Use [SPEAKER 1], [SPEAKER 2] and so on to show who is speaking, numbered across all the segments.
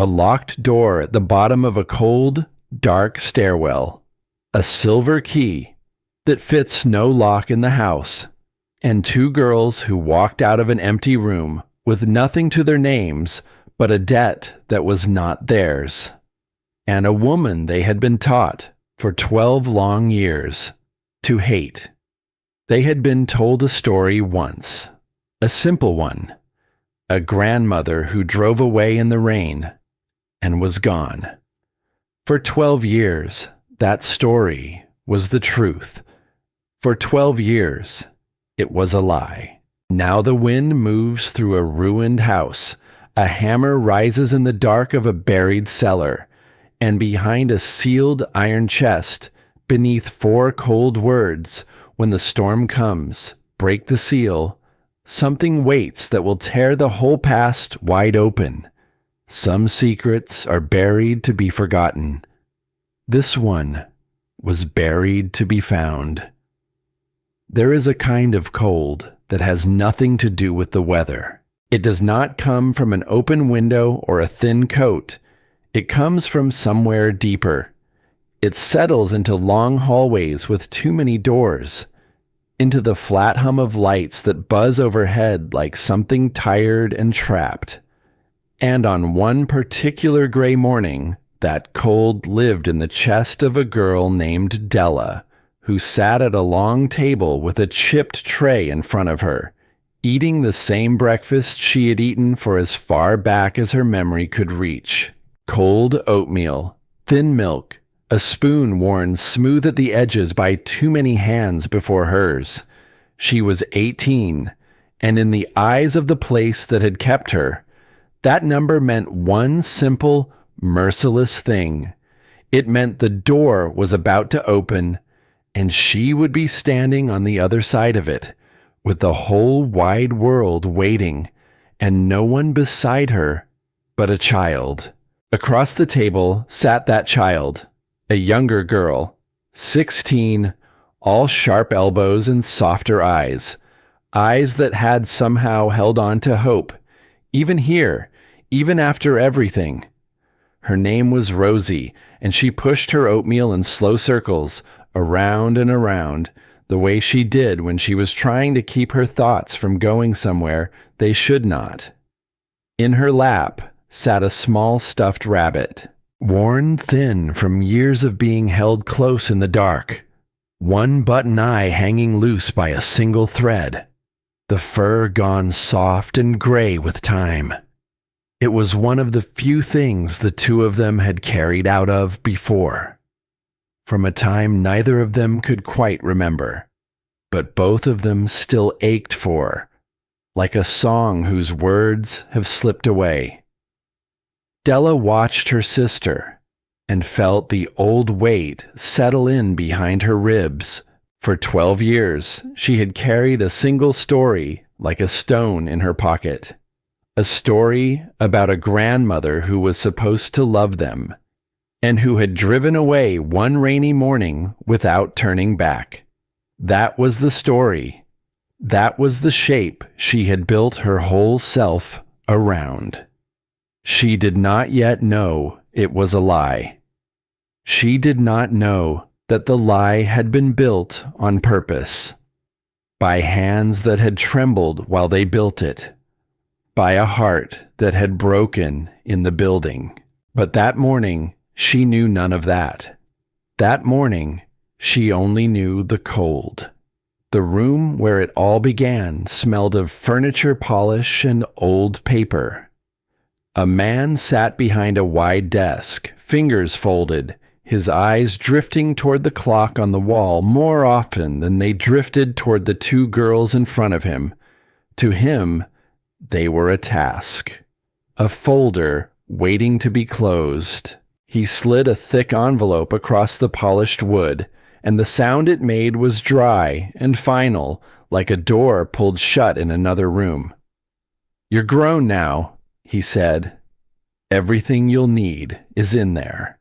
[SPEAKER 1] a locked door at the bottom of a cold, dark stairwell, a silver key that fits no lock in the house, and two girls who walked out of an empty room with nothing to their names but a debt that was not theirs, and a woman they had been taught for 12 long years to hate. They had been told a story once, a simple one, a grandmother who drove away in the rain and was gone. For 12 years, that story was the truth. For 12 years, it was a lie. Now the wind moves through a ruined house. A hammer rises in the dark of a buried cellar, and behind a sealed iron chest, beneath 4 cold words, when the storm comes, break the seal, something waits that will tear the whole past wide open. Some secrets are buried to be forgotten. This one was buried to be found. There is a kind of cold that has nothing to do with the weather. It does not come from an open window or a thin coat. It comes from somewhere deeper. It settles into long hallways with too many doors, into the flat hum of lights that buzz overhead like something tired and trapped. And on one particular gray morning, that cold lived in the chest of a girl named Della, who sat at a long table with a chipped tray in front of her, eating the same breakfast she had eaten for as far back as her memory could reach. Cold oatmeal, thin milk, a spoon worn smooth at the edges by too many hands before hers. She was 18, and in the eyes of the place that had kept her, that number meant one simple, merciless thing. It meant the door was about to open, and she would be standing on the other side of it, with the whole wide world waiting, and no one beside her but a child. Across the table sat that child, a younger girl, 16, all sharp elbows and softer eyes that had somehow held on to hope, even here, even after everything. Her name was Rosie, and she pushed her oatmeal in slow circles, around and around, the way she did when she was trying to keep her thoughts from going somewhere they should not. In her lap sat a small stuffed rabbit, worn thin from years of being held close in the dark, one button eye hanging loose by a single thread, the fur gone soft and gray with time. It was one of the few things the two of them had carried out of before, from a time neither of them could quite remember, but both of them still ached for, like a song whose words have slipped away. Della watched her sister and felt the old weight settle in behind her ribs. For 12 years, she had carried a single story like a stone in her pocket. A story about a grandmother who was supposed to love them, and who had driven away one rainy morning without turning back. That was the story. That was the shape she had built her whole self around. She did not yet know it was a lie. She did not know that the lie had been built on purpose, by hands that had trembled while they built it, by a heart that had broken in the building. But that morning, she knew none of that. That morning, she only knew the cold. The room where it all began smelled of furniture polish and old paper. A man sat behind a wide desk, fingers folded, his eyes drifting toward the clock on the wall more often than they drifted toward the two girls in front of him. To him, they were a task, a folder waiting to be closed. He slid a thick envelope across the polished wood, and the sound it made was dry and final, like a door pulled shut in another room. "You're grown now," he said. "Everything you'll need is in there."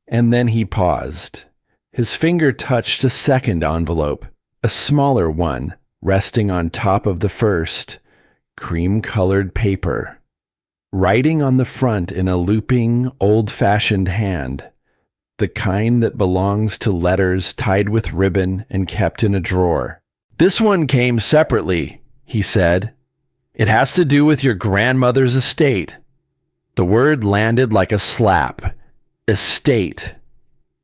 [SPEAKER 1] And then he paused. His finger touched a second envelope, a smaller one, resting on top of the first. Cream-colored paper. writing on the front in a looping, old-fashioned hand, the kind that belongs to letters tied with ribbon and kept in a drawer. "This one came separately," he said. "It has to do with your grandmother's estate." The word landed like a slap. Estate.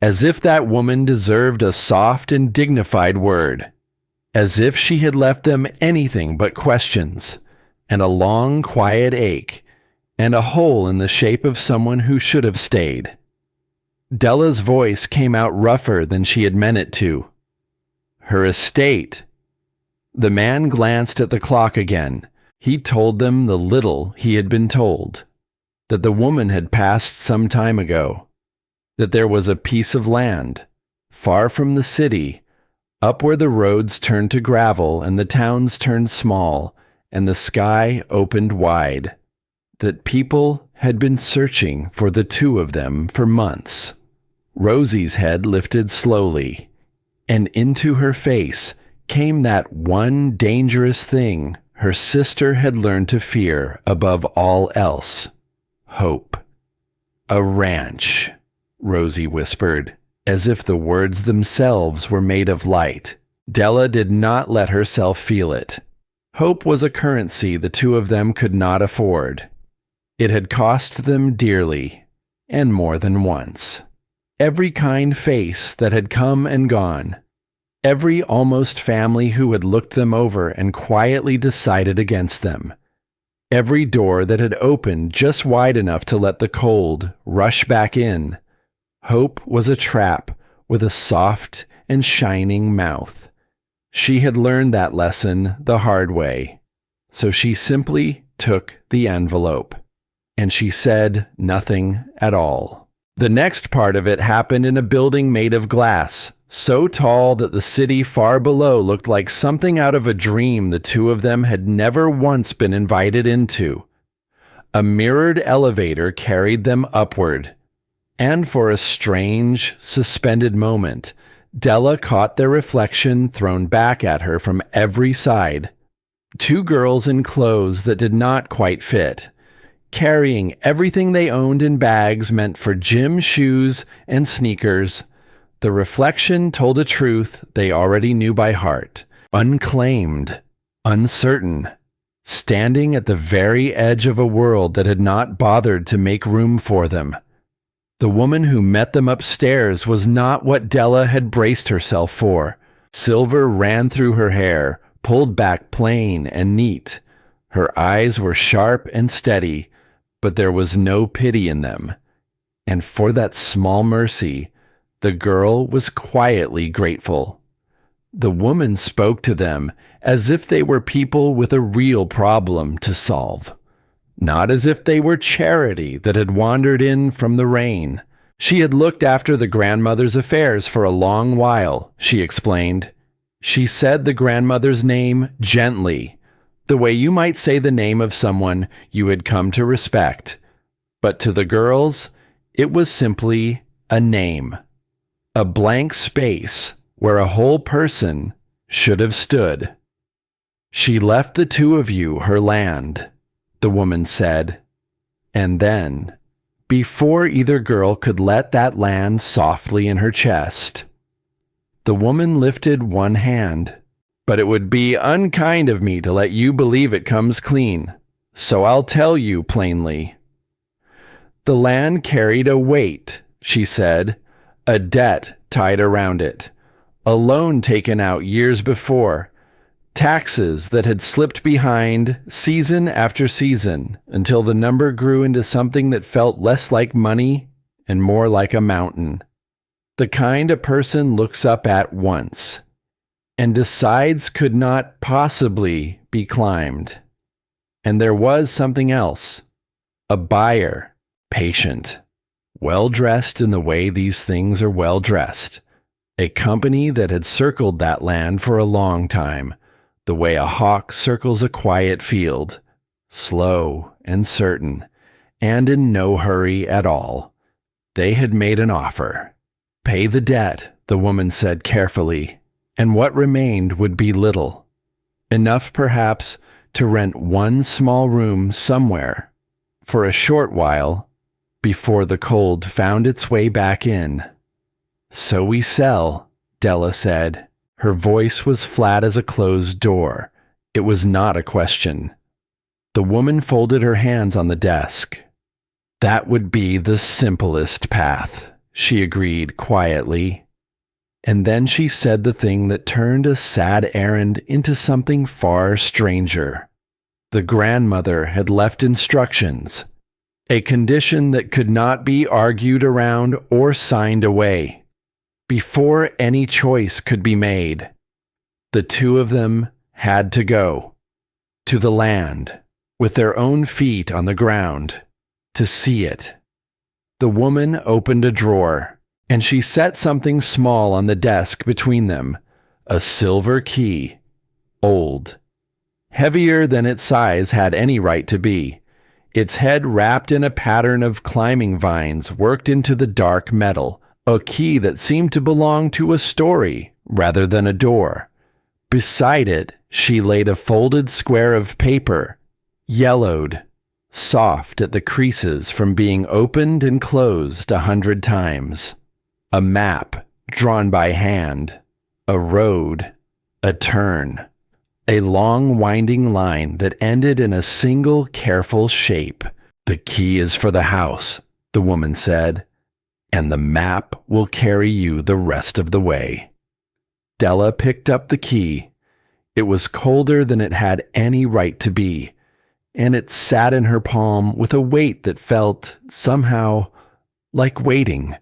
[SPEAKER 1] As if that woman deserved a soft and dignified word. As if she had left them anything but questions, and a long, quiet ache, and a hole in the shape of someone who should have stayed. Della's voice came out rougher than she had meant it to. "Her estate." The man glanced at the clock again. He told them the little he had been told. That the woman had passed some time ago. That there was a piece of land, far from the city, up where the roads turned to gravel and the towns turned small and the sky opened wide. That people had been searching for the two of them for months. Rosie's head lifted slowly, and into her face came that one dangerous thing her sister had learned to fear above all else: hope. "A ranch," Rosie whispered, as if the words themselves were made of light. Della did not let herself feel it. Hope was a currency the two of them could not afford. It had cost them dearly, and more than once. Every kind face that had come and gone. Every almost family who had looked them over and quietly decided against them. Every door that had opened just wide enough to let the cold rush back in. Hope was a trap with a soft and shining mouth. She had learned that lesson the hard way, so she simply took the envelope, and she said nothing at all. The next part of it happened in a building made of glass, so tall that the city far below looked like something out of a dream the two of them had never once been invited into. A mirrored elevator carried them upward. And for a strange, suspended moment, Della caught their reflection thrown back at her from every side. Two girls in clothes that did not quite fit, carrying everything they owned in bags meant for gym shoes and sneakers. The reflection told a truth they already knew by heart. Unclaimed, uncertain, standing at the very edge of a world that had not bothered to make room for them. The woman who met them upstairs was not what Della had braced herself for. Silver ran through her hair, pulled back plain and neat. Her eyes were sharp and steady, but there was no pity in them. And for that small mercy, the girl was quietly grateful. The woman spoke to them as if they were people with a real problem to solve. Not as if they were charity that had wandered in from the rain. She had looked after the grandmother's affairs for a long while, she explained. She said the grandmother's name gently, the way you might say the name of someone you had come to respect. But to the girls, it was simply a name. A blank space where a whole person should have stood. "She left the two of you her land," the woman said. And then, before either girl could let that land softly in her chest, the woman lifted one hand. "But it would be unkind of me to let you believe it comes clean, so I'll tell you plainly. The land carried a weight," she said, "a debt tied around it, a loan taken out years before, taxes that had slipped behind season after season until the number grew into something that felt less like money and more like a mountain. The kind a person looks up at once and decides could not possibly be climbed. And there was something else, a buyer, patient, well-dressed in the way these things are well-dressed, a company that had circled that land for a long time, the way a hawk circles a quiet field, slow and certain, and in no hurry at all. They had made an offer. "Pay the debt," the woman said carefully, "and what remained would be little. Enough, perhaps, to rent one small room somewhere for a short while, before the cold found its way back in. "So we sell," Della said. Her voice was flat as a closed door. It was not a question. The woman folded her hands on the desk. "That would be the simplest path," she agreed quietly. And then she said the thing that turned a sad errand into something far stranger. The grandmother had left instructions, a condition that could not be argued around or signed away. Before any choice could be made, the two of them had to go to the land with their own feet on the ground to see it. The woman opened a drawer, and she set something small on the desk between them, a silver key, old, heavier than its size had any right to be, its head wrapped in a pattern of climbing vines worked into the dark metal, a key that seemed to belong to a story rather than a door. Beside it, she laid a folded square of paper, yellowed, soft at the creases from being opened and closed 100 times. A map drawn by hand, a road, a turn, a long winding line that ended in a single careful shape. "The key is for the house," the woman said, "and the map will carry you the rest of the way." Della picked up the key. It was colder than it had any right to be, and it sat in her palm with a weight that felt, somehow, like waiting.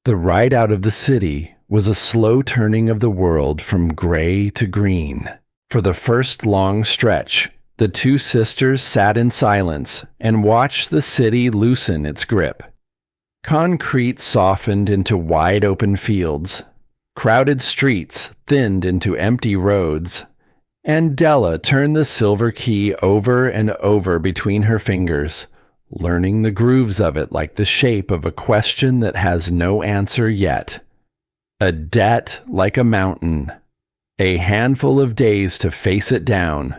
[SPEAKER 1] The ride out of the city was a slow turning of the world from gray to green. For the first long stretch, the two sisters sat in silence and watched the city loosen its grip. Concrete softened into wide open fields. Crowded streets thinned into empty roads. And Della turned the silver key over and over between her fingers, learning the grooves of it like the shape of a question that has no answer yet. A debt like a mountain. A handful of days to face it down.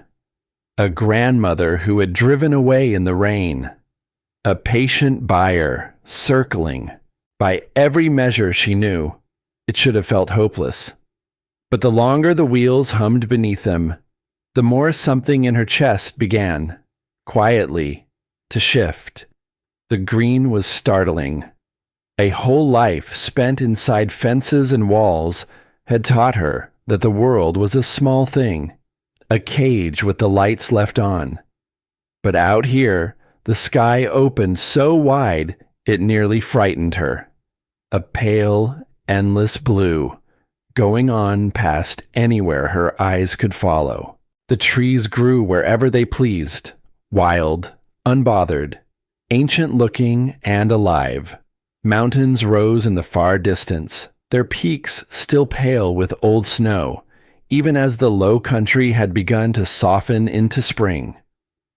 [SPEAKER 1] A grandmother who had driven away in the rain. A patient buyer, circling. By every measure she knew, it should have felt hopeless. But the longer the wheels hummed beneath them, the more something in her chest began, quietly, to shift. The green was startling. A whole life spent inside fences and walls had taught her that the world was a small thing, a cage with the lights left on. But out here, the sky opened so wide it nearly frightened her. A pale, endless blue, going on past anywhere her eyes could follow. The trees grew wherever they pleased, wild, unbothered, ancient-looking and alive. Mountains rose in the far distance, their peaks still pale with old snow, even as the low country had begun to soften into spring.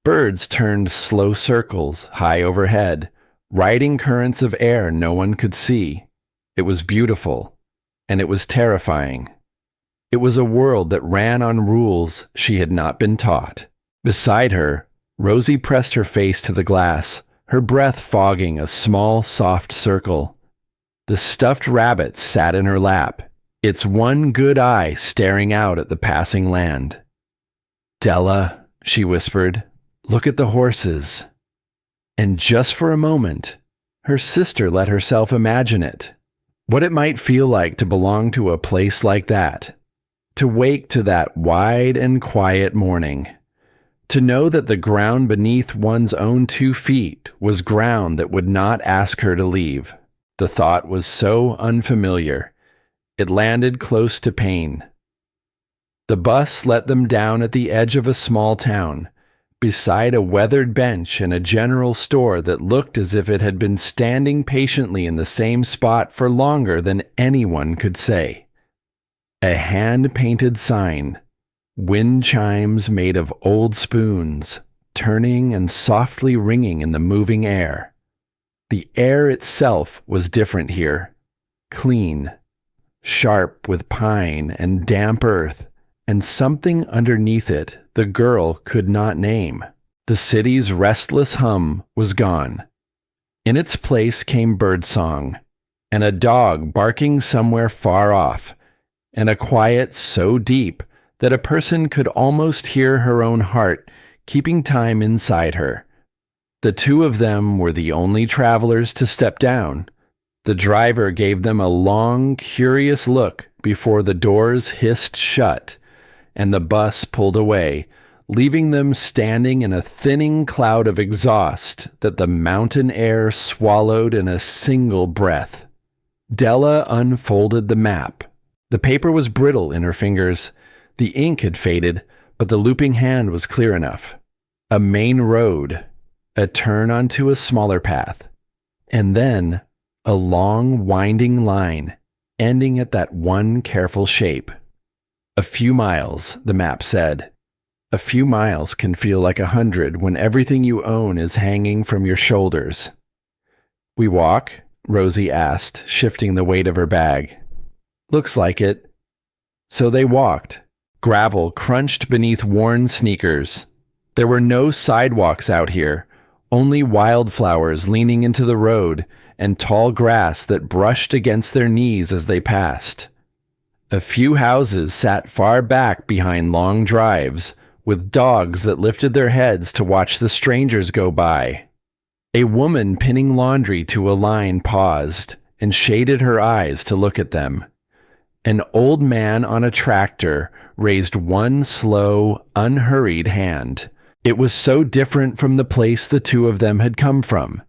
[SPEAKER 1] Birds turned slow circles high overhead, riding currents of air no one could see. It was beautiful, and it was terrifying. It was a world that ran on rules she had not been taught. Beside her, Rosie pressed her face to the glass, her breath fogging a small, soft circle. The stuffed rabbit sat in her lap, its one good eye staring out at the passing land. "Della," she whispered, "look at the horses." And just for a moment, her sister let herself imagine it. What it might feel like to belong to a place like that. To wake to that wide and quiet morning. To know that the ground beneath one's own 2 feet was ground that would not ask her to leave. The thought was so unfamiliar. It landed close to pain. The bus let them down at the edge of a small town, beside a weathered bench and a general store that looked as if it had been standing patiently in the same spot for longer than anyone could say. A hand-painted sign, wind chimes made of old spoons, turning and softly ringing in the moving air. The air itself was different here, clean, sharp with pine and damp earth, and something underneath it the girl could not name. The city's restless hum was gone. In its place came birdsong, and a dog barking somewhere far off, and a quiet so deep that a person could almost hear her own heart keeping time inside her. The two of them were the only travelers to step down. The driver gave them a long, curious look before the doors hissed shut, and the bus pulled away, leaving them standing in a thinning cloud of exhaust that the mountain air swallowed in a single breath. Della unfolded the map. The paper was brittle in her fingers. The ink had faded, but the looping hand was clear enough. A main road, a turn onto a smaller path, and then a long, winding line, ending at that one careful shape. A few miles, the map said. A few miles can feel like 100 when everything you own is hanging from your shoulders. "We walk?" Rosie asked, shifting the weight of her bag. "Looks like it." So they walked. Gravel crunched beneath worn sneakers. There were no sidewalks out here, only wildflowers leaning into the road and tall grass that brushed against their knees as they passed. A few houses sat far back behind long drives, with dogs that lifted their heads to watch the strangers go by. A woman pinning laundry to a line paused and shaded her eyes to look at them. An old man on a tractor raised one slow, unhurried hand. It was so different from the place the two of them had come from.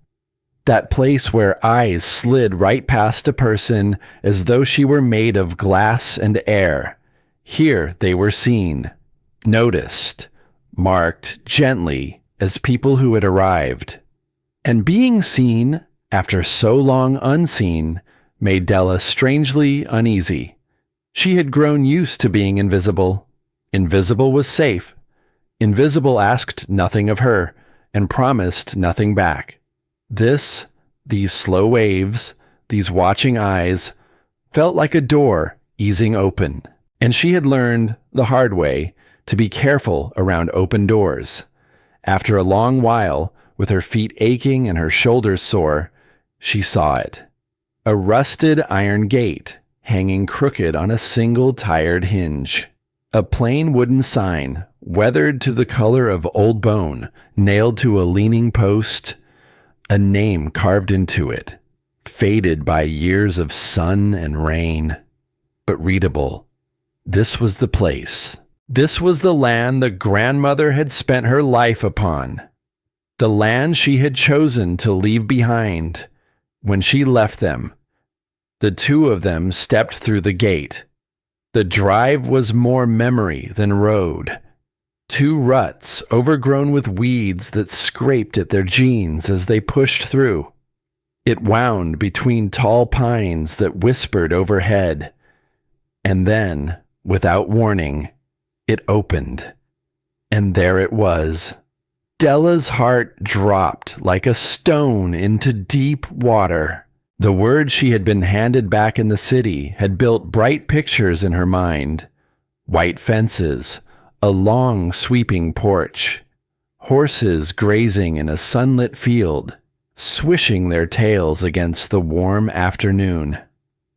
[SPEAKER 1] That place where eyes slid right past a person as though she were made of glass and air. Here they were seen, noticed, marked gently as people who had arrived. And being seen, after so long unseen, made Della strangely uneasy. She had grown used to being invisible. Invisible was safe. Invisible asked nothing of her, and promised nothing back. These slow waves, these watching eyes, felt like a door easing open. And she had learned, the hard way, to be careful around open doors. After a long while, with her feet aching and her shoulders sore, she saw it. A rusted iron gate, hanging crooked on a single tired hinge. A plain wooden sign, weathered to the color of old bone, nailed to a leaning post. A name carved into it, faded by years of sun and rain, but readable. This was the place. This was the land the grandmother had spent her life upon. The land she had chosen to leave behind. When she left them, the two of them stepped through the gate. The drive was more memory than road. Two ruts overgrown with weeds that scraped at their jeans as they pushed through. It wound between tall pines that whispered overhead. And then, without warning, it opened. And there it was. Della's heart dropped like a stone into deep water. The words she had been handed back in the city had built bright pictures in her mind. White fences, a long sweeping porch, horses grazing in a sunlit field, swishing their tails against the warm afternoon.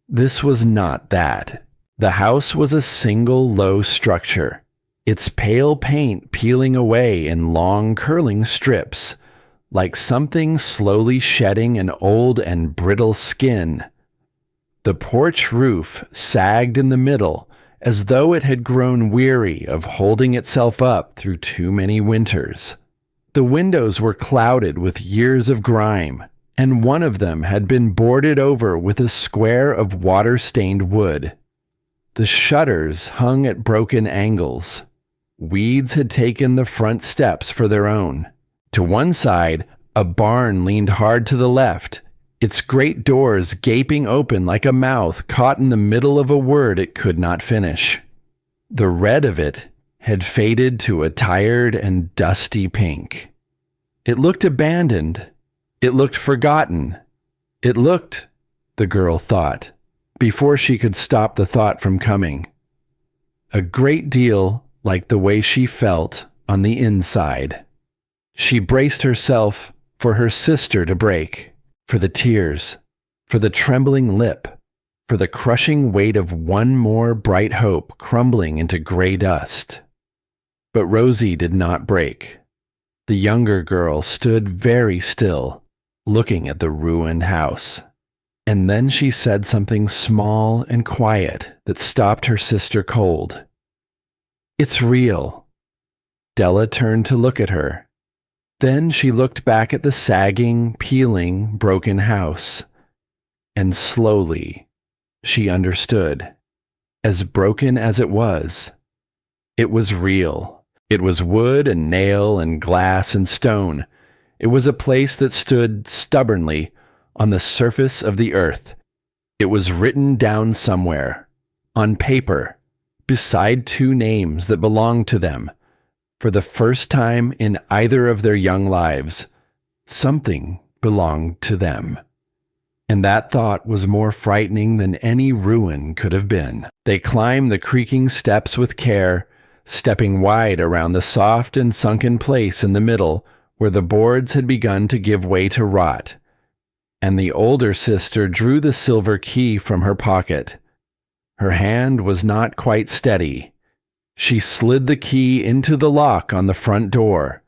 [SPEAKER 1] This was not that. The house was a single low structure, its pale paint peeling away in long curling strips, like something slowly shedding an old and brittle skin. The porch roof sagged in the middle as though it had grown weary of holding itself up through too many winters. The windows were clouded with years of grime, and one of them had been boarded over with a square of water-stained wood. The shutters hung at broken angles. Weeds had taken the front steps for their own. To one side, a barn leaned hard to the left, its great doors gaping open like a mouth caught in the middle of a word it could not finish. The red of it had faded to a tired and dusty pink. It looked abandoned. It looked forgotten. It looked, the girl thought, before she could stop the thought from coming, a great deal like the way she felt on the inside. She braced herself for her sister to break, for the tears, for the trembling lip, for the crushing weight of one more bright hope crumbling into gray dust. But Rosie did not break. The younger girl stood very still, looking at the ruined house. And then she said something small and quiet that stopped her sister cold. "It's real." Della turned to look at her. Then she looked back at the sagging, peeling, broken house. And slowly, she understood. As broken as it was real. It was wood and nail and glass and stone. It was a place that stood stubbornly on the surface of the earth. It was written down somewhere, on paper, beside two names that belonged to them. For the first time in either of their young lives, something belonged to them. And that thought was more frightening than any ruin could have been. They climbed the creaking steps with care, stepping wide around the soft and sunken place in the middle where the boards had begun to give way to rot. And the older sister drew the silver key from her pocket. Her hand was not quite steady. She slid the key into the lock on the front door.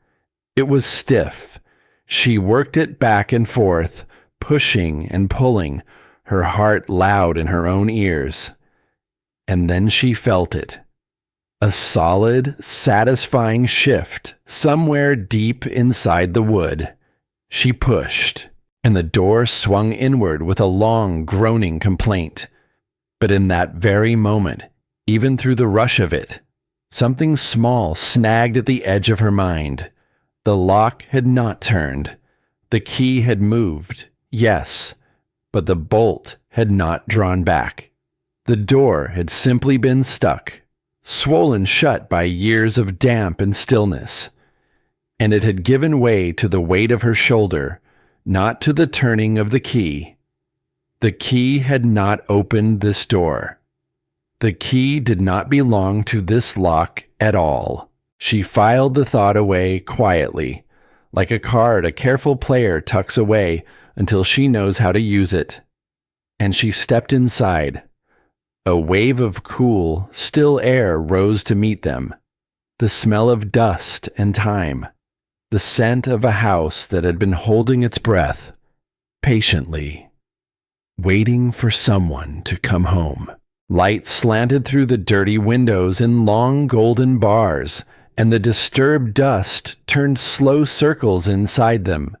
[SPEAKER 1] It was stiff. She worked it back and forth, pushing and pulling, her heart loud in her own ears. And then she felt it. A solid, satisfying shift somewhere deep inside the wood. She pushed, and the door swung inward with a long, groaning complaint. But in that very moment, even through the rush of it, something small snagged at the edge of her mind. The lock had not turned. The key had moved, yes, but the bolt had not drawn back. The door had simply been stuck, swollen shut by years of damp and stillness, and it had given way to the weight of her shoulder, not to the turning of the key. The key had not opened this door. The key did not belong to this lock at all. She filed the thought away quietly, like a card a careful player tucks away until she knows how to use it. And she stepped inside. A wave of cool, still air rose to meet them. The smell of dust and time. The scent of a house that had been holding its breath, patiently, waiting for someone to come home. Light slanted through the dirty windows in long golden bars, and the disturbed dust turned slow circles inside them.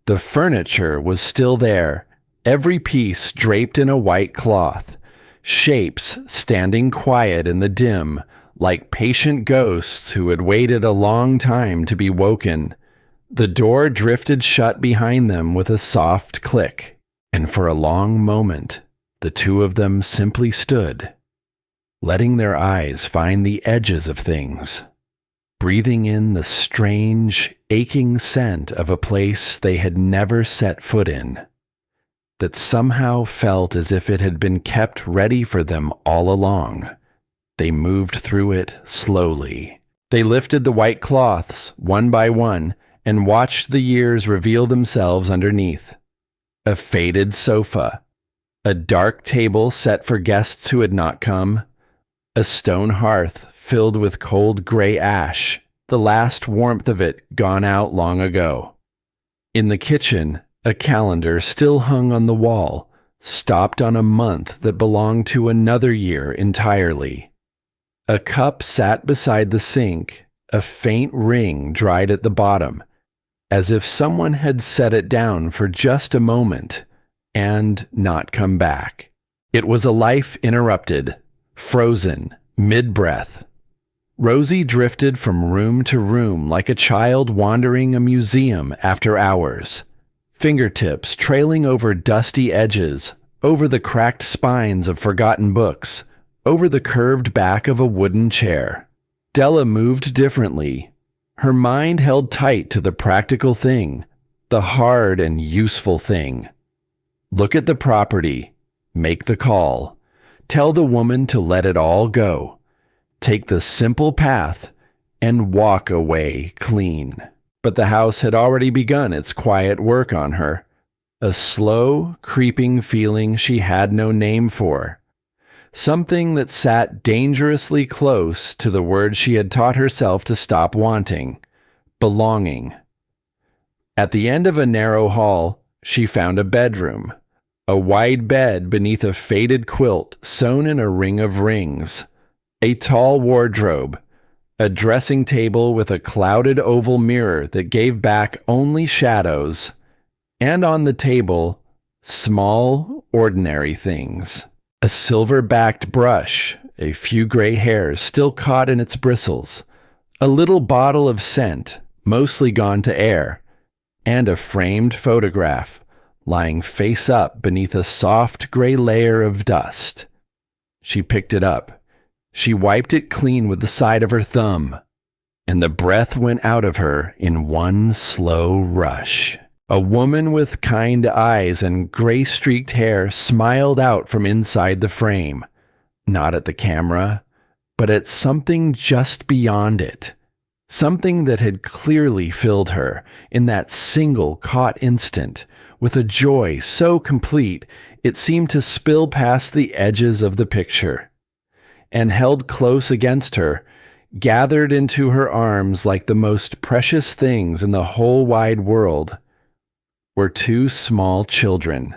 [SPEAKER 1] The furniture was still there, every piece draped in a white cloth, shapes standing quiet in the dim, like patient ghosts who had waited a long time to be woken. The door drifted shut behind them with a soft click, and for a long moment, the two of them simply stood, letting their eyes find the edges of things, breathing in the strange, aching scent of a place they had never set foot in, that somehow felt as if it had been kept ready for them all along. They moved through it slowly. They lifted the white cloths one by one and watched the years reveal themselves underneath. A faded sofa, a dark table set for guests who had not come, a stone hearth filled with cold gray ash, the last warmth of it gone out long ago. In the kitchen, a calendar still hung on the wall, stopped on a month that belonged to another year entirely. A cup sat beside the sink, a faint ring dried at the bottom, as if someone had set it down for just a moment and not come back. It was a life interrupted, frozen, mid-breath. Rosie drifted from room to room like a child wandering a museum after hours, fingertips trailing over dusty edges, over the cracked spines of forgotten books, over the curved back of a wooden chair. Della moved differently. Her mind held tight to the practical thing, the hard and useful thing. Look at the property, make the call, tell the woman to let it all go, take the simple path, and walk away clean. but the house had already begun its quiet work on her. A slow, creeping feeling she had no name for. Something that sat dangerously close to the word she had taught herself to stop wanting: belonging. At the end of a narrow hall, she found a bedroom. A wide bed beneath a faded quilt sewn in a ring of rings. A tall wardrobe. A dressing table with a clouded oval mirror that gave back only shadows. And on the table, small, ordinary things. A silver-backed brush, a few gray hairs still caught in its bristles, a little bottle of scent, mostly gone to air, and a framed photograph, lying face up beneath a soft gray layer of dust. She picked it up. She wiped it clean with the side of her thumb, and the breath went out of her in one slow rush. A woman with kind eyes and gray-streaked hair smiled out from inside the frame, not at the camera, but at something just beyond it. Something that had clearly filled her in that single caught instant with a joy so complete it seemed to spill past the edges of the picture. And held close against her, gathered into her arms like the most precious things in the whole wide world, were two small children.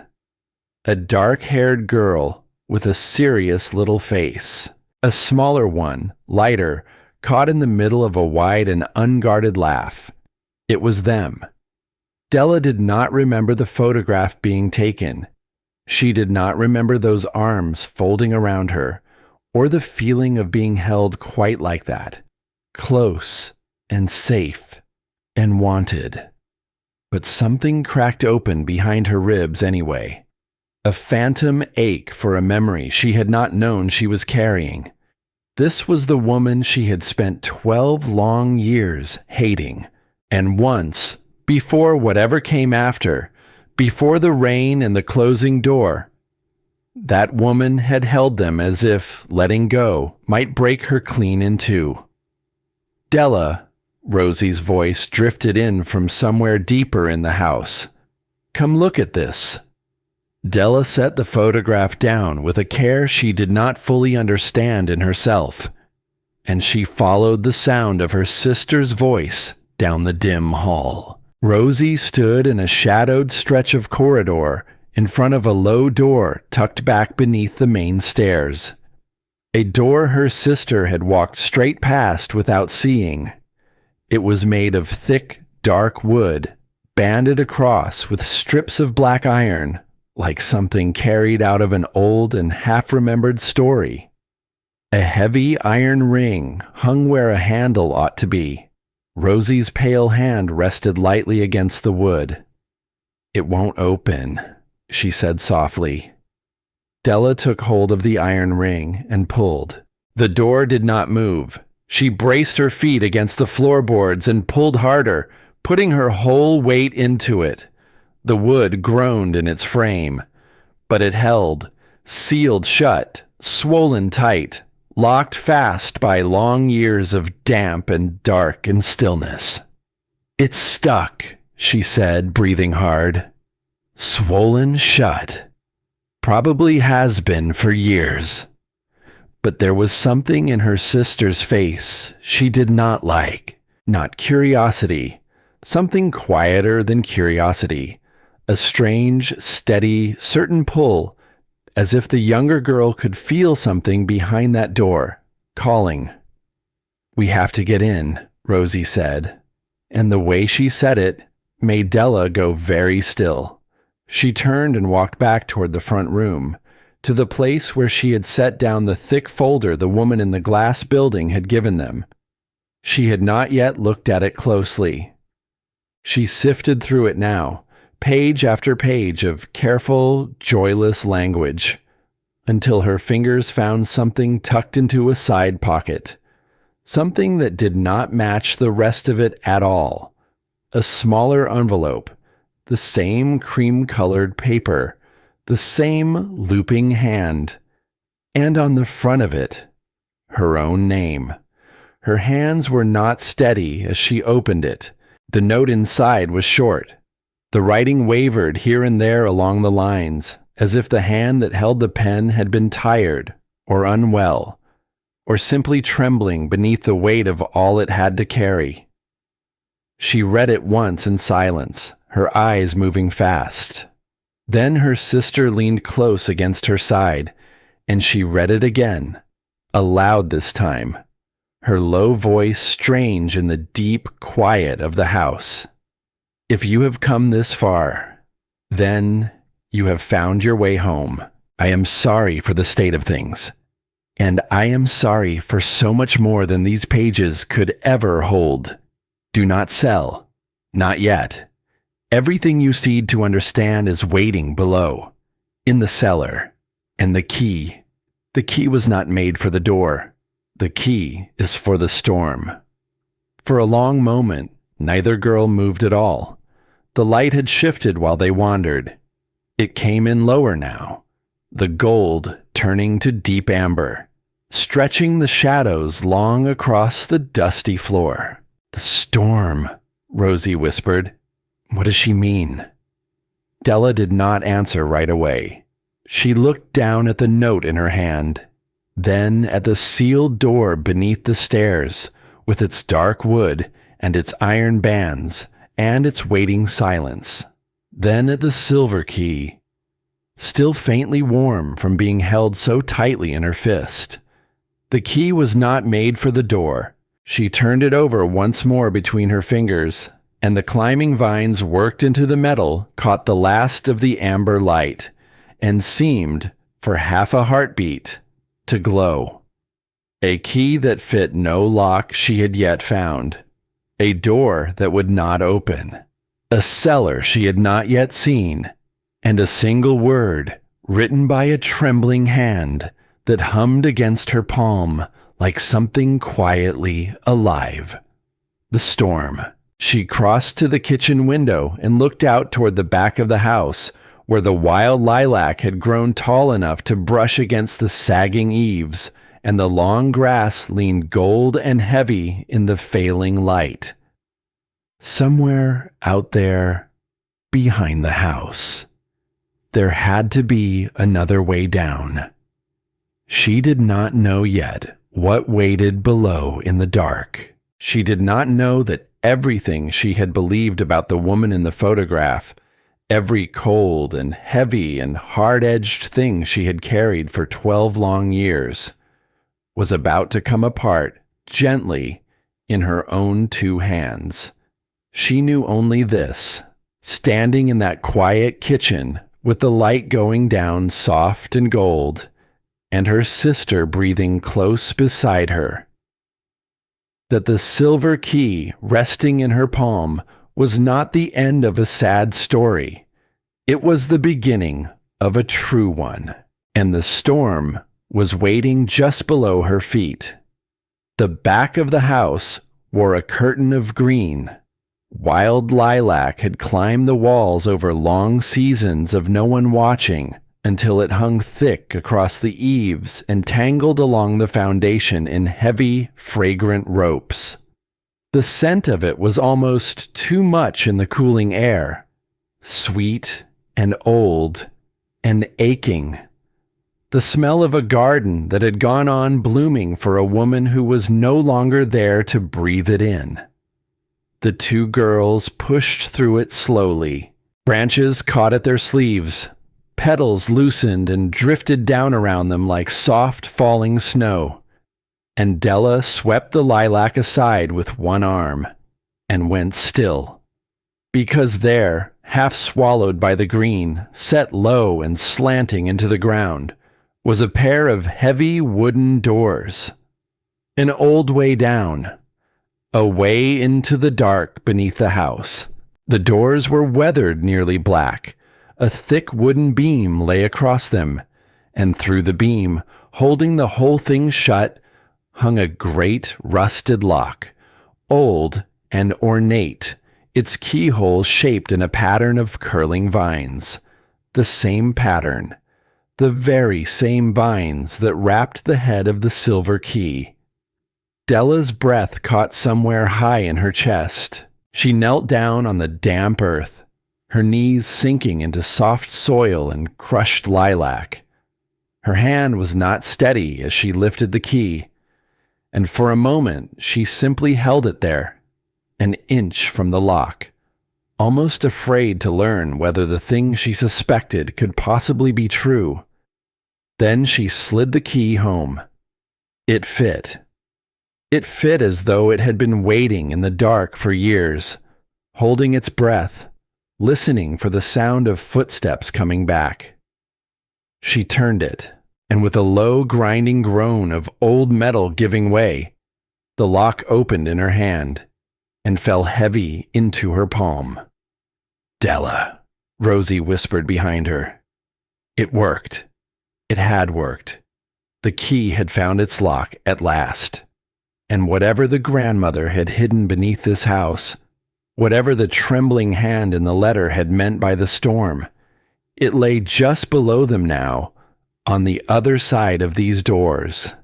[SPEAKER 1] A dark-haired girl with a serious little face. A smaller one, lighter, caught in the middle of a wide and unguarded laugh. It was them. Della did not remember the photograph being taken. She did not remember those arms folding around her, or the feeling of being held quite like that, close and safe and wanted. But something cracked open behind her ribs anyway. A phantom ache for a memory she had not known she was carrying. This was the woman she had spent 12 long years hating. And once, before whatever came after, before the rain and the closing door, that woman had held them as if letting go might break her clean in two. Della, Rosie's voice drifted in from somewhere deeper in the house. Come look at this. Della set the photograph down with a care she did not fully understand in herself, and she followed the sound of her sister's voice down the dim hall. Rosie stood in a shadowed stretch of corridor in front of a low door tucked back beneath the main stairs. A door her sister had walked straight past without seeing. It was made of thick, dark wood, banded across with strips of black iron, like something carried out of an old and half-remembered story. A heavy iron ring hung where a handle ought to be. Rosie's pale hand rested lightly against the wood. It won't open, she said softly. Della took hold of the iron ring and pulled. The door did not move. She braced her feet against the floorboards and pulled harder, putting her whole weight into it. The wood groaned in its frame, but it held, sealed shut, swollen tight, locked fast by long years of damp and dark and stillness. It's stuck, she said, breathing hard. Swollen shut. Probably has been for years. But there was something in her sister's face she did not like. Not curiosity. Something quieter than curiosity. A strange, steady, certain pull, as if the younger girl could feel something behind that door, calling. We have to get in, Rosie said, and the way she said it made Della go very still. She turned and walked back toward the front room, to the place where she had set down the thick folder the woman in the glass building had given them. She had not yet looked at it closely. She sifted through it now, page after page of careful, joyless language, until her fingers found something tucked into a side pocket, something that did not match the rest of it at all. A smaller envelope, the same cream-colored paper, the same looping hand, and on the front of it, her own name. Her hands were not steady as she opened it. The note inside was short. The writing wavered here and there along the lines, as if the hand that held the pen had been tired or unwell, or simply trembling beneath the weight of all it had to carry. She read it once in silence, her eyes moving fast. Then her sister leaned close against her side, and she read it again, aloud this time, her low voice strange in the deep quiet of the house. If you have come this far, then you have found your way home. I am sorry for the state of things. And I am sorry for so much more than these pages could ever hold. Do not sell. Not yet. Everything you need to understand is waiting below, in the cellar. And the key was not made for the door. The key is for the storm. For a long moment, neither girl moved at all. The light had shifted while they wandered. It came in lower now, the gold turning to deep amber, stretching the shadows long across the dusty floor. The storm, Rosie whispered. What does she mean? Della did not answer right away. She looked down at the note in her hand, then at the sealed door beneath the stairs, with its dark wood and its iron bands and its waiting silence. Then at the silver key, still faintly warm from being held so tightly in her fist. The key was not made for the door. She turned it over once more between her fingers, and the climbing vines worked into the metal caught the last of the amber light, and seemed, for half a heartbeat, to glow. A key that fit no lock she had yet found. A door that would not open. A cellar she had not yet seen. And a single word, written by a trembling hand, that hummed against her palm like something quietly alive. The storm. She crossed to the kitchen window and looked out toward the back of the house, where the wild lilac had grown tall enough to brush against the sagging eaves, and the long grass leaned gold and heavy in the failing light. Somewhere out there, behind the house, there had to be another way down. She did not know yet what waited below in the dark. She did not know that everything she had believed about the woman in the photograph, every cold and heavy and hard-edged thing she had carried for 12 long years, was about to come apart gently in her own 2 hands. She knew only this, standing in that quiet kitchen with the light going down soft and gold, and her sister breathing close beside her, that the silver key resting in her palm was not the end of a sad story. It was the beginning of a true one, and the storm was waiting just below her feet. The back of the house wore a curtain of green. Wild lilac had climbed the walls over long seasons of no one watching, until it hung thick across the eaves and tangled along the foundation in heavy, fragrant ropes. The scent of it was almost too much in the cooling air, sweet and old and aching. The smell of a garden that had gone on blooming for a woman who was no longer there to breathe it in. The 2 girls pushed through it slowly. Branches caught at their sleeves. Petals loosened and drifted down around them like soft falling snow. And Della swept the lilac aside with one arm and went still. Because there, half swallowed by the green, set low and slanting into the ground, was a pair of heavy wooden doors. An old way down. A way into the dark beneath the house. The doors were weathered nearly black. A thick wooden beam lay across them, and through the beam, holding the whole thing shut, hung a great rusted lock, old and ornate, its keyhole shaped in a pattern of curling vines. The same pattern, the very same vines that wrapped the head of the silver key. Della's breath caught somewhere high in her chest. She knelt down on the damp earth, her knees sinking into soft soil and crushed lilac. Her hand was not steady as she lifted the key, and for a moment she simply held it there, an inch from the lock, almost afraid to learn whether the thing she suspected could possibly be true. Then she slid the key home. It fit. It fit as though it had been waiting in the dark for years, holding its breath, listening for the sound of footsteps coming back. She turned it, and with a low grinding groan of old metal giving way, the lock opened in her hand and fell heavy into her palm. "Della," Rosie whispered behind her. It worked. It had worked. The key had found its lock at last. And whatever the grandmother had hidden beneath this house, whatever the trembling hand in the letter had meant by the storm, it lay just below them now, on the other side of these doors.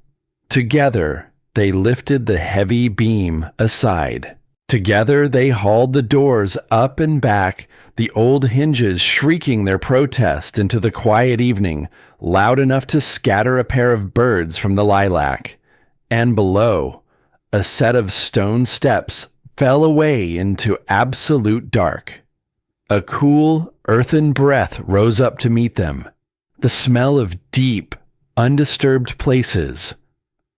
[SPEAKER 1] Together, they lifted the heavy beam aside. Together, they hauled the doors up and back, the old hinges shrieking their protest into the quiet evening, loud enough to scatter a pair of birds from the lilac. And below, a set of stone steps fell away into absolute dark. A cool, earthen breath rose up to meet them, the smell of deep, undisturbed places,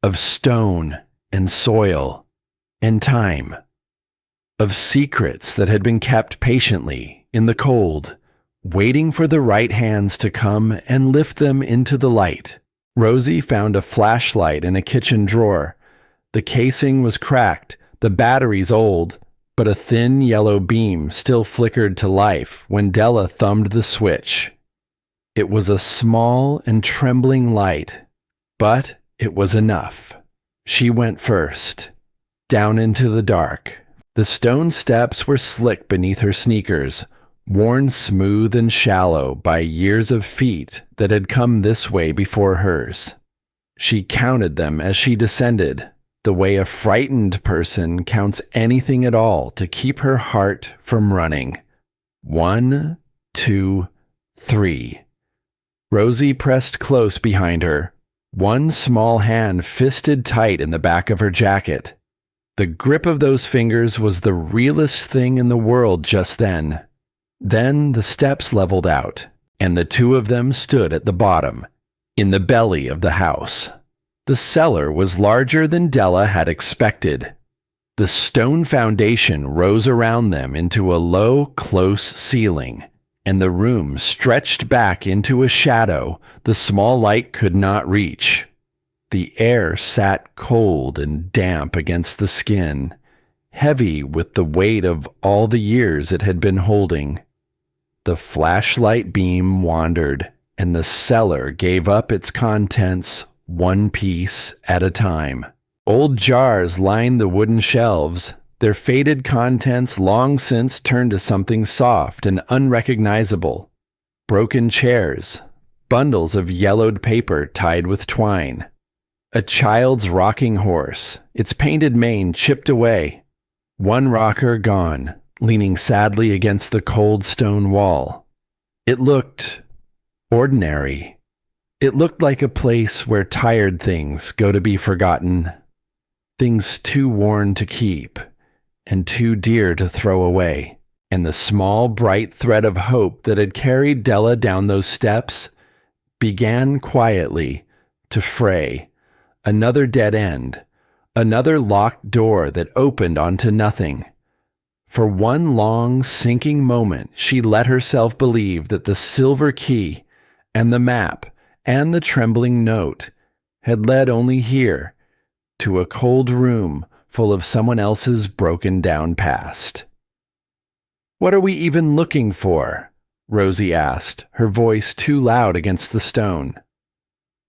[SPEAKER 1] of stone and soil and time, of secrets that had been kept patiently in the cold, waiting for the right hands to come and lift them into the light. Rosie found a flashlight in a kitchen drawer. The casing was cracked, the batteries old, but a thin yellow beam still flickered to life when Della thumbed the switch. It was a small and trembling light, but it was enough. She went first, down into the dark. The stone steps were slick beneath her sneakers, worn smooth and shallow by years of feet that had come this way before hers. She counted them as she descended, the way a frightened person counts anything at all to keep her heart from running. 1, 2, 3. Rosie pressed close behind her, one small hand fisted tight in the back of her jacket. The grip of those fingers was the realest thing in the world just then. Then the steps leveled out, and the two of them stood at the bottom, in the belly of the house. The cellar was larger than Della had expected. The stone foundation rose around them into a low, close ceiling, and the room stretched back into a shadow the small light could not reach. The air sat cold and damp against the skin, heavy with the weight of all the years it had been holding. The flashlight beam wandered, and the cellar gave up its contents one piece at a time. Old jars lined the wooden shelves, their faded contents long since turned to something soft and unrecognizable. Broken chairs, bundles of yellowed paper tied with twine. A child's rocking horse, its painted mane chipped away. One rocker gone, leaning sadly against the cold stone wall. It looked ordinary. It looked like a place where tired things go to be forgotten, things too worn to keep and too dear to throw away. And the small, bright thread of hope that had carried Della down those steps began quietly to fray. Another dead end, another locked door that opened onto nothing. For one long, sinking moment, she let herself believe that the silver key and the map and the trembling note had led only here, to a cold room full of someone else's broken down past. "What are we even looking for?" Rosie asked, her voice too loud against the stone.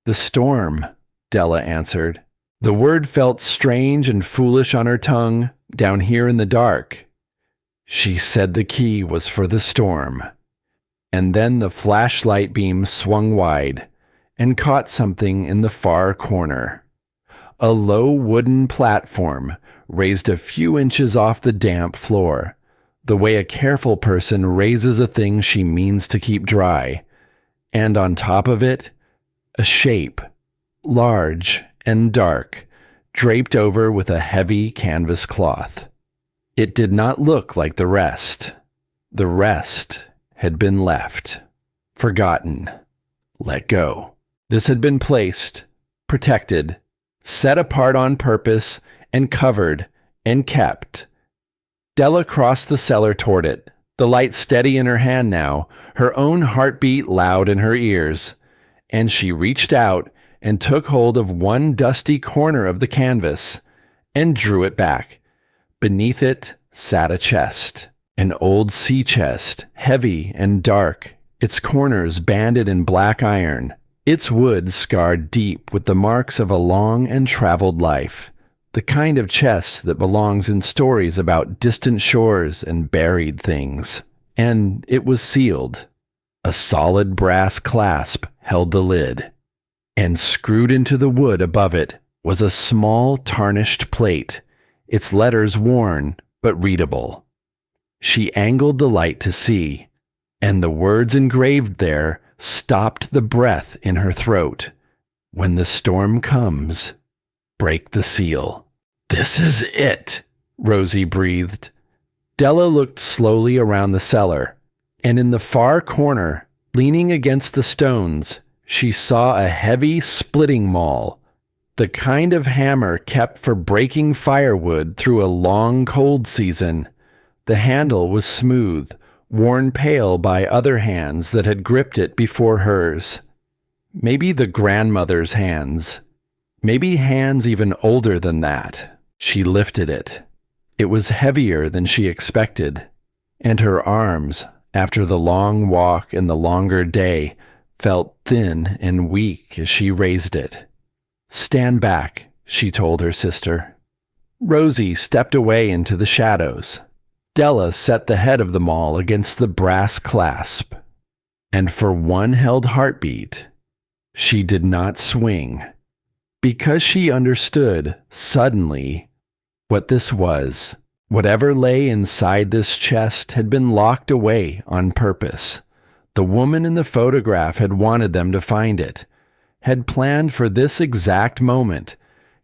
[SPEAKER 1] "The storm," Della answered. The word felt strange and foolish on her tongue, down here in the dark. She said the key was for the storm. And then the flashlight beam swung wide and caught something in the far corner. A low wooden platform, raised a few inches off the damp floor, the way a careful person raises a thing she means to keep dry, and on top of it, a shape, large and dark, draped over with a heavy canvas cloth. It did not look like the rest. The rest had been left, forgotten, let go. This had been placed, protected, set apart on purpose, and covered, and kept. Della crossed the cellar toward it, the light steady in her hand now, her own heartbeat loud in her ears, and she reached out and took hold of one dusty corner of the canvas and drew it back. Beneath it sat a chest, an old sea chest, heavy and dark, its corners banded in black iron, its wood scarred deep with the marks of a long and traveled life, the kind of chest that belongs in stories about distant shores and buried things. And it was sealed. A solid brass clasp held the lid, and screwed into the wood above it was a small tarnished plate, its letters worn but readable. She angled the light to see, and the words engraved there stopped the breath in her throat. When the storm comes, break the seal. This is it, Rosie breathed. Della looked slowly around the cellar, and in the far corner, leaning against the stones, she saw a heavy splitting maul, the kind of hammer kept for breaking firewood through a long cold season. The handle was smooth, worn pale by other hands that had gripped it before hers. Maybe the grandmother's hands. Maybe hands even older than that. She lifted it. It was heavier than she expected, and her arms, after the long walk and the longer day, felt thin and weak as she raised it. "Stand back," she told her sister. Rosie stepped away into the shadows. Della set the head of the maul against the brass clasp, and for one held heartbeat, she did not swing, because she understood, suddenly, what this was. Whatever lay inside this chest had been locked away on purpose. The woman in the photograph had wanted them to find it, had planned for this exact moment,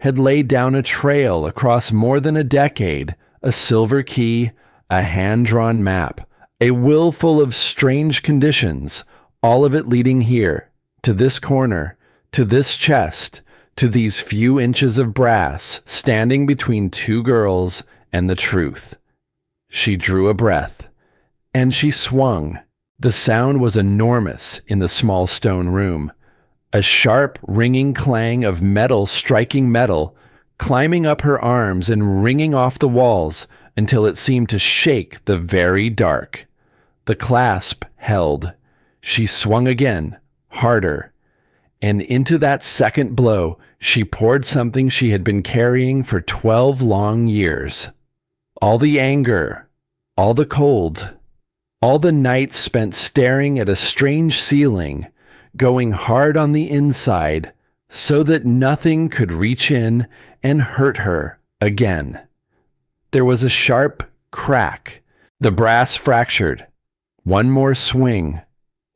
[SPEAKER 1] had laid down a trail across more than a decade, a silver key, a hand-drawn map, a will full of strange conditions, all of it leading here, to this corner, to this chest, to these few inches of brass standing between two girls and the truth. She drew a breath, and she swung. The sound was enormous in the small stone room, a sharp, ringing clang of metal striking metal, climbing up her arms and ringing off the walls until it seemed to shake the very dark. The clasp held. She swung again, harder, and into that second blow she poured something she had been carrying for 12 long years. All the anger, all the cold, all the nights spent staring at a strange ceiling, going hard on the inside so that nothing could reach in and hurt her again. There was a sharp crack. The brass fractured. One more swing,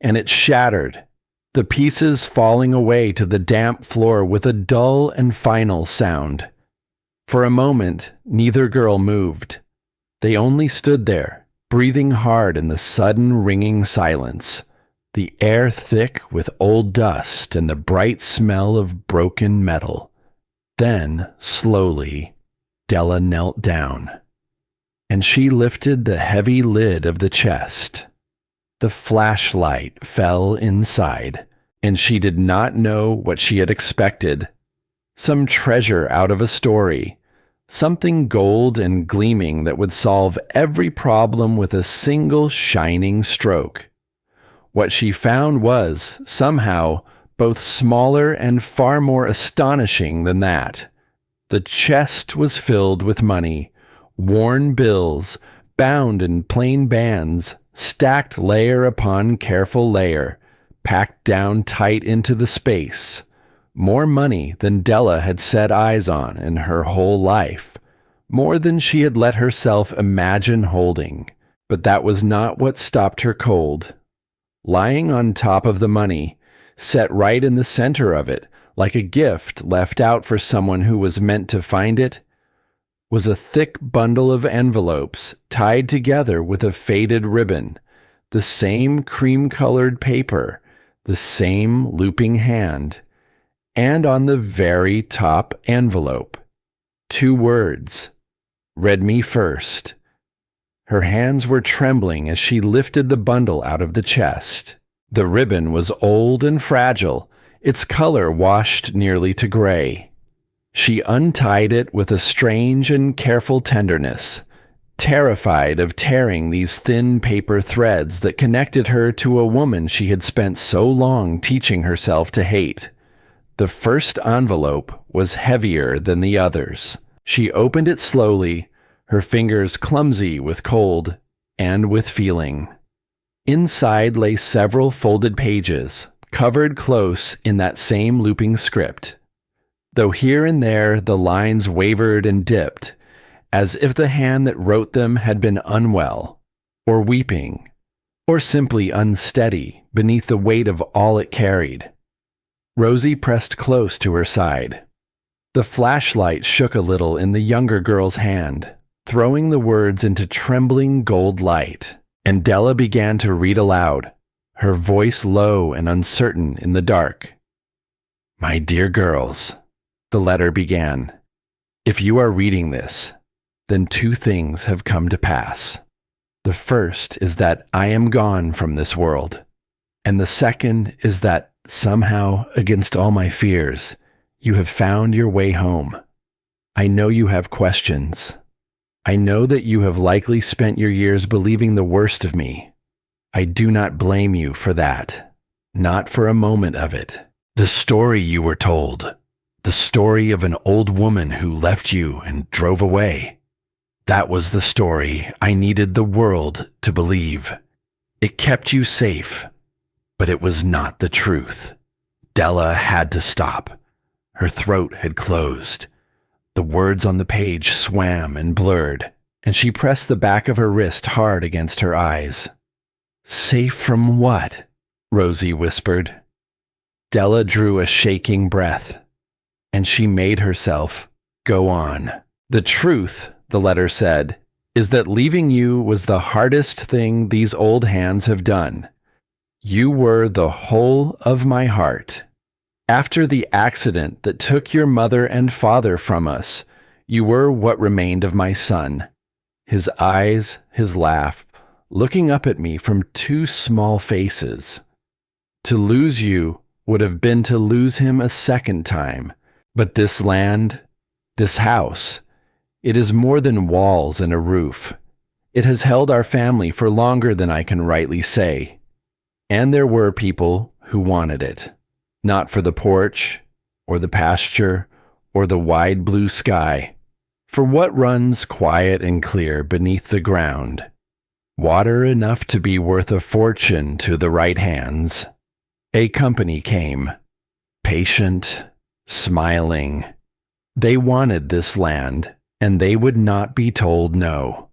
[SPEAKER 1] and it shattered, the pieces falling away to the damp floor with a dull and final sound. For a moment, neither girl moved. They only stood there, breathing hard in the sudden ringing silence, the air thick with old dust and the bright smell of broken metal. Then, slowly, Della knelt down, and she lifted the heavy lid of the chest. The flashlight fell inside, and she did not know what she had expected. Some treasure out of a story, something gold and gleaming that would solve every problem with a single shining stroke. What she found was, somehow, both smaller and far more astonishing than that. The chest was filled with money, worn bills, bound in plain bands, stacked layer upon careful layer, packed down tight into the space. More money than Della had set eyes on in her whole life. more than she had let herself imagine holding. But that was not what stopped her cold. Lying on top of the money, set right in the center of it, like a gift left out for someone who was meant to find it, was a thick bundle of envelopes tied together with a faded ribbon, the same cream-colored paper, the same looping hand, and on the very top envelope, 2 words, "Read me first." Her hands were trembling as she lifted the bundle out of the chest. The ribbon was old and fragile, its color washed nearly to gray. She untied it with a strange and careful tenderness, terrified of tearing these thin paper threads that connected her to a woman she had spent so long teaching herself to hate. The first envelope was heavier than the others. She opened it slowly, her fingers clumsy with cold and with feeling. Inside lay several folded pages, covered close in that same looping script, though here and there the lines wavered and dipped, as if the hand that wrote them had been unwell, or weeping, or simply unsteady beneath the weight of all it carried. Rosie pressed close to her side. The flashlight shook a little in the younger girl's hand, throwing the words into trembling gold light, and Della began to read aloud, her voice low and uncertain in the dark. "My dear girls," the letter began, "if you are reading this, then 2 things have come to pass. The first is that I am gone from this world, and the second is that somehow, against all my fears, you have found your way home. I know you have questions. I know that you have likely spent your years believing the worst of me. I do not blame you for that, not for a moment of it. The story you were told, the story of an old woman who left you and drove away, that was the story I needed the world to believe. It kept you safe, but it was not the truth." Della had to stop. Her throat had closed. The words on the page swam and blurred, and she pressed the back of her wrist hard against her eyes. "Safe from what?" Rosie whispered. Della drew a shaking breath, and she made herself go on. "The truth," the letter said, "is that leaving you was the hardest thing these old hands have done. You were the whole of my heart. After the accident that took your mother and father from us, you were what remained of my son." His eyes, his laugh, looking up at me from 2 small faces. To lose you would have been to lose him a second time. But this land, this house, it is more than walls and a roof. It has held our family for longer than I can rightly say. And there were people who wanted it, not for the porch, or the pasture, or the wide blue sky, for what runs quiet and clear beneath the ground, water enough to be worth a fortune to the right hands. A company came, patient, smiling. They wanted this land, and they would not be told no.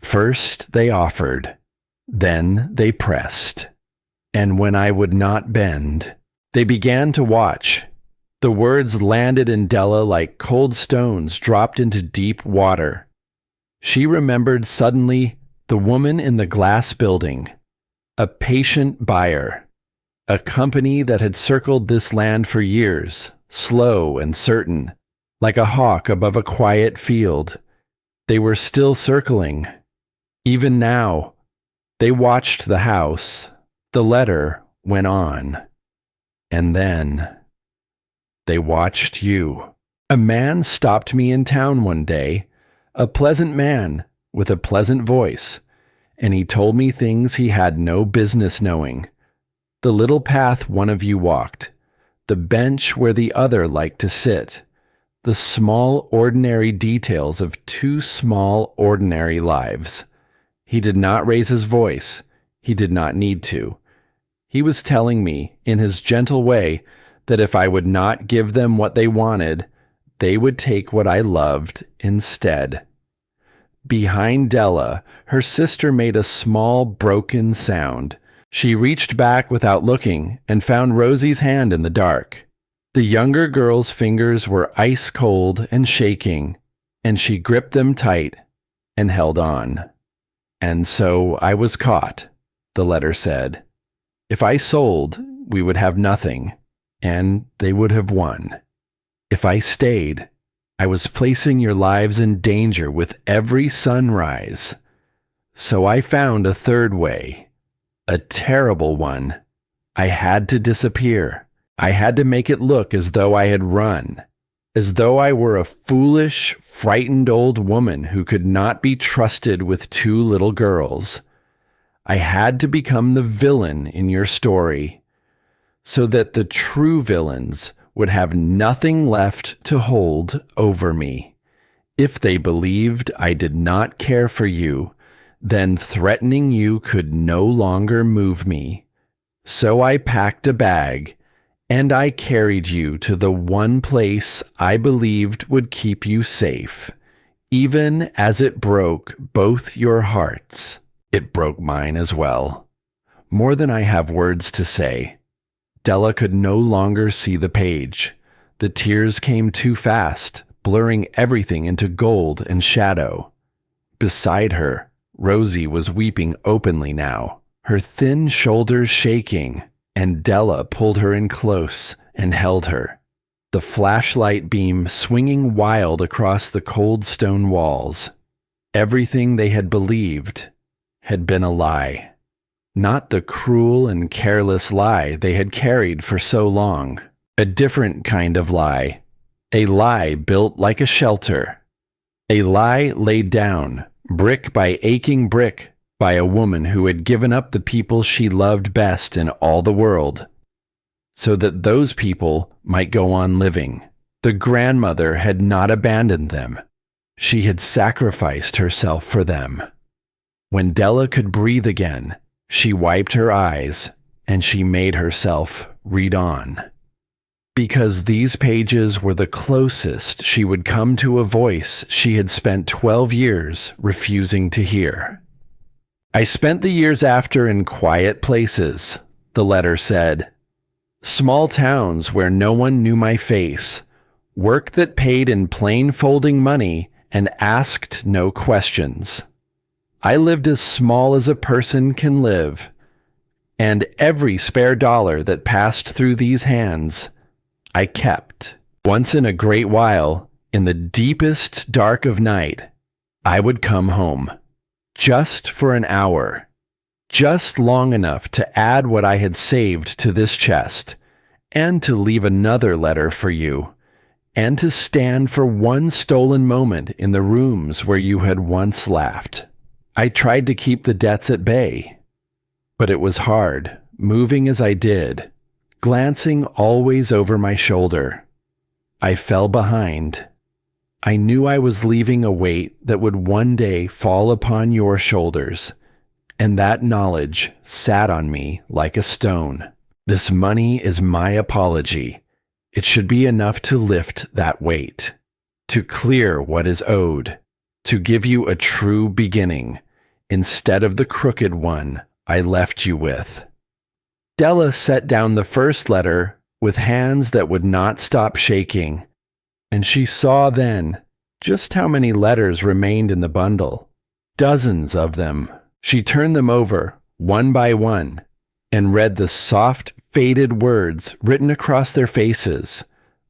[SPEAKER 1] First they offered, then they pressed. And when I would not bend, they began to watch. The words landed in Della like cold stones dropped into deep water. She remembered suddenly the woman in the glass building, a patient buyer, a company that had circled this land for years, slow and certain, like a hawk above a quiet field. They were still circling. Even now, they watched the house. The letter went on. And then they watched you. A man stopped me in town one day, a pleasant man with a pleasant voice, and he told me things he had no business knowing. The little path one of you walked, the bench where the other liked to sit, the small ordinary details of 2 small ordinary lives. He did not raise his voice. He did not need to. He was telling me, in his gentle way, that if I would not give them what they wanted, they would take what I loved instead. Behind Della, her sister made a small, broken sound. She reached back without looking and found Rosie's hand in the dark. The younger girl's fingers were ice cold and shaking, and she gripped them tight and held on. "And so I was caught," the letter said. "If I sold, we would have nothing, and they would have won. If I stayed, I was placing your lives in danger with every sunrise. So I found a third way, a terrible one. I had to disappear. I had to make it look as though I had run, as though I were a foolish, frightened old woman who could not be trusted with two little girls. I had to become the villain in your story, so that the true villains would have nothing left to hold over me. If they believed I did not care for you, then threatening you could no longer move me. So I packed a bag, and I carried you to the one place I believed would keep you safe, even as it broke both your hearts. It broke mine as well. More than I have words to say." Della could no longer see the page. The tears came too fast, blurring everything into gold and shadow. Beside her, Rosie was weeping openly now, her thin shoulders shaking, and Della pulled her in close and held her, the flashlight beam swinging wild across the cold stone walls. Everything they had believed had been a lie. Not the cruel and careless lie they had carried for so long. A different kind of lie. A lie built like a shelter. A lie laid down, brick by aching brick, by a woman who had given up the people she loved best in all the world, so that those people might go on living. The grandmother had not abandoned them. She had sacrificed herself for them. When Della could breathe again, she wiped her eyes, and she made herself read on. Because these pages were the closest she would come to a voice she had spent 12 years refusing to hear. "I spent the years after in quiet places," the letter said. "Small towns where no one knew my face, work that paid in plain folding money and asked no questions. I lived as small as a person can live, and every spare dollar that passed through these hands, I kept. Once in a great while, in the deepest dark of night, I would come home, just for an hour, just long enough to add what I had saved to this chest, and to leave another letter for you, and to stand for one stolen moment in the rooms where you had once laughed. I tried to keep the debts at bay, but it was hard, moving as I did, glancing always over my shoulder. I fell behind. I knew I was leaving a weight that would one day fall upon your shoulders, and that knowledge sat on me like a stone. This money is my apology. It should be enough to lift that weight, to clear what is owed, to give you a true beginning, instead of the crooked one I left you with." Della set down the first letter with hands that would not stop shaking, and she saw then just how many letters remained in the bundle. Dozens of them. She turned them over, one by one, and read the soft, faded words written across their faces.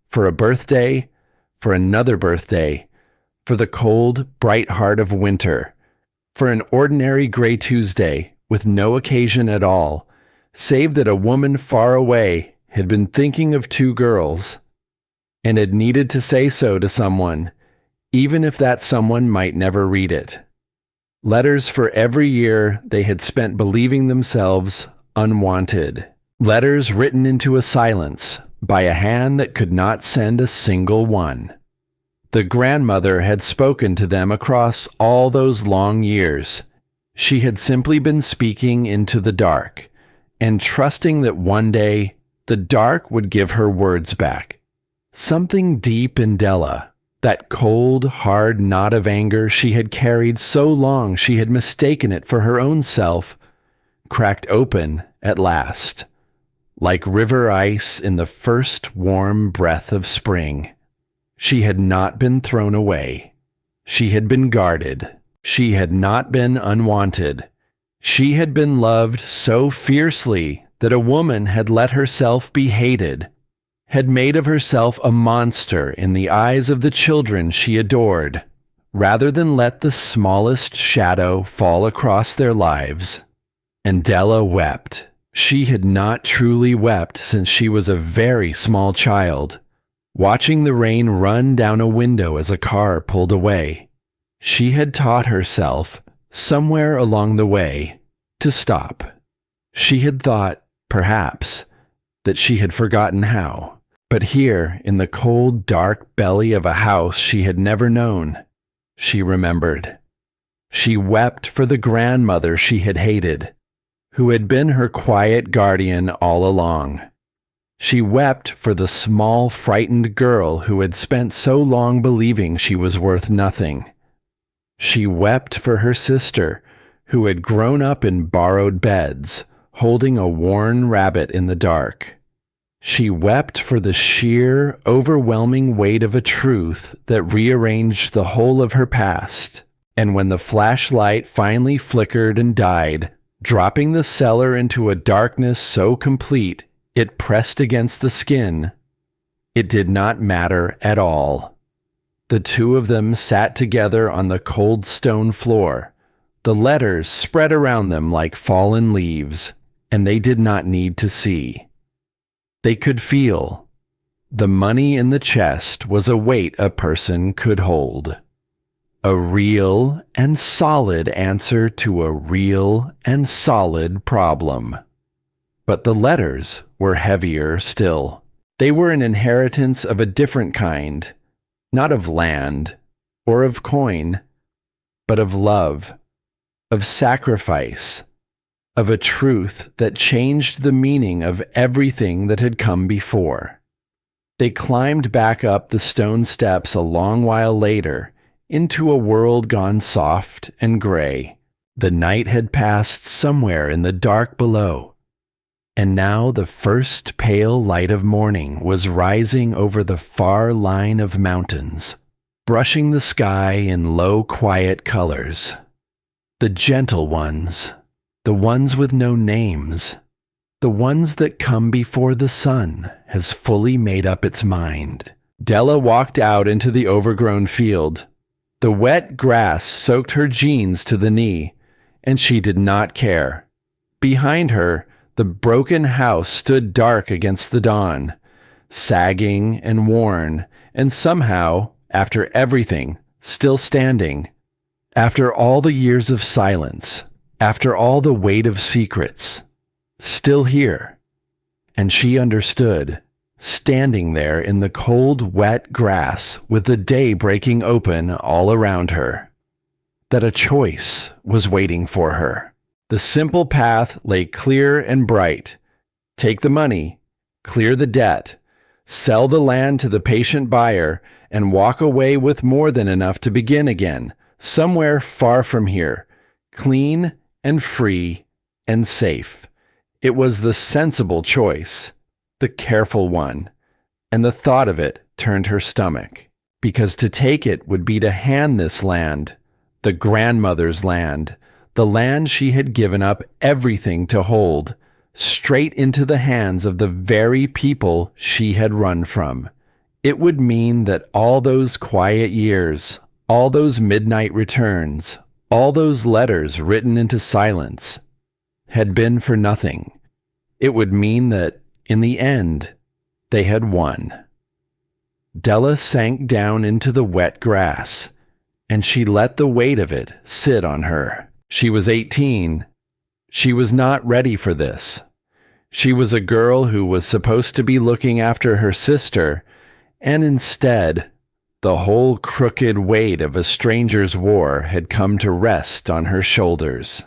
[SPEAKER 1] For a birthday, for another birthday, for the cold, bright heart of winter, for an ordinary gray Tuesday with no occasion at all, save that a woman far away had been thinking of two girls, and had needed to say so to someone, even if that someone might never read it. Letters for every year they had spent believing themselves unwanted. Letters written into a silence by a hand that could not send a single one. The grandmother had spoken to them across all those long years. She had simply been speaking into the dark, and trusting that one day the dark would give her words back. Something deep in Della, That cold, hard knot of anger she had carried so long she had mistaken it for her own self, cracked open at last, like river ice in the first warm breath of spring. She had not been thrown away. She had been guarded. She had not been unwanted. She had been loved so fiercely that a woman had let herself be hated, had made of herself a monster in the eyes of the children she adored, rather than let the smallest shadow fall across their lives. And Della wept. She had not truly wept since she was a very small child, watching the rain run down a window as a car pulled away. She had taught herself, somewhere along the way, to stop. She had thought, perhaps, that she had forgotten how. But here, in the cold, dark belly of a house she had never known, she remembered. She wept for the grandmother she had hated, who had been her quiet guardian all along. She wept for the small, frightened girl who had spent so long believing she was worth nothing. She wept for her sister, who had grown up in borrowed beds, holding a worn rabbit in the dark. She wept for the sheer, overwhelming weight of a truth that rearranged the whole of her past. And when the flashlight finally flickered and died, dropping the cellar into a darkness so complete it pressed against the skin, it did not matter at all. The two of them sat together on the cold stone floor, the letters spread around them like fallen leaves, and they did not need to see. They could feel. The money in the chest was a weight a person could hold. A real and solid answer to a real and solid problem. But the letters were heavier still. They were an inheritance of a different kind, not of land or of coin, but of love, of sacrifice, of a truth that changed the meaning of everything that had come before. They climbed back up the stone steps a long while later into a world gone soft and gray. The night had passed somewhere in the dark below, and now the first pale light of morning was rising over the far line of mountains, brushing the sky in low, quiet colors. The gentle ones, the ones with no names, the ones that come before the sun has fully made up its mind. Della walked out into the overgrown field. The wet grass soaked her jeans to the knee, and she did not care. Behind her, the broken house stood dark against the dawn, sagging and worn, and somehow, after everything, still standing. After all the years of silence, after all the weight of secrets, still here. And she understood, standing there in the cold, wet grass with the day breaking open all around her, that a choice was waiting for her. The simple path lay clear and bright. Take the money, clear the debt, sell the land to the patient buyer, and walk away with more than enough to begin again, somewhere far from here, clean and free and safe. It was the sensible choice, the careful one, and the thought of it turned her stomach, because to take it would be to hand this land, the grandmother's land, the land she had given up everything to hold, straight into the hands of the very people she had run from. It would mean that all those quiet years, all those midnight returns, all those letters written into silence, had been for nothing. It would mean that, in the end, they had won. Della sank down into the wet grass, and she let the weight of it sit on her. She was 18. She was not ready for this. She was a girl who was supposed to be looking after her sister, and instead, the whole crooked weight of a stranger's war had come to rest on her shoulders.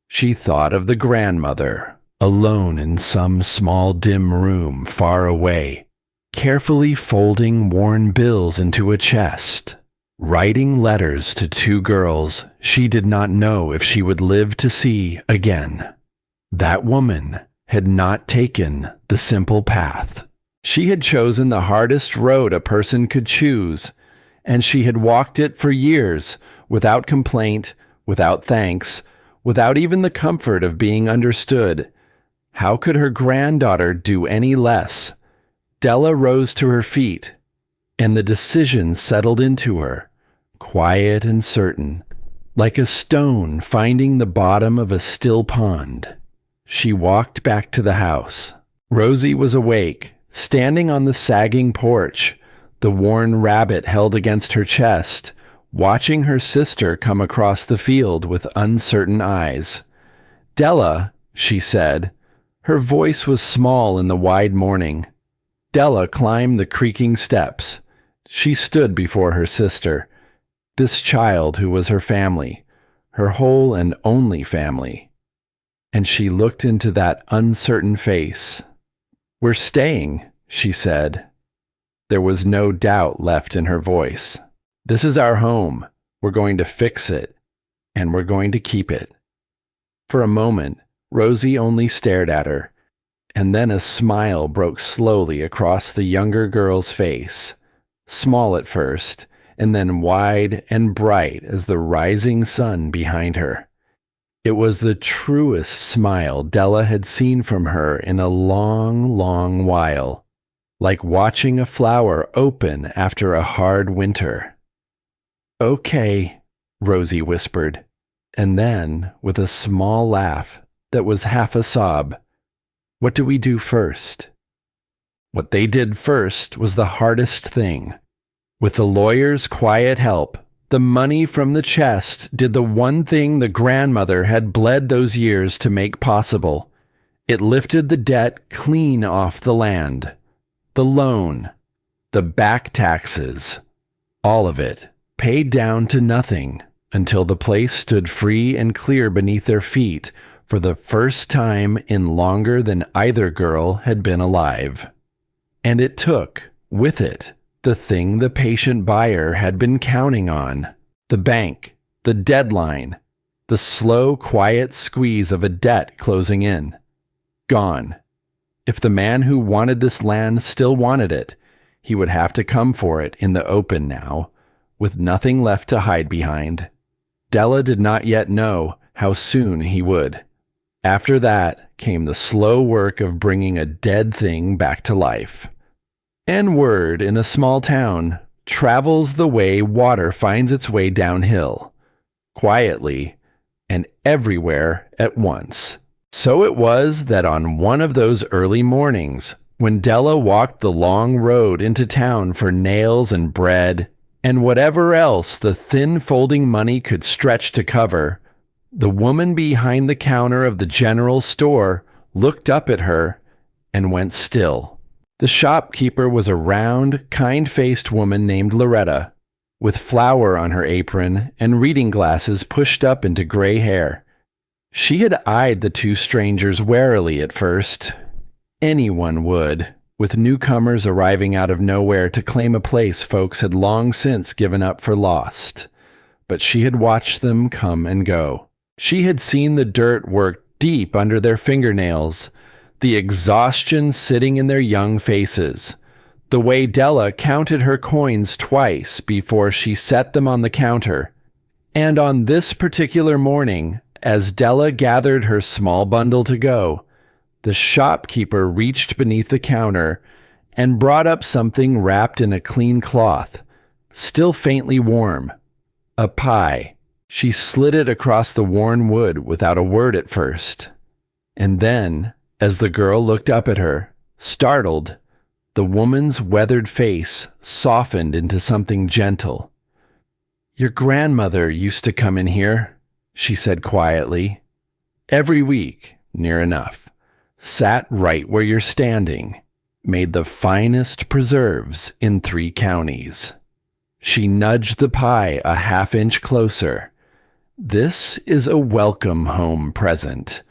[SPEAKER 1] She thought of the grandmother, alone in some small dim room far away, carefully folding worn bills into a chest, writing letters to two girls she did not know if she would live to see again. That woman had not taken the simple path. She had chosen the hardest road a person could choose, and she had walked it for years without complaint, without thanks, without even the comfort of being understood. How could her granddaughter do any less? Della rose to her feet, and the decision settled into her, quiet and certain, like a stone finding the bottom of a still pond. She walked back to the house. Rosie was awake, standing on the sagging porch, the worn rabbit held against her chest, watching her sister come across the field with uncertain eyes. "Della," she said. Her voice was small in the wide morning. Della climbed the creaking steps. She stood before her sister, this child who was her family, her whole and only family. And she looked into that uncertain face. "We're staying," she said. There was no doubt left in her voice. "This is our home. We're going to fix it, and we're going to keep it." For a moment, Rosie only stared at her, and then a smile broke slowly across the younger girl's face, small at first, and then wide and bright as the rising sun behind her. It was the truest smile Della had seen from her in a long, long while, like watching a flower open after a hard winter. "Okay," Rosie whispered, and then, with a small laugh that was half a sob, "What do we do first?" What they did first was the hardest thing. With the lawyer's quiet help, the money from the chest did the one thing the grandmother had bled those years to make possible. It lifted the debt clean off the land. The loan, the back taxes, all of it, paid down to nothing until the place stood free and clear beneath their feet for the first time in longer than either girl had been alive. And it took, with it, the thing the patient buyer had been counting on, the bank, the deadline, the slow, quiet squeeze of a debt closing in. Gone. If the man who wanted this land still wanted it, he would have to come for it in the open now, with nothing left to hide behind. Della did not yet know how soon he would. After that came the slow work of bringing a dead thing back to life. And word in a small town travels the way water finds its way downhill, quietly and everywhere at once. So it was that on one of those early mornings, when Della walked the long road into town for nails and bread and whatever else the thin folding money could stretch to cover, the woman behind the counter of the general store looked up at her and went still. The shopkeeper was a round, kind-faced woman named Loretta, with flour on her apron and reading glasses pushed up into gray hair. She had eyed the two strangers warily at first. Anyone would, with newcomers arriving out of nowhere to claim a place folks had long since given up for lost. But she had watched them come and go. She had seen the dirt work deep under their fingernails, the exhaustion sitting in their young faces, the way Della counted her coins twice before she set them on the counter. And on this particular morning, as Della gathered her small bundle to go, the shopkeeper reached beneath the counter and brought up something wrapped in a clean cloth, still faintly warm. A pie. She slid it across the worn wood without a word at first. And then, as the girl looked up at her, startled, the woman's weathered face softened into something gentle. "Your grandmother used to come in here," she said quietly. "Every week, near enough. Sat right where you're standing. Made the finest preserves in 3 counties. She nudged the pie a half-inch closer. "This is a welcome home present.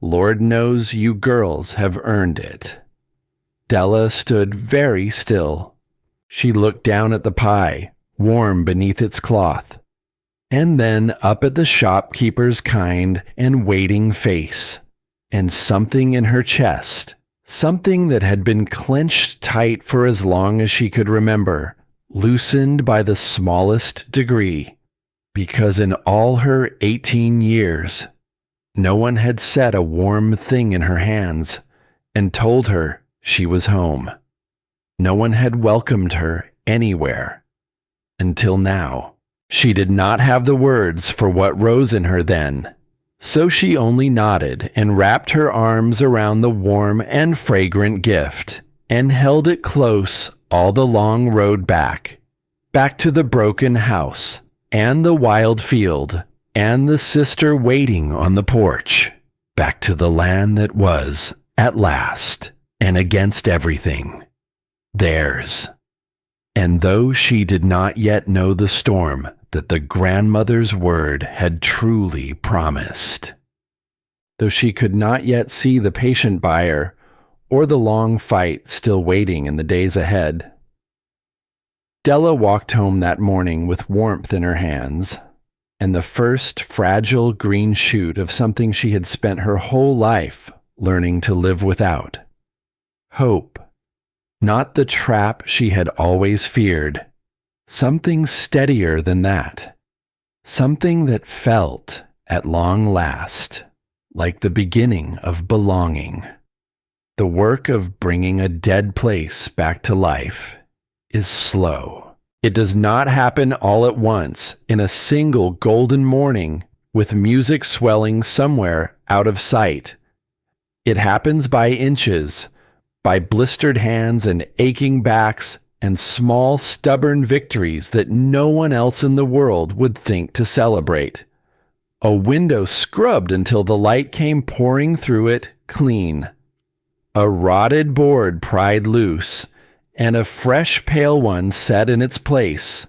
[SPEAKER 1] Lord knows you girls have earned it." Della stood very still. She looked down at the pie, warm beneath its cloth, and then up at the shopkeeper's kind and waiting face, and something in her chest, something that had been clenched tight for as long as she could remember, loosened by the smallest degree, because in all her 18 years, no one had set a warm thing in her hands and told her she was home. No one had welcomed her anywhere until now. She did not have the words for what rose in her then, so she only nodded and wrapped her arms around the warm and fragrant gift and held it close all the long road back to the broken house and the wild field and the sister waiting on the porch, back to the land that was, at last, and against everything, theirs. And though she did not yet know the storm that the grandmother's word had truly promised, though she could not yet see the patient buyer or the long fight still waiting in the days ahead, Della walked home that morning with warmth in her hands and the first fragile green shoot of something she had spent her whole life learning to live without. Hope. Not the trap she had always feared. Something steadier than that. Something that felt, at long last, like the beginning of belonging. The work of bringing a dead place back to life is slow. It does not happen all at once in a single golden morning with music swelling somewhere out of sight. It happens by inches, by blistered hands and aching backs and small stubborn victories that no one else in the world would think to celebrate. A window scrubbed until the light came pouring through it clean. A rotted board pried loose, and a fresh pale one set in its place.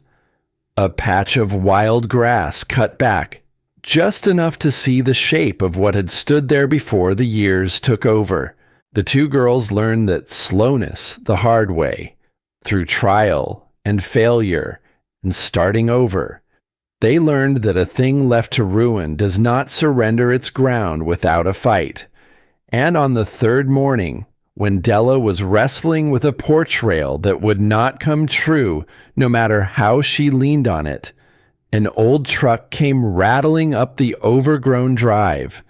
[SPEAKER 1] A patch of wild grass cut back, just enough to see the shape of what had stood there before the years took over. The two girls learned that slowness the hard way, through trial and failure and starting over. They learned that a thing left to ruin does not surrender its ground without a fight. And on the third morning, when Della was wrestling with a porch rail that would not come true no matter how she leaned on it, an old truck came rattling up the overgrown drive.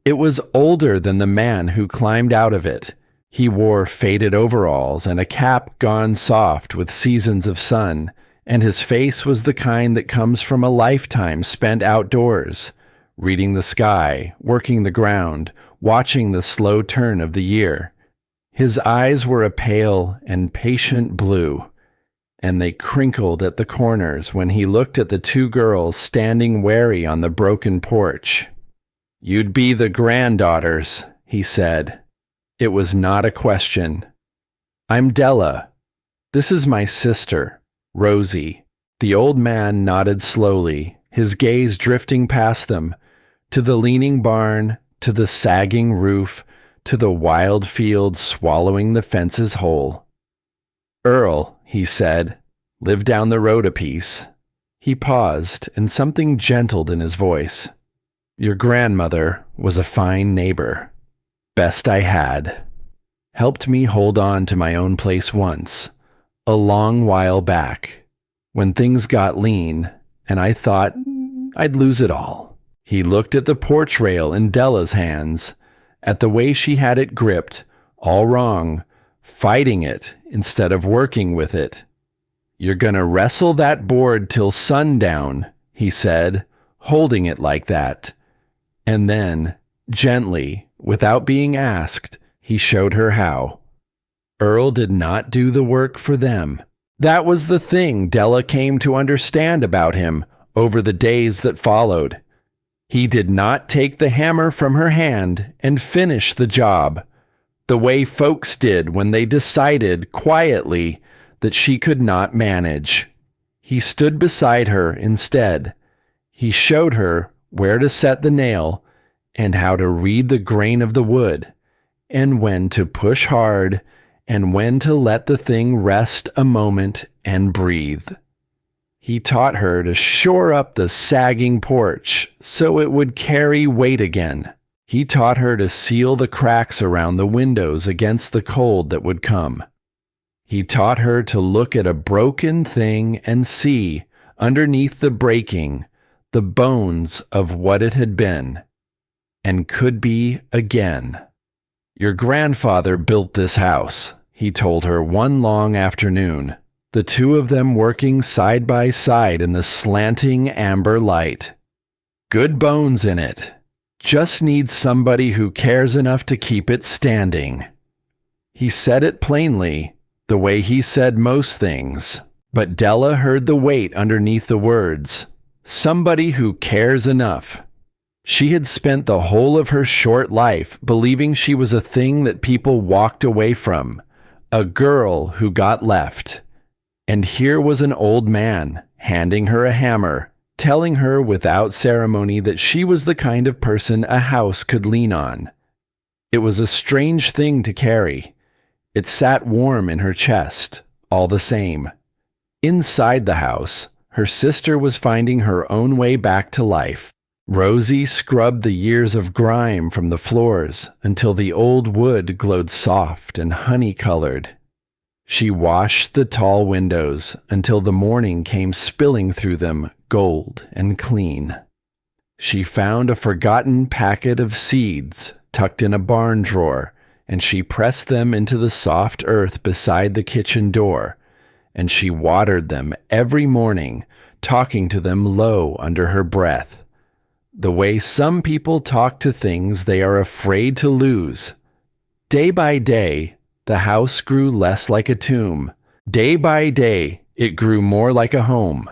[SPEAKER 1] It was older than the man who climbed out of it. He wore faded overalls and a cap gone soft with seasons of sun, and his face was the kind that comes from a lifetime spent outdoors, reading the sky, working the ground, watching the slow turn of the year. His eyes were a pale and patient blue, and they crinkled at the corners when he looked at the two girls standing wary on the broken porch. "You'd be the granddaughters," he said. It was not a question. "I'm Della. This is my sister, Rosie." The old man nodded slowly, his gaze drifting past them, to the leaning barn, to the sagging roof, to the wild field swallowing the fences whole. "Earl," he said, "live down the road a piece." He paused, and something gentled in his voice. "Your grandmother was a fine neighbor. Best I had. Helped me hold on to my own place once, a long while back, when things got lean, and I thought I'd lose it all." He looked at the porch rail in Della's hands, at the way she had it gripped, all wrong, fighting it instead of working with it. "You're gonna wrestle that board till sundown," he said, holding it like that. And then, gently, without being asked, he showed her how. Earl did not do the work for them. That was the thing Della came to understand about him over the days that followed. He did not take the hammer from her hand and finish the job, the way folks did when they decided, quietly, that she could not manage. He stood beside her instead. He showed her where to set the nail and how to read the grain of the wood, and when to push hard and when to let the thing rest a moment and breathe. He taught her to shore up the sagging porch so it would carry weight again. He taught her to seal the cracks around the windows against the cold that would come. He taught her to look at a broken thing and see, underneath the breaking, the bones of what it had been and could be again. "Your grandfather built this house," he told her one long afternoon, the two of them working side by side in the slanting amber light. "Good bones in it. Just needs somebody who cares enough to keep it standing." He said it plainly, the way he said most things, but Della heard the weight underneath the words. Somebody who cares enough. She had spent the whole of her short life believing she was a thing that people walked away from, a girl who got left. And here was an old man handing her a hammer, telling her without ceremony that she was the kind of person a house could lean on. It was a strange thing to carry. It sat warm in her chest, all the same. Inside the house, her sister was finding her own way back to life. Rosie scrubbed the years of grime from the floors until the old wood glowed soft and honey-colored. She washed the tall windows until the morning came spilling through them, gold and clean. She found a forgotten packet of seeds tucked in a barn drawer, and she pressed them into the soft earth beside the kitchen door, and she watered them every morning, talking to them low under her breath. The way some people talk to things they are afraid to lose. Day by day, the house grew less like a tomb. Day by day, it grew more like a home.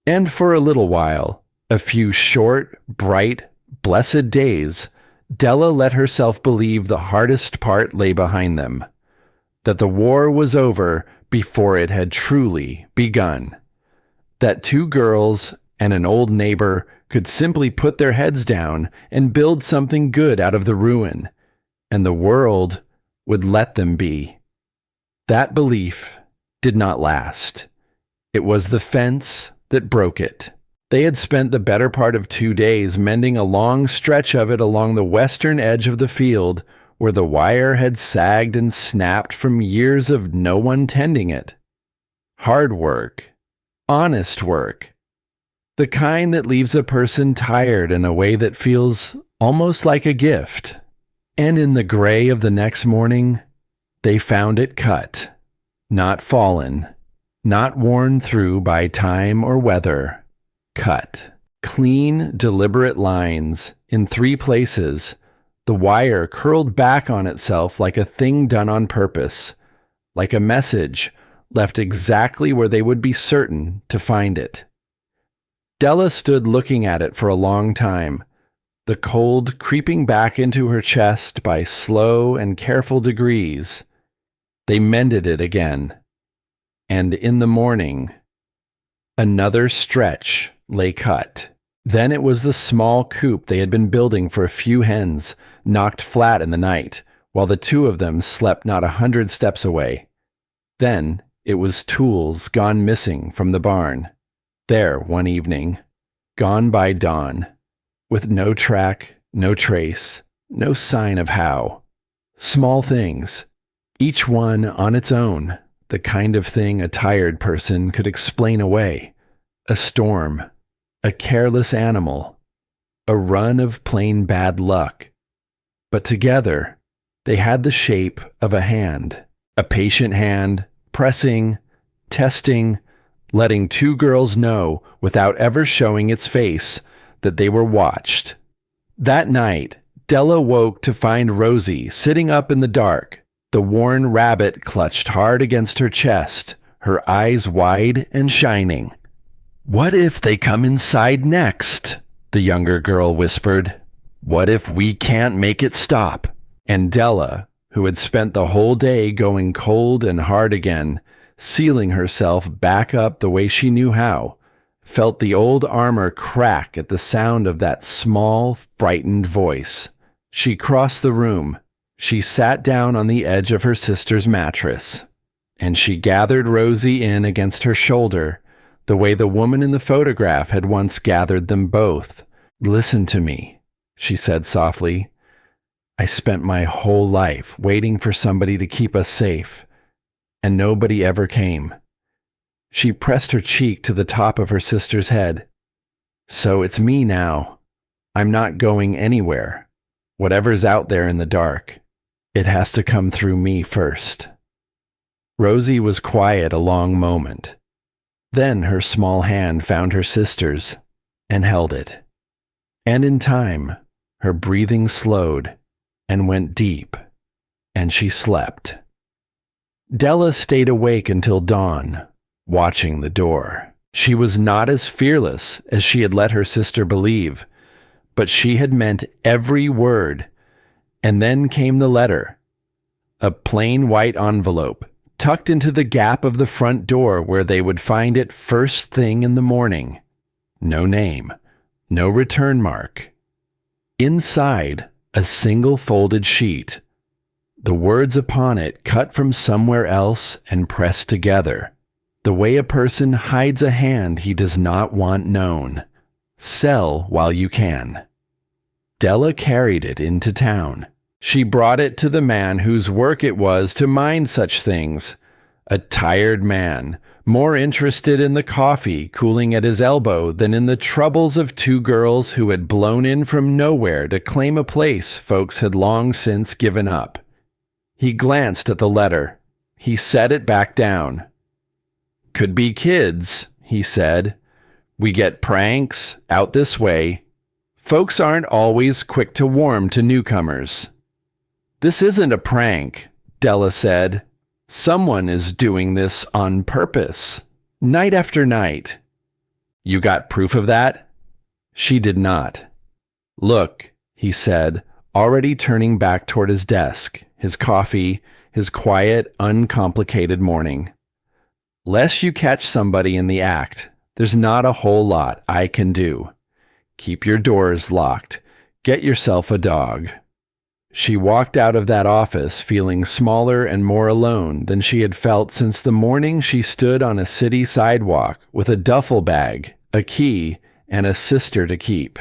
[SPEAKER 1] And for a little while, a few short, bright, blessed days, Della let herself believe the hardest part lay behind them. That the war was over before it had truly begun. That two girls and an old neighbor could simply put their heads down and build something good out of the ruin, and the world would let them be. That belief did not last. It was the fence that broke it. They had spent the better part of 2 days mending a long stretch of it along the western edge of the field where the wire had sagged and snapped from years of no one tending it. Hard work. Honest work. The kind that leaves a person tired in a way that feels almost like a gift. And in the gray of the next morning, they found it cut, not fallen, not worn through by time or weather. Cut. Clean, deliberate lines in 3 places, the wire curled back on itself like a thing done on purpose, like a message left exactly where they would be certain to find it. Della stood looking at it for a long time, the cold creeping back into her chest by slow and careful degrees. They mended it again. And in the morning, another stretch lay cut. Then it was the small coop they had been building for a few hens, knocked flat in the night, while the two of them slept not 100 steps away. Then it was tools gone missing from the barn. There one evening, gone by dawn, with no track, no trace, no sign of how. Small things, each one on its own, the kind of thing a tired person could explain away. A storm, a careless animal, a run of plain bad luck. But together, they had the shape of a hand, a patient hand, pressing, testing, letting two girls know without ever showing its face that they were watched. That night, Della woke to find Rosie sitting up in the dark, the worn rabbit clutched hard against her chest, her eyes wide and shining. "What if they come inside next?" the younger girl whispered. "What if we can't make it stop?" And Della, who had spent the whole day going cold and hard again, sealing herself back up the way she knew how, felt the old armor crack at the sound of that small, frightened voice. She crossed the room, She sat down on the edge of her sister's mattress, and she gathered Rosie in against her shoulder, the way the woman in the photograph had once gathered them both. "Listen to me," she said softly. "I spent my whole life waiting for somebody to keep us safe, and nobody ever came." She pressed her cheek to the top of her sister's head. "So it's me now. I'm not going anywhere. Whatever's out there in the dark, it has to come through me first." Rosie was quiet a long moment. Then her small hand found her sister's and held it. And in time, her breathing slowed and went deep, and she slept. Della stayed awake until dawn, watching the door. She was not as fearless as she had let her sister believe, but she had meant every word. And then came the letter. A plain white envelope, tucked into the gap of the front door where they would find it first thing in the morning. No name, no return mark. Inside, a single folded sheet. The words upon it cut from somewhere else and pressed together, the way a person hides a hand he does not want known. "Sell while you can." Della carried it into town. She brought it to the man whose work it was to mind such things, a tired man, more interested in the coffee cooling at his elbow than in the troubles of two girls who had blown in from nowhere to claim a place folks had long since given up. He glanced at the letter. He set it back down. "Could be kids," he said. "We get pranks out this way. Folks aren't always quick to warm to newcomers." "This isn't a prank," Della said. "Someone is doing this on purpose, night after night." "You got proof of that?" She did not. "Look," he said, already turning back toward his desk, his coffee, his quiet, uncomplicated morning. "Lest you catch somebody in the act, there's not a whole lot I can do. Keep your doors locked. Get yourself a dog." She walked out of that office feeling smaller and more alone than she had felt since the morning she stood on a city sidewalk with a duffel bag, a key, and a sister to keep.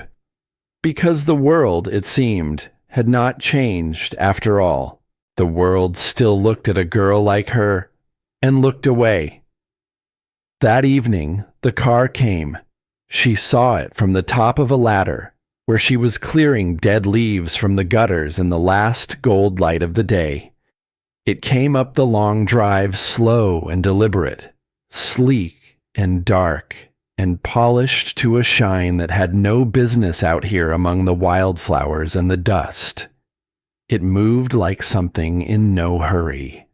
[SPEAKER 1] Because the world, it seemed, had not changed after all. The world still looked at a girl like her and looked away. That evening, the car came. She saw it from the top of a ladder, where she was clearing dead leaves from the gutters in the last gold light of the day. It came up the long drive slow and deliberate, sleek and dark, and polished to a shine that had no business out here among the wildflowers and the dust. It moved like something in no hurry,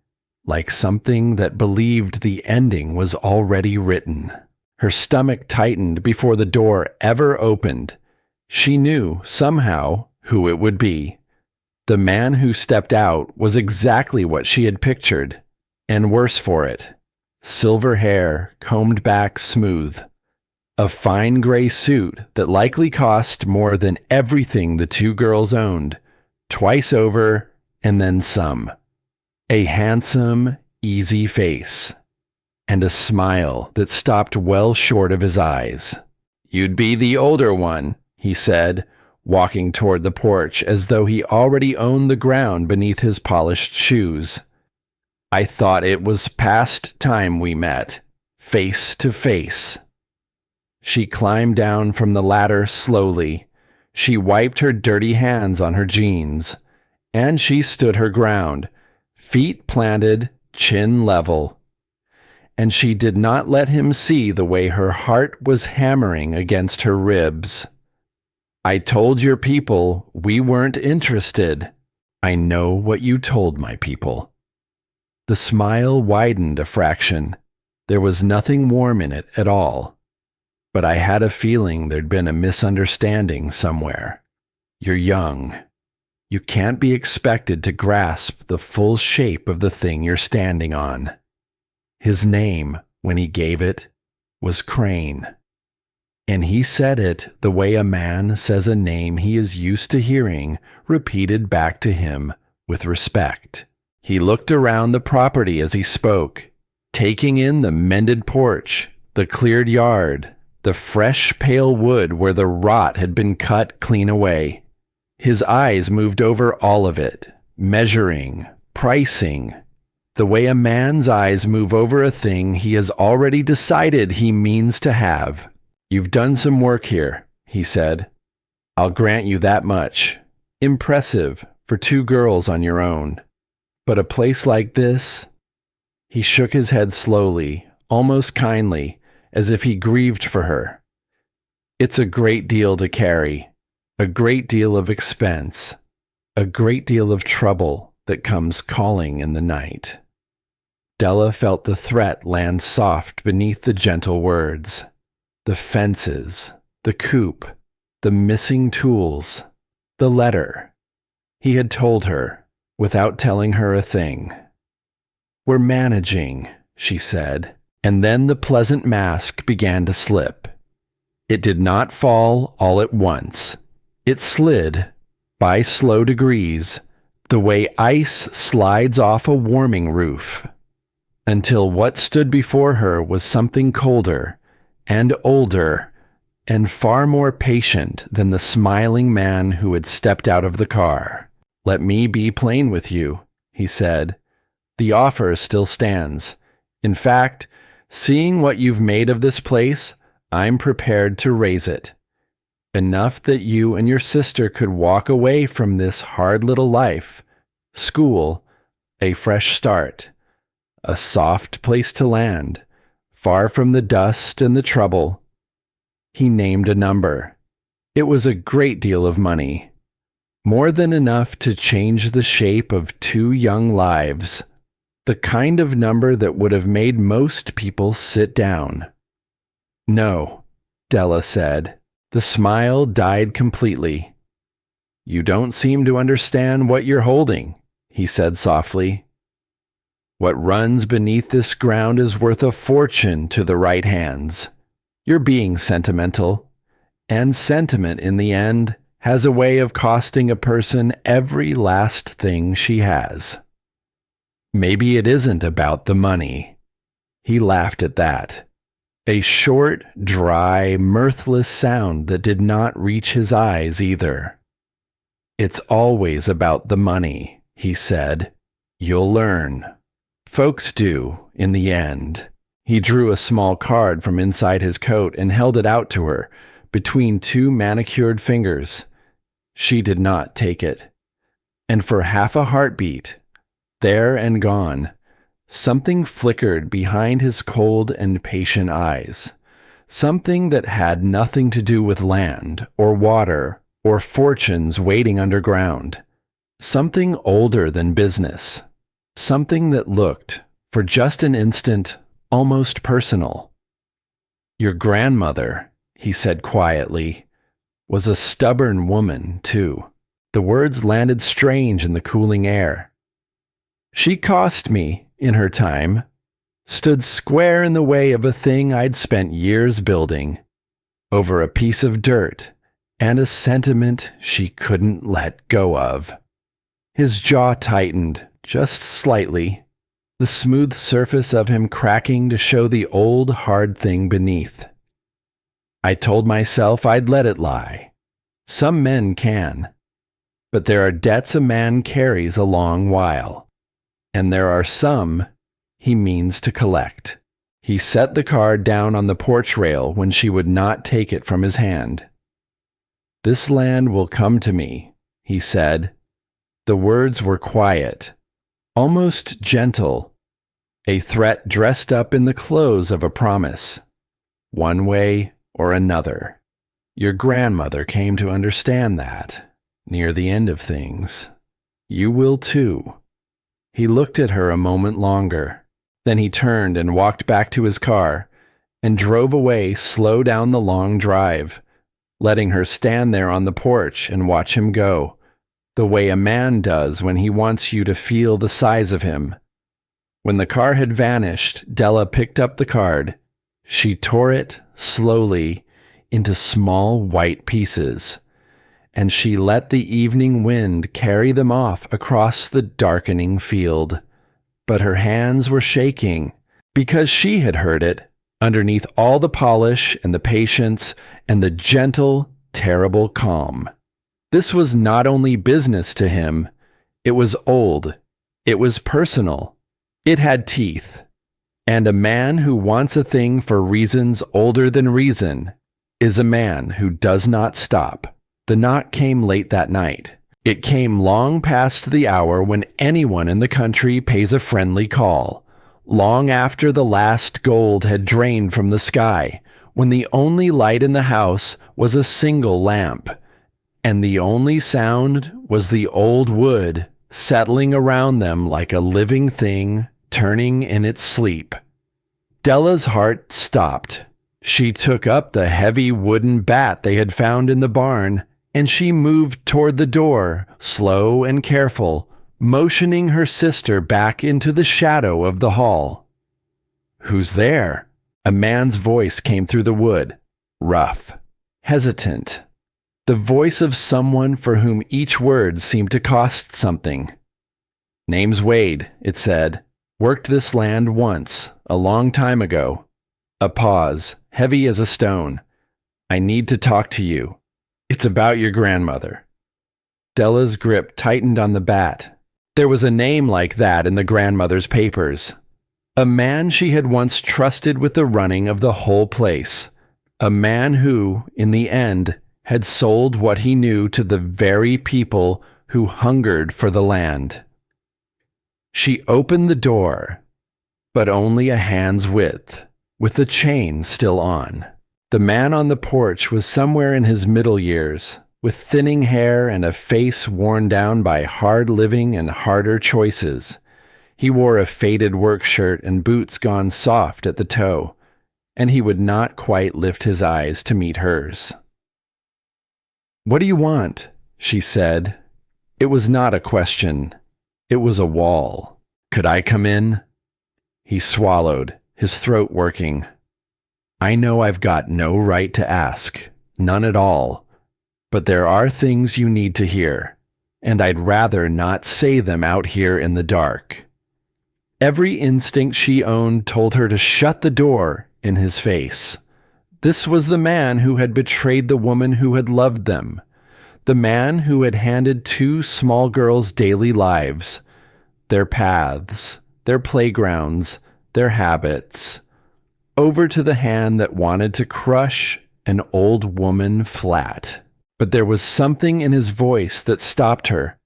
[SPEAKER 1] like something that believed the ending was already written. Her stomach tightened before the door ever opened. She knew, somehow, who it would be. The man who stepped out was exactly what she had pictured, and worse for it. Silver hair, combed back smooth. A fine gray suit that likely cost more than everything the two girls owned, twice over and then some. A handsome, easy face, and a smile that stopped well short of his eyes. "You'd be the older one," he said, walking toward the porch as though he already owned the ground beneath his polished shoes. "I thought it was past time we met, face to face." She climbed down from the ladder slowly. She wiped her dirty hands on her jeans, and she stood her ground, feet planted, chin level. And she did not let him see the way her heart was hammering against her ribs. "I told your people we weren't interested. I know what you told my people." The smile widened a fraction. There was nothing warm in it at all. "But I had a feeling there'd been a misunderstanding somewhere. You're young. You can't be expected to grasp the full shape of the thing you're standing on." His name, when he gave it, was Crane. And he said it the way a man says a name he is used to hearing repeated back to him with respect. He looked around the property as he spoke, taking in the mended porch, the cleared yard, the fresh pale wood where the rot had been cut clean away. His eyes moved over all of it, measuring, pricing, the way a man's eyes move over a thing he has already decided he means to have. "You've done some work here," he said. "I'll grant you that much. Impressive for 2 girls on your own. But a place like this?" He shook his head slowly, almost kindly, as if he grieved for her. "It's a great deal to carry, a great deal of expense, a great deal of trouble that comes calling in the night." Della felt the threat land soft beneath the gentle words. The fences, the coop, the missing tools, the letter. He had told her, without telling her a thing. "We're managing," she said, and then the pleasant mask began to slip. It did not fall all at once. It slid, by slow degrees, the way ice slides off a warming roof, until what stood before her was something colder and older and far more patient than the smiling man who had stepped out of the car. "Let me be plain with you," he said. "The offer still stands. In fact, seeing what you've made of this place, I'm prepared to raise it. Enough that you and your sister could walk away from this hard little life, school, a fresh start, a soft place to land, far from the dust and the trouble." He named a number. It was a great deal of money. More than enough to change the shape of 2 young lives. The kind of number that would have made most people sit down. "No," Della said. The smile died completely. "You don't seem to understand what you're holding," he said softly. "What runs beneath this ground is worth a fortune to the right hands. You're being sentimental, and sentiment in the end has a way of costing a person every last thing she has. Maybe it isn't about the money." He laughed at that. A short, dry, mirthless sound that did not reach his eyes either. "It's always about the money," he said. "You'll learn. Folks do, in the end." He drew a small card from inside his coat and held it out to her, between 2 manicured fingers. She did not take it. And for half a heartbeat, there and gone, something flickered behind his cold and patient eyes. Something that had nothing to do with land, or water, or fortunes waiting underground. Something older than business. Something that looked, for just an instant, almost personal. "Your grandmother," he said quietly, "was a stubborn woman, too." The words landed strange in the cooling air. "She cost me, in her time, stood square in the way of a thing I'd spent years building, over a piece of dirt and a sentiment she couldn't let go of." His jaw tightened, just slightly, the smooth surface of him cracking to show the old hard thing beneath. "I told myself I'd let it lie. Some men can. But there are debts a man carries a long while. And there are some he means to collect." He set the card down on the porch rail when she would not take it from his hand. "This land will come to me," he said. The words were quiet, almost gentle, a threat dressed up in the clothes of a promise. One way or another. Your grandmother came to understand that, near the end of things. You will too. He looked at her a moment longer. Then he turned and walked back to his car and drove away slow down the long drive, letting her stand there on the porch and watch him go, the way a man does when he wants you to feel the size of him. When the car had vanished, Della picked up the card. She tore it slowly into small white pieces, and she let the evening wind carry them off across the darkening field. But her hands were shaking, because she had heard it, underneath all the polish and the patience and the gentle, terrible calm. This was not only business to him, it was old, it was personal, it had teeth. And a man who wants a thing for reasons older than reason is a man who does not stop. The knock came late that night. It came long past the hour when anyone in the country pays a friendly call, long after the last gold had drained from the sky, when the only light in the house was a single lamp, and the only sound was the old wood settling around them like a living thing turning in its sleep. Della's heart stopped. She took up the heavy wooden bat they had found in the barn, and she moved toward the door, slow and careful, motioning her sister back into the shadow of the hall. "Who's there?" A man's voice came through the wood, rough, hesitant, the voice of someone for whom each word seemed to cost something. "Name's Wade," it said. "Worked this land once, a long time ago." A pause, heavy as a stone. "I need to talk to you. It's about your grandmother." Della's grip tightened on the bat. There was a name like that in the grandmother's papers. A man she had once trusted with the running of the whole place. A man who, in the end, had sold what he knew to the very people who hungered for the land. She opened the door, but only a hand's width, with the chain still on. The man on the porch was somewhere in his middle years, with thinning hair and a face worn down by hard living and harder choices. He wore a faded work shirt and boots gone soft at the toe, and he would not quite lift his eyes to meet hers. "What do you want?" she said. It was not a question. It was a wall. "Could I come in?" He swallowed, his throat working. "I know I've got no right to ask, none at all, but there are things you need to hear, and I'd rather not say them out here in the dark." Every instinct she owned told her to shut the door in his face. This was the man who had betrayed the woman who had loved them, the man who had handed two small girls' daily lives, their paths, their playgrounds, their habits, over to the hand that wanted to crush an old woman flat. But there was something in his voice that stopped her,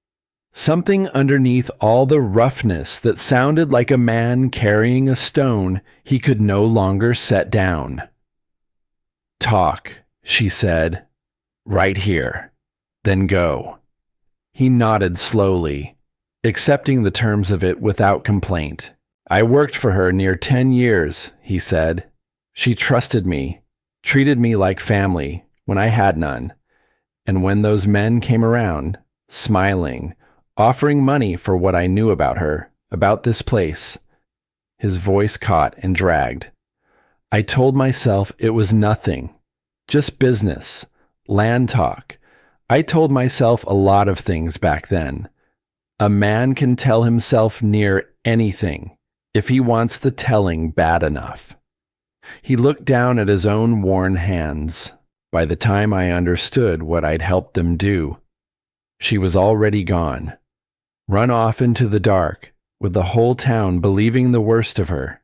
[SPEAKER 1] something underneath all the roughness that sounded like a man carrying a stone he could no longer set down. "Talk," she said, "right here, then go." He nodded slowly, accepting the terms of it without complaint. "I worked for her near 10 years, he said. "She trusted me, treated me like family when I had none. And when those men came around, smiling, offering money for what I knew about her, about this place," his voice caught and dragged, "I told myself it was nothing, just business, land talk. I told myself a lot of things back then. A man can tell himself near anything if he wants the telling bad enough." He looked down at his own worn hands. By the time I understood what I'd helped them do, she was already gone, run off into the dark, with the whole town believing the worst of her,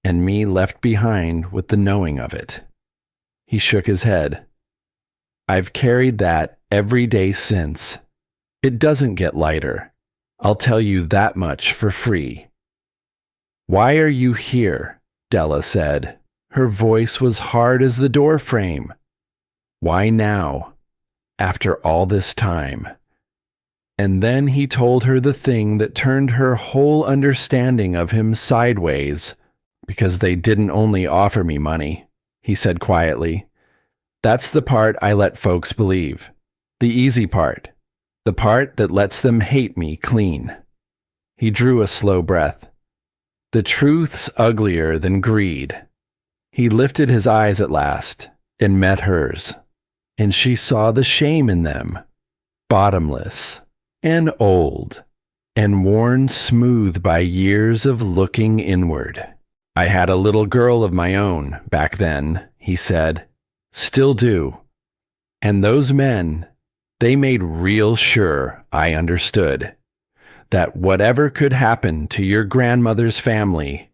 [SPEAKER 1] and me left behind with the knowing of it. He shook his head. "I've carried that every day since. It doesn't get lighter. I'll tell you that much for free." "Why are you here?" Della said. Her voice was hard as the door frame. "Why now, after all this time?" And then he told her the thing that turned her whole understanding of him sideways. "Because they didn't only offer me money," he said quietly. "That's the part I let folks believe. The easy part. The part that lets them hate me clean." He drew a slow breath. "The truth's uglier than greed." He lifted his eyes at last and met hers, and she saw the shame in them, bottomless and old and worn smooth by years of looking inward. I had a little girl of my own back then, he said. Still do. And those men, they made real sure I understood that whatever could happen to your grandmother's family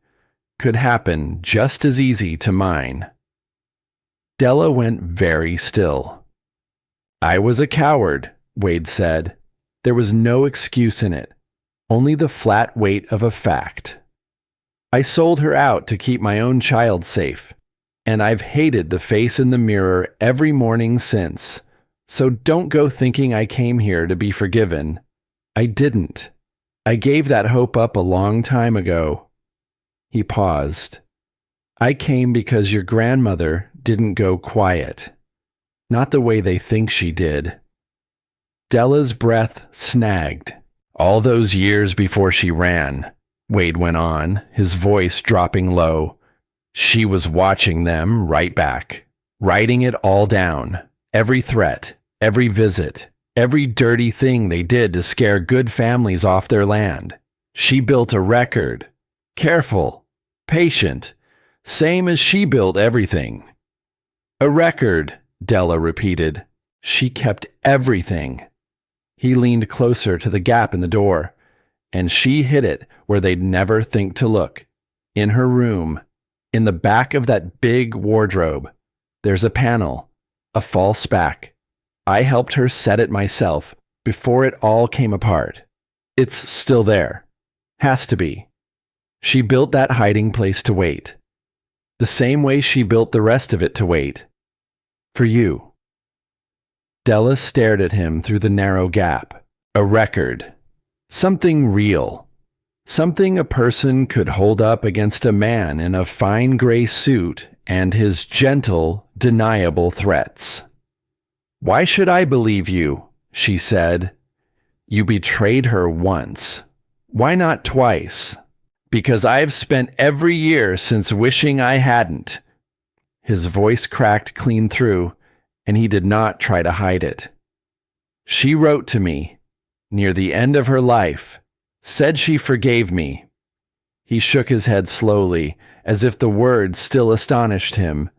[SPEAKER 1] could happen just as easy to mine. Della went very still. I was a coward, Wade said. There was no excuse in it, only the flat weight of a fact. I sold her out to keep my own child safe, and I've hated the face in the mirror every morning since, so don't go thinking I came here to be forgiven. I didn't. I gave that hope up a long time ago. He paused. I came because your grandmother didn't go quiet. Not the way they think she did. Della's breath snagged. All those years before she ran, Wade went on, his voice dropping low. She was watching them right back, writing it all down. Every threat, every visit, every dirty thing they did to scare good families off their land. She built a record. Careful, patient, same as she built everything. A record, Della repeated. She kept everything. He leaned closer to the gap in the door, and she hid it where they'd never think to look. In her room, in the back of that big wardrobe, there's a panel, a false back. I helped her set it myself before it all came apart. It's still there. Has to be. She built that hiding place to wait. The same way she built the rest of it to wait. For you. Della stared at him through the narrow gap. A record. Something real. Something a person could hold up against a man in a fine gray suit and his gentle, deniable threats. Why should I believe you? She said. You betrayed her once. Why not twice? Because I've spent every year since wishing I hadn't. His voice cracked clean through, and he did not try to hide it. She wrote to me, near the end of her life, said she forgave me. He shook his head slowly, as if the words still astonished him.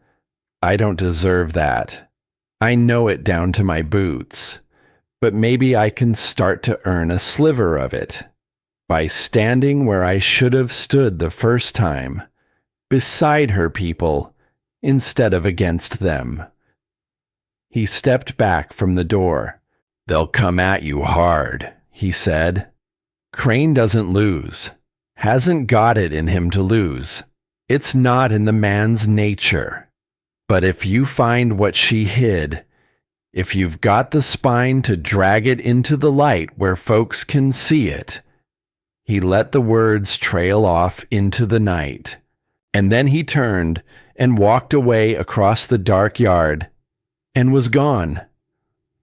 [SPEAKER 1] I don't deserve that. I know it down to my boots, but maybe I can start to earn a sliver of it by standing where I should have stood the first time, beside her people, instead of against them. He stepped back from the door. They'll come at you hard, he said. Crane doesn't lose. Hasn't got it in him to lose. It's not in the man's nature. But if you find what she hid, if you've got the spine to drag it into the light where folks can see it. He let the words trail off into the night, and then he turned and walked away across the dark yard and was gone,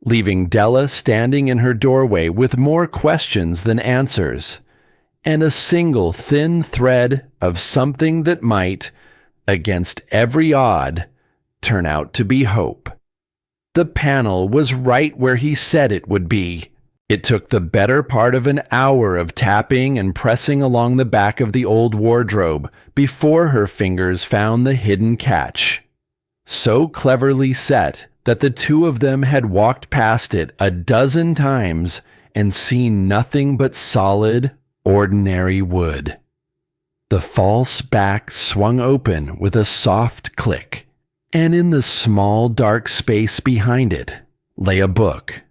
[SPEAKER 1] leaving Della standing in her doorway with more questions than answers, and a single thin thread of something that might, against every odd, turn out to be hope. The panel was right where he said it would be. It took the better part of an hour of tapping and pressing along the back of the old wardrobe before her fingers found the hidden catch. So cleverly set that the two of them had walked past it a dozen times and seen nothing but solid, ordinary wood. The false back swung open with a soft click, and in the small dark space behind it lay a book,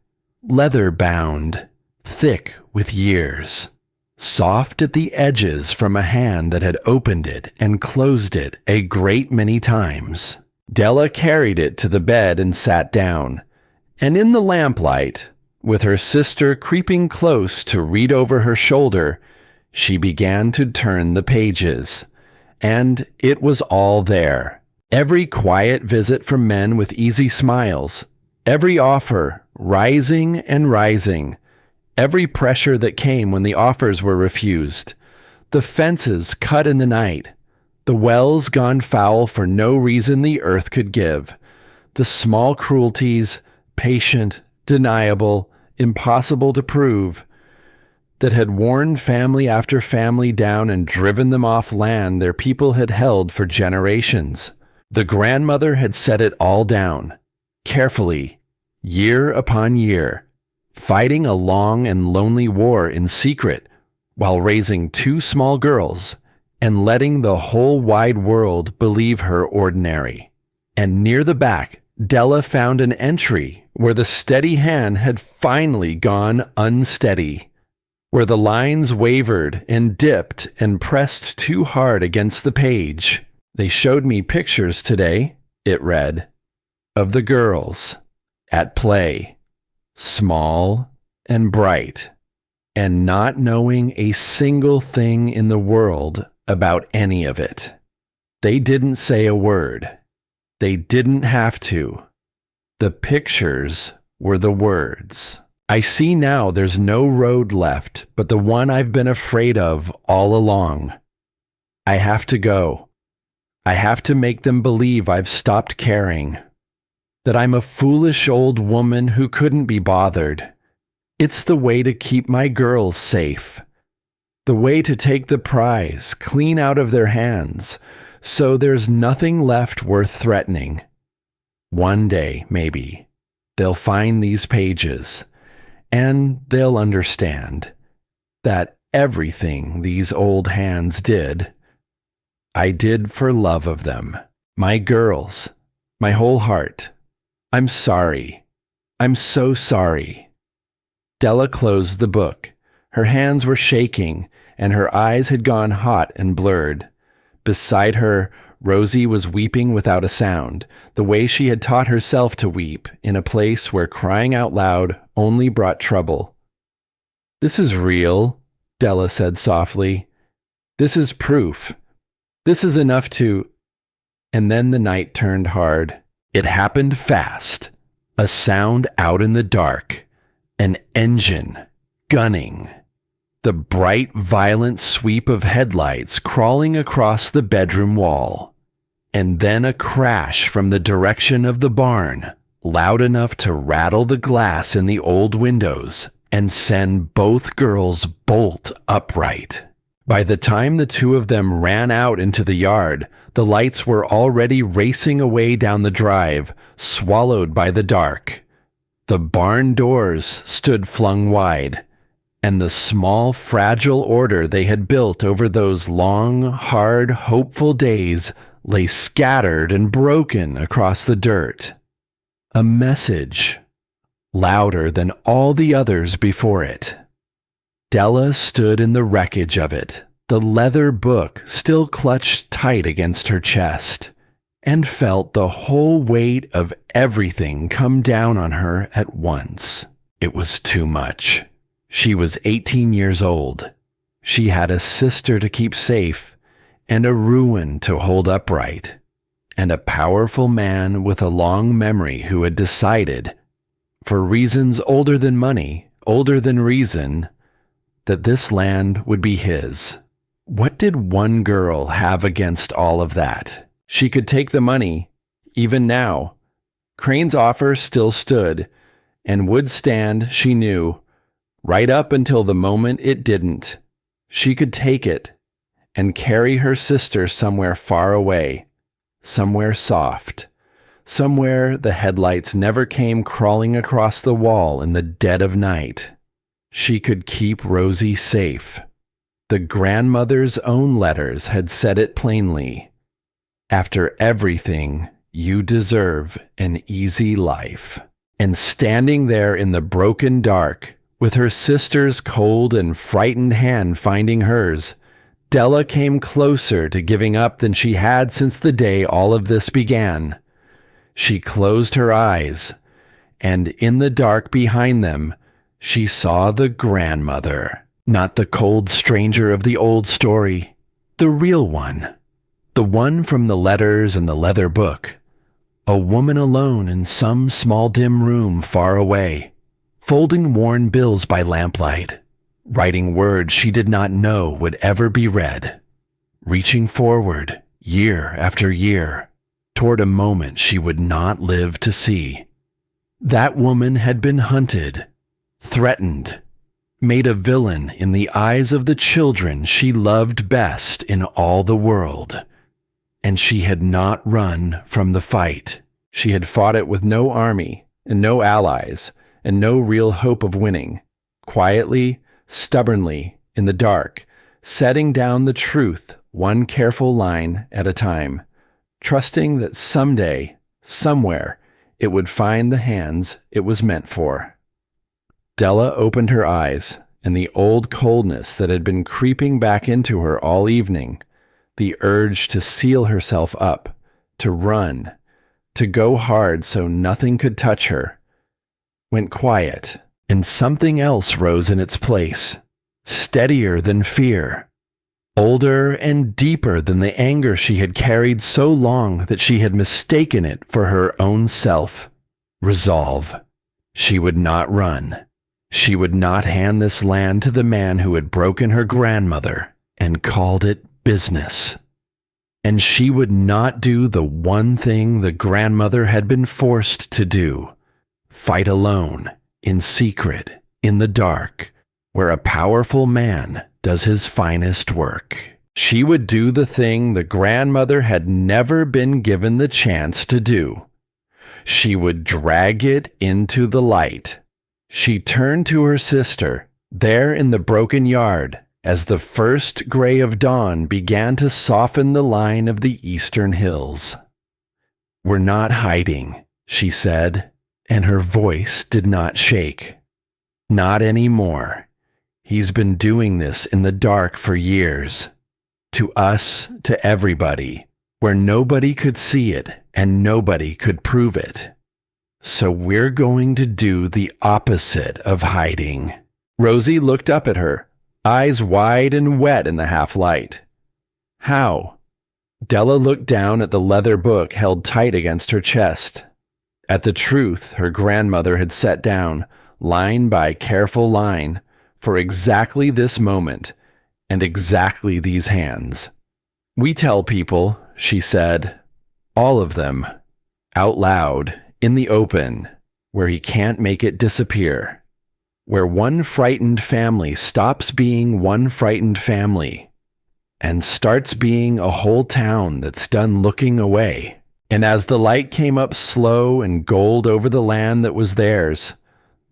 [SPEAKER 1] leather-bound, thick with years, soft at the edges from a hand that had opened it and closed it a great many times. Della carried it to the bed and sat down, and in the lamplight, with her sister creeping close to read over her shoulder, she began to turn the pages, and it was all there. Every quiet visit from men with easy smiles, every offer rising and rising, every pressure that came when the offers were refused, the fences cut in the night, the wells gone foul for no reason the earth could give, The small cruelties, patient, deniable, impossible to prove, that had worn family after family down and driven them off land their people had held for generations. The grandmother had set it all down, carefully, year upon year, fighting a long and lonely war in secret while raising two small girls and letting the whole wide world believe her ordinary. And near the back, Della found an entry where the steady hand had finally gone unsteady, where the lines wavered and dipped and pressed too hard against the page. They showed me pictures today, it read, of the girls at play, small and bright, and not knowing a single thing in the world about any of it. They didn't say a word. They didn't have to. The pictures were the words. I see now there's no road left but the one I've been afraid of all along. I have to go. I have to make them believe I've stopped caring, that I'm a foolish old woman who couldn't be bothered. It's the way to keep my girls safe, the way to take the prize clean out of their hands, so there's nothing left worth threatening. One day, maybe, they'll find these pages, and they'll understand that everything these old hands did, I did for love of them. My girls, my whole heart. I'm sorry. I'm so sorry. Della closed the book. Her hands were shaking, and her eyes had gone hot and blurred. Beside her, Rosie was weeping without a sound, the way she had taught herself to weep, in a place where crying out loud only brought trouble. "This is real," Della said softly. "This is proof. This is enough to—" And then the night turned hard. It happened fast. A sound out in the dark. An engine gunning. The bright, violent sweep of headlights crawling across the bedroom wall. And then a crash from the direction of the barn, loud enough to rattle the glass in the old windows and send both girls bolt upright. By the time the two of them ran out into the yard, the lights were already racing away down the drive, swallowed by the dark. The barn doors stood flung wide, and the small, fragile order they had built over those long, hard, hopeful days lay scattered and broken across the dirt. A message, louder than all the others before it. Della stood in the wreckage of it, the leather book still clutched tight against her chest, and felt the whole weight of everything come down on her at once. It was too much. She was 18 years old. She had a sister to keep safe, and a ruin to hold upright, and a powerful man with a long memory who had decided, for reasons older than money, older than reason, that this land would be his. What did one girl have against all of that? She could take the money, even now. Crane's offer still stood, and would stand, she knew, right up until the moment it didn't. She could take it, and carry her sister somewhere far away, somewhere soft, somewhere the headlights never came crawling across the wall in the dead of night. She could keep Rosie safe. The grandmother's own letters had said it plainly. After everything, you deserve an easy life. And standing there in the broken dark, with her sister's cold and frightened hand finding hers, Della came closer to giving up than she had since the day all of this began. She closed her eyes, and in the dark behind them, she saw the grandmother, not the cold stranger of the old story, the real one, the one from the letters and the leather book, a woman alone in some small dim room far away, folding worn bills by lamplight, writing words she did not know would ever be read, reaching forward year after year, toward a moment she would not live to see. That woman had been hunted, threatened, made a villain in the eyes of the children she loved best in all the world. And she had not run from the fight. She had fought it with no army and no allies and no real hope of winning, quietly, stubbornly, in the dark, setting down the truth one careful line at a time, trusting that someday, somewhere, it would find the hands it was meant for. Della opened her eyes, and the old coldness that had been creeping back into her all evening, the urge to seal herself up, to run, to go hard so nothing could touch her, went quiet, and something else rose in its place, steadier than fear, older and deeper than the anger she had carried so long that she had mistaken it for her own self. Resolve. She would not run. She would not hand this land to the man who had broken her grandmother and called it business. And she would not do the one thing the grandmother had been forced to do: fight alone, in secret, in the dark, where a powerful man does his finest work. She would do the thing the grandmother had never been given the chance to do. She would drag it into the light. She turned to her sister, there in the broken yard, as the first gray of dawn began to soften the line of the eastern hills. "We're not hiding," she said, and her voice did not shake. "Not anymore. He's been doing this in the dark for years. To us, to everybody, where nobody could see it and nobody could prove it. So we're going to do the opposite of hiding." Rosie looked up at her, eyes wide and wet in the half-light. "How?" Della looked down at the leather book held tight against her chest, at the truth her grandmother had set down, line by careful line, for exactly this moment and exactly these hands. "We tell people," she said, "all of them, out loud, in the open, where he can't make it disappear, where one frightened family stops being one frightened family and starts being a whole town that's done looking away." And as the light came up slow and gold over the land that was theirs,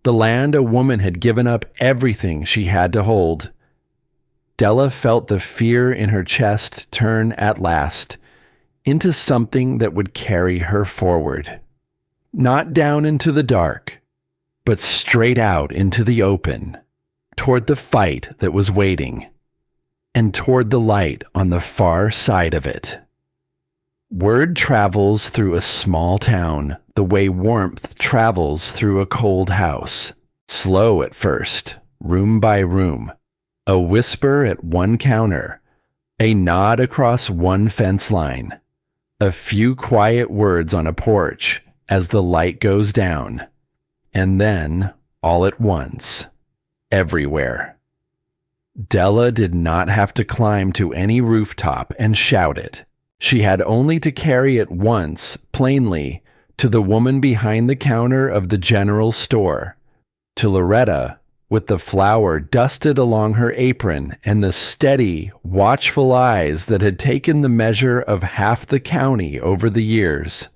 [SPEAKER 1] the land a woman had given up everything she had to hold, Della felt the fear in her chest turn at last into something that would carry her forward. Not down into the dark, but straight out into the open, toward the fight that was waiting, and toward the light on the far side of it. Word travels through a small town the way warmth travels through a cold house, slow at first, room by room, a whisper at one counter, a nod across one fence line, a few quiet words on a porch as the light goes down, and then, all at once, everywhere. Della did not have to climb to any rooftop and shout it. She had only to carry it once, plainly, to the woman behind the counter of the general store, to Loretta, with the flour dusted along her apron and the steady, watchful eyes that had taken the measure of half the county over the years,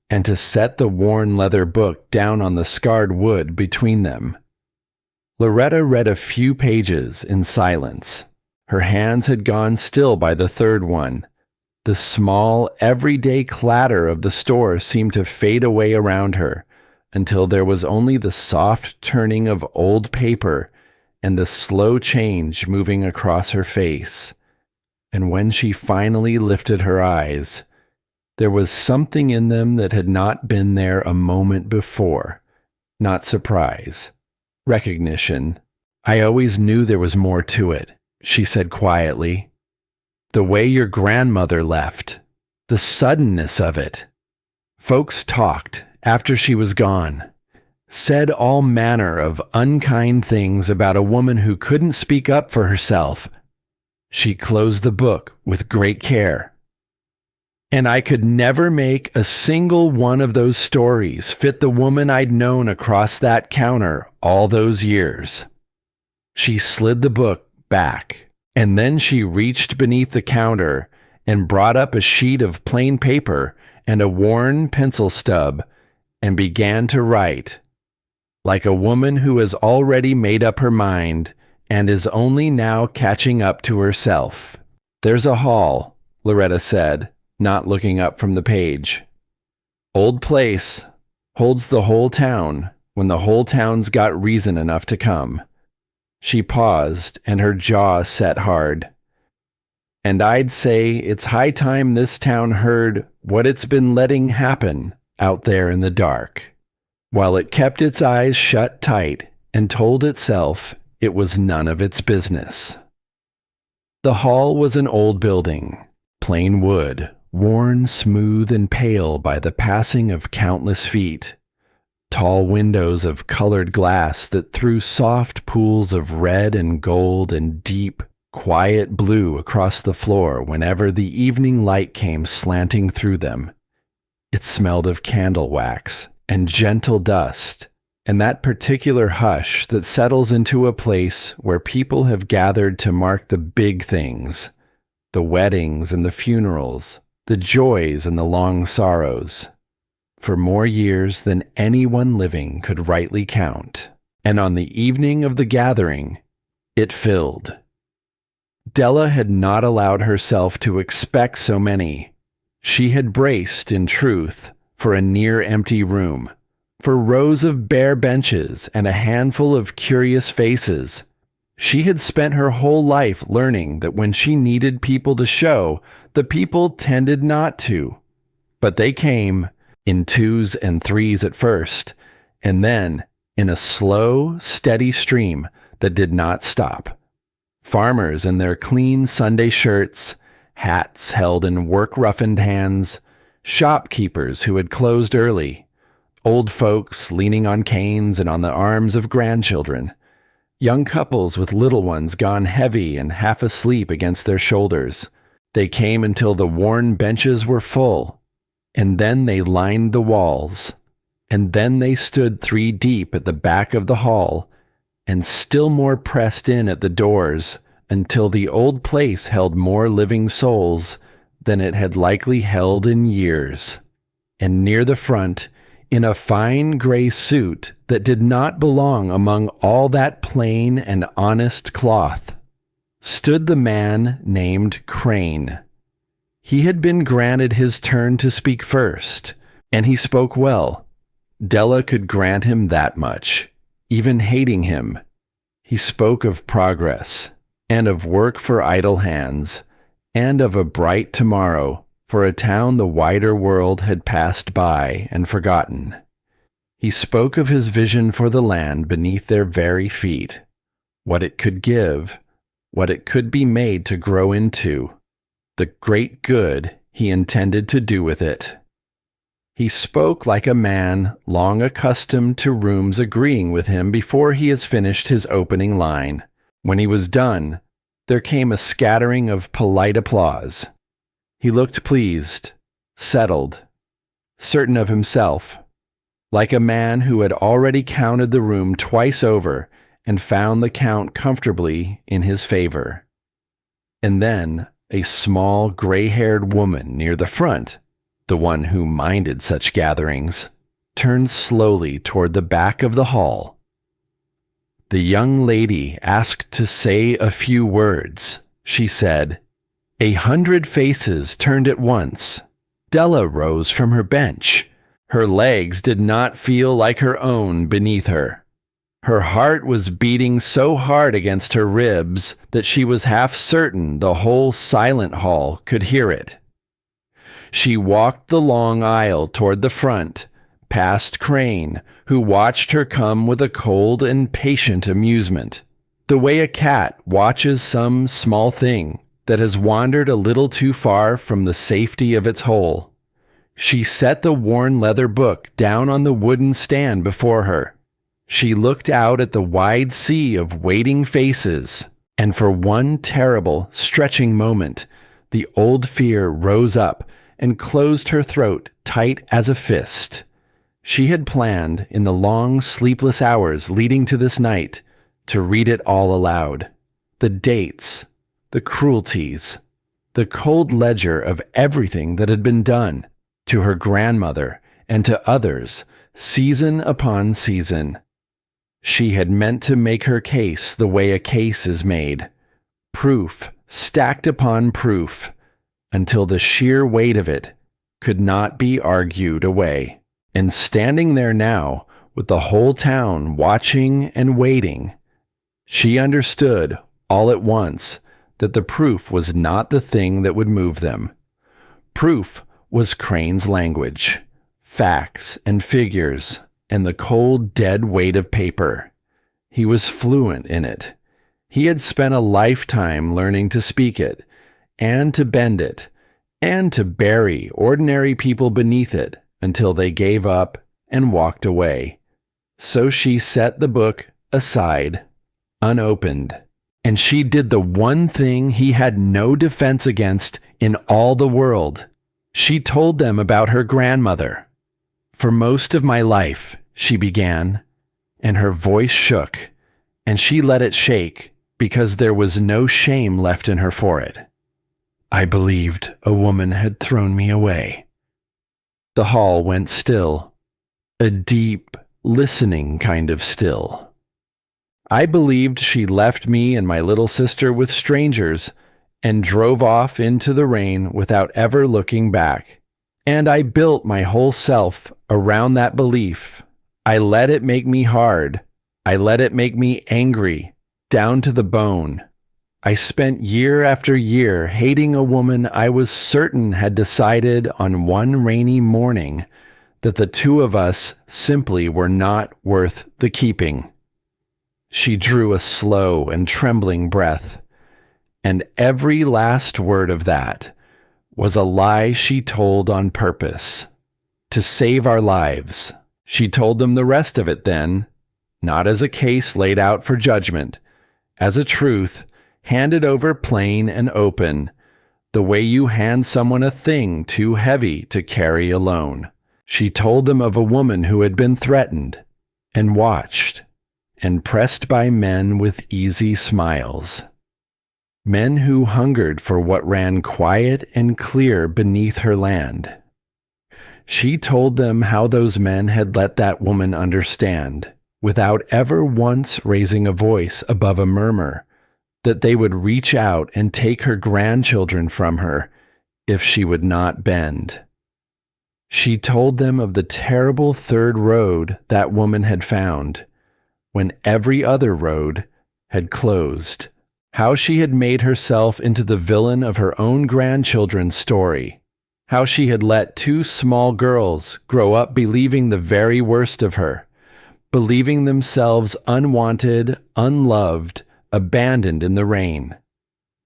[SPEAKER 1] and to set the worn leather book down on the scarred wood between them. Loretta read a few pages in silence. Her hands had gone still by the third one. The small, everyday clatter of the store seemed to fade away around her, until there was only the soft turning of old paper and the slow change moving across her face. And when she finally lifted her eyes, there was something in them that had not been there a moment before. Not surprise. Recognition. "I always knew there was more to it," she said quietly. "The way your grandmother left. The suddenness of it. Folks talked after she was gone. Said all manner of unkind things about a woman who couldn't speak up for herself." She closed the book with great care. And I could never make a single one of those stories fit the woman I'd known across that counter all those years. She slid the book back, and then she reached beneath the counter and brought up a sheet of plain paper and a worn pencil stub and began to write, like a woman who has already made up her mind and is only now catching up to herself. "There's a hall," Loretta said, not looking up from the page. "Old place, holds the whole town when the whole town's got reason enough to come." She paused, and her jaw set hard. "And I'd say it's high time this town heard what it's been letting happen out there in the dark, while it kept its eyes shut tight and told itself it was none of its business." The hall was an old building, plain wood, worn smooth and pale by the passing of countless feet. Tall windows of colored glass that threw soft pools of red and gold and deep, quiet blue across the floor whenever the evening light came slanting through them. It smelled of candle wax and gentle dust, and that particular hush that settles into a place where people have gathered to mark the big things, the weddings and the funerals, the joys and the long sorrows, for more years than anyone living could rightly count. And on the evening of the gathering, it filled. Della had not allowed herself to expect so many. She had braced, in truth, for a near-empty room, for rows of bare benches and a handful of curious faces. She had spent her whole life learning that when she needed people to show, the people tended not to. But they came, in twos and threes at first, and then in a slow, steady stream that did not stop. Farmers in their clean Sunday shirts, hats held in work-roughened hands, shopkeepers who had closed early, old folks leaning on canes and on the arms of grandchildren, young couples with little ones gone heavy and half asleep against their shoulders. They came until the worn benches were full, and then they lined the walls, and then they stood 3 deep at the back of the hall, and still more pressed in at the doors until the old place held more living souls than it had likely held in years. And near the front, in a fine gray suit that did not belong among all that plain and honest cloth, stood the man named Crane. He had been granted his turn to speak first, and he spoke well. Della could grant him that much, even hating him. He spoke of progress, and of work for idle hands, and of a bright tomorrow for a town the wider world had passed by and forgotten. He spoke of his vision for the land beneath their very feet, what it could give, what it could be made to grow into, the great good he intended to do with it. He spoke like a man long accustomed to rooms agreeing with him before he has finished his opening line. When he was done, there came a scattering of polite applause. He looked pleased, settled, certain of himself, like a man who had already counted the room twice over and found the count comfortably in his favor. And then a small gray-haired woman near the front, the one who minded such gatherings, turned slowly toward the back of the hall. "The young lady asked to say a few words," she said. 100 faces turned at once. Della rose from her bench. Her legs did not feel like her own beneath her. Her heart was beating so hard against her ribs that she was half certain the whole silent hall could hear it. She walked the long aisle toward the front, past Crane, who watched her come with a cold and patient amusement, the way a cat watches some small thing that has wandered a little too far from the safety of its hole. She set the worn leather book down on the wooden stand before her. She looked out at the wide sea of waiting faces, and for one terrible, stretching moment, the old fear rose up and closed her throat tight as a fist. She had planned, in the long, sleepless hours leading to this night, to read it all aloud. The dates, the cruelties, the cold ledger of everything that had been done to her grandmother and to others, season upon season. She had meant to make her case the way a case is made, proof stacked upon proof, until the sheer weight of it could not be argued away. And standing there now, with the whole town watching and waiting, she understood all at once that the proof was not the thing that would move them. Proof was Crane's language, facts and figures, and the cold, dead weight of paper. He was fluent in it. He had spent a lifetime learning to speak it, and to bend it, and to bury ordinary people beneath it until they gave up and walked away. So she set the book aside, unopened, and she did the one thing he had no defense against in all the world. She told them about her grandmother. "For most of my life," she began, and her voice shook, and she let it shake because there was no shame left in her for it. "I believed a woman had thrown me away." The hall went still, a deep, listening kind of still. "I believed she left me and my little sister with strangers and drove off into the rain without ever looking back. And I built my whole self around that belief. I let it make me hard. I let it make me angry, down to the bone. I spent year after year hating a woman I was certain had decided on one rainy morning that the two of us simply were not worth the keeping." She drew a slow and trembling breath, and every last word of that was a lie she told on purpose, to save our lives. She told them the rest of it then, not as a case laid out for judgment, as a truth handed over plain and open, the way you hand someone a thing too heavy to carry alone. She told them of a woman who had been threatened and watched and pressed by men with easy smiles. Men who hungered for what ran quiet and clear beneath her land. She told them how those men had let that woman understand, without ever once raising a voice above a murmur, that they would reach out and take her grandchildren from her if she would not bend. She told them of the terrible third road that woman had found, when every other road had closed. How she had made herself into the villain of her own grandchildren's story. How she had let two small girls grow up believing the very worst of her, believing themselves unwanted, unloved, abandoned in the rain,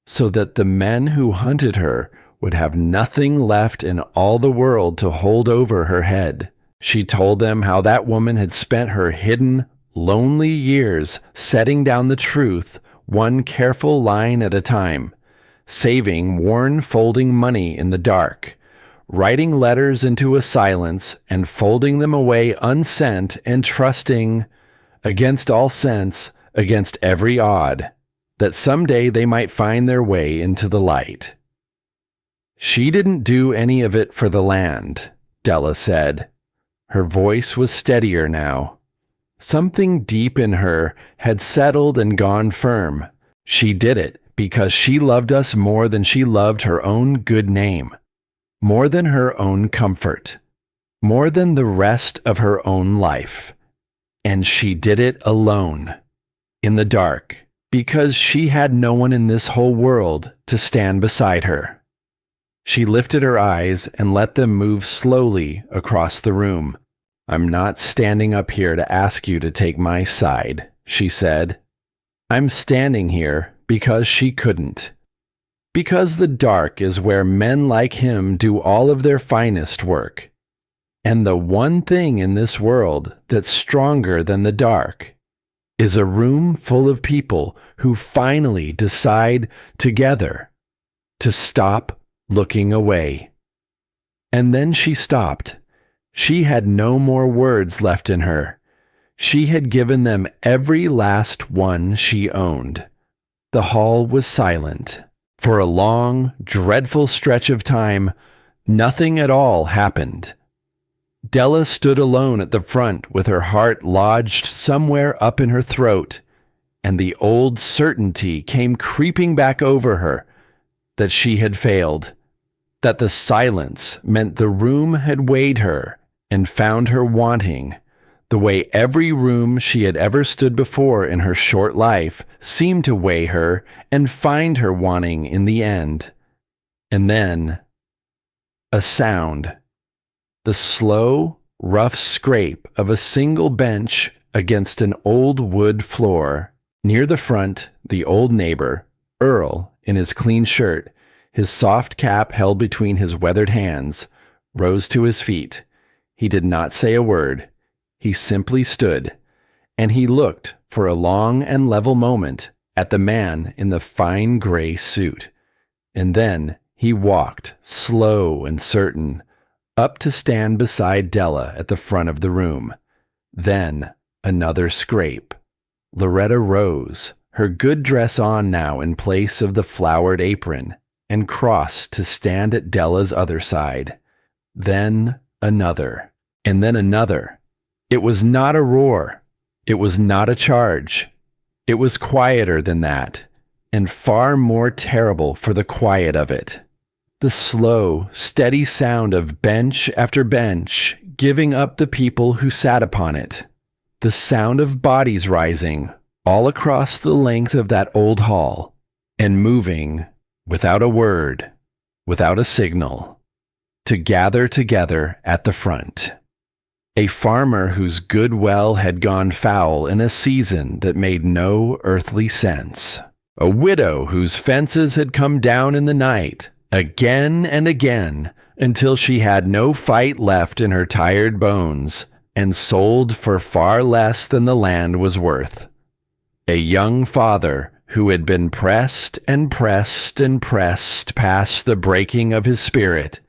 [SPEAKER 1] so that the men who hunted her would have nothing left in all the world to hold over her head. She told them how that woman had spent her hidden, lonely years setting down the truth one careful line at a time, saving worn folding money in the dark, writing letters into a silence and folding them away unsent and trusting, against all sense, against every odd, that someday they might find their way into the light. She didn't do any of it for the land, Della said. Her voice was steadier now. Something deep in her had settled and gone firm. She did it because she loved us more than she loved her own good name, more than her own comfort, more than the rest of her own life. And she did it alone, in the dark, because she had no one in this whole world to stand beside her. She lifted her eyes and let them move slowly across the room. "I'm not standing up here to ask you to take my side," she said. "I'm standing here because she couldn't. Because the dark is where men like him do all of their finest work. And the one thing in this world that's stronger than the dark is a room full of people who finally decide together to stop looking away." And then she stopped. She had no more words left in her. She had given them every last one she owned. The hall was silent. For a long, dreadful stretch of time, nothing at all happened. Della stood alone at the front with her heart lodged somewhere up in her throat, and the old certainty came creeping back over her that she had failed, that the silence meant the room had weighed her and found her wanting, the way every room she had ever stood before in her short life seemed to weigh her and find her wanting in the end. And then a sound. The slow, rough scrape of a single bench against an old wood floor. Near the front, the old neighbor, Earl, in his clean shirt, his soft cap held between his weathered hands, rose to his feet. He did not say a word. He simply stood, and he looked for a long and level moment at the man in the fine gray suit. And then he walked, slow and certain, up to stand beside Della at the front of the room. Then another scrape. Loretta rose, her good dress on now in place of the flowered apron, and crossed to stand at Della's other side. Then another, and then another. It was not a roar. It was not a charge. It was quieter than that, and far more terrible for the quiet of it. The slow, steady sound of bench after bench giving up the people who sat upon it. The sound of bodies rising all across the length of that old hall and moving without a word, without a signal, to gather together at the front. A farmer whose good well had gone foul in a season that made no earthly sense. A widow whose fences had come down in the night, again and again, until she had no fight left in her tired bones, and sold for far less than the land was worth. A young father who had been pressed and pressed and pressed past the breaking of his spirit,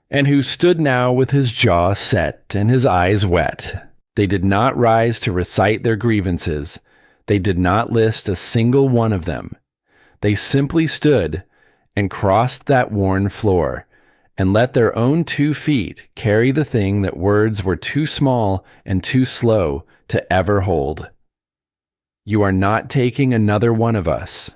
[SPEAKER 1] and who stood now with his jaw set and his eyes wet. They did not rise to recite their grievances. They did not list a single one of them. They simply stood and crossed that worn floor, and let their own 2 feet carry the thing that words were too small and too slow to ever hold. You are not taking another one of us.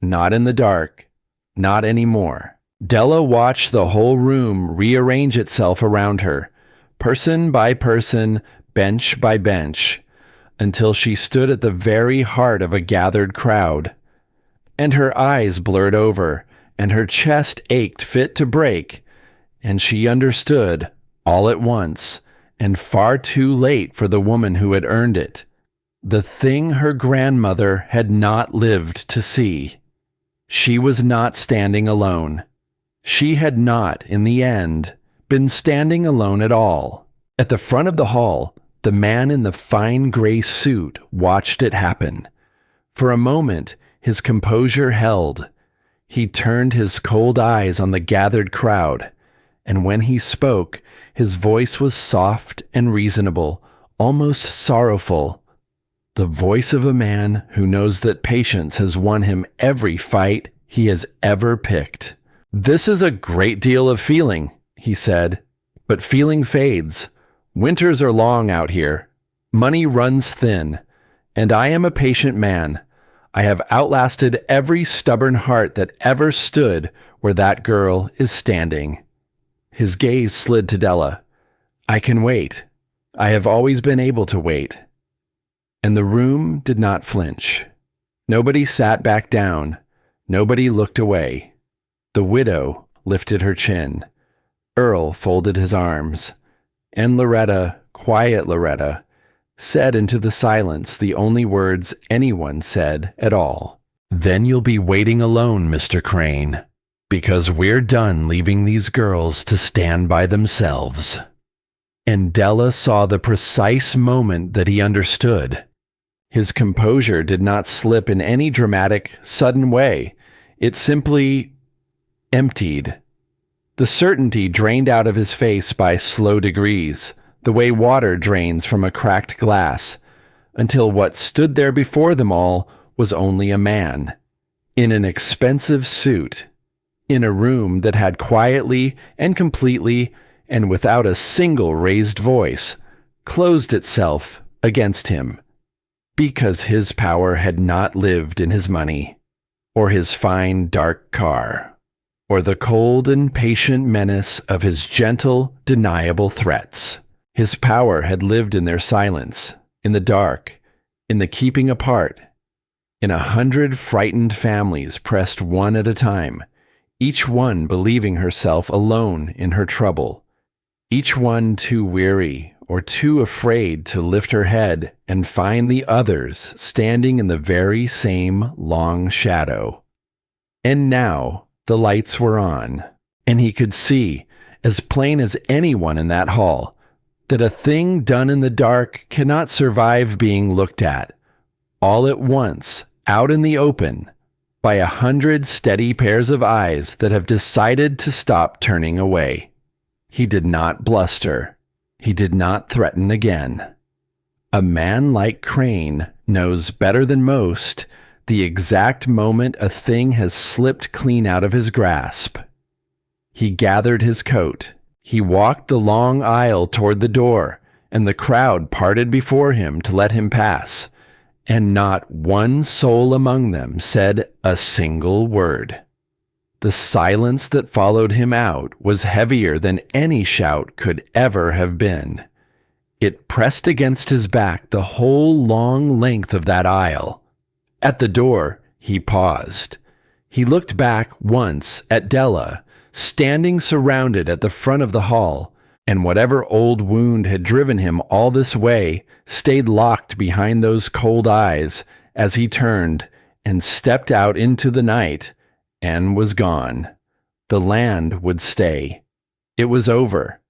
[SPEAKER 1] Not in the dark. Not anymore. Della watched the whole room rearrange itself around her, person by person, bench by bench, until she stood at the very heart of a gathered crowd. And her eyes blurred over, and her chest ached fit to break, and she understood, all at once, and far too late for the woman who had earned it, the thing her grandmother had not lived to see. She was not standing alone. She had not, in the end, been standing alone at all. At the front of the hall, the man in the fine gray suit watched it happen. For a moment, his composure held. He turned his cold eyes on the gathered crowd, and when he spoke, his voice was soft and reasonable, almost sorrowful. The voice of a man who knows that patience has won him every fight he has ever picked. "This is a great deal of feeling," he said, "but feeling fades. Winters are long out here. Money runs thin, and I am a patient man. I have outlasted every stubborn heart that ever stood where that girl is standing." His gaze slid to Della. "I can wait. I have always been able to wait." And the room did not flinch. Nobody sat back down. Nobody looked away. The widow lifted her chin. Earl folded his arms. And Loretta, quiet Loretta, said into the silence the only words anyone said at all. "Then you'll be waiting alone, Mr. Crane, because we're done leaving these girls to stand by themselves." And Della saw the precise moment that he understood. His composure did not slip in any dramatic, sudden way. It simply emptied. The certainty drained out of his face by slow degrees, the way water drains from a cracked glass, until what stood there before them all was only a man, in an expensive suit, in a room that had quietly and completely, and without a single raised voice, closed itself against him, because his power had not lived in his money, or his fine dark car, or the cold and patient menace of his gentle, deniable threats. His power had lived in their silence, in the dark, in the keeping apart, in 100 frightened families pressed one at a time, each one believing herself alone in her trouble, each one too weary or too afraid to lift her head and find the others standing in the very same long shadow. And now the lights were on, and he could see, as plain as anyone in that hall, that a thing done in the dark cannot survive being looked at, all at once, out in the open, by 100 steady pairs of eyes that have decided to stop turning away. He did not bluster. He did not threaten again. A man like Crane knows better than most the exact moment a thing has slipped clean out of his grasp. He gathered his coat. He walked the long aisle toward the door, and the crowd parted before him to let him pass, and not one soul among them said a single word. The silence that followed him out was heavier than any shout could ever have been. It pressed against his back the whole long length of that aisle. At the door, he paused. He looked back once at Della, standing surrounded at the front of the hall, and whatever old wound had driven him all this way stayed locked behind those cold eyes as he turned and stepped out into the night and was gone. The land would stay. It was over.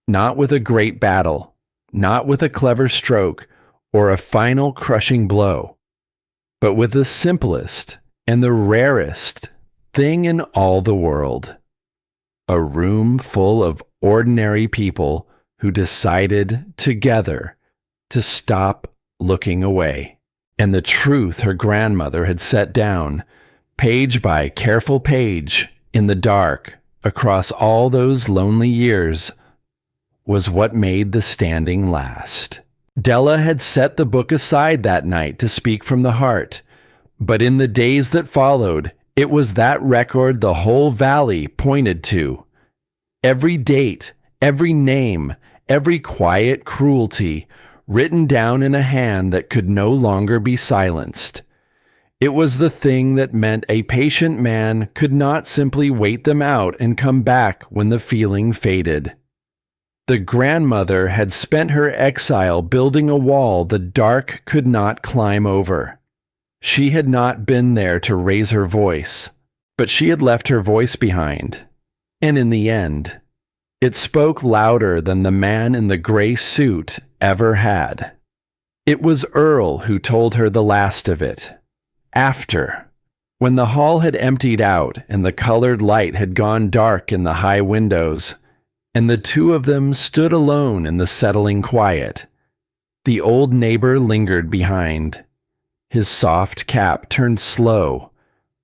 [SPEAKER 1] Not with a great battle, not with a clever stroke or a final crushing blow, but with the simplest and the rarest thing in all the world. A room full of ordinary people who decided together to stop looking away. And the truth her grandmother had set down, page by careful page, in the dark, across all those lonely years, was what made the standing last. Della had set the book aside that night to speak from the heart, but in the days that followed, it was that record the whole valley pointed to. Every date, every name, every quiet cruelty, written down in a hand that could no longer be silenced. It was the thing that meant a patient man could not simply wait them out and come back when the feeling faded. The grandmother had spent her exile building a wall the dark could not climb over. She had not been there to raise her voice, but she had left her voice behind. And in the end, it spoke louder than the man in the gray suit ever had. It was Earl who told her the last of it. After, when the hall had emptied out and the colored light had gone dark in the high windows, and the two of them stood alone in the settling quiet, the old neighbor lingered behind. His soft cap turned slow,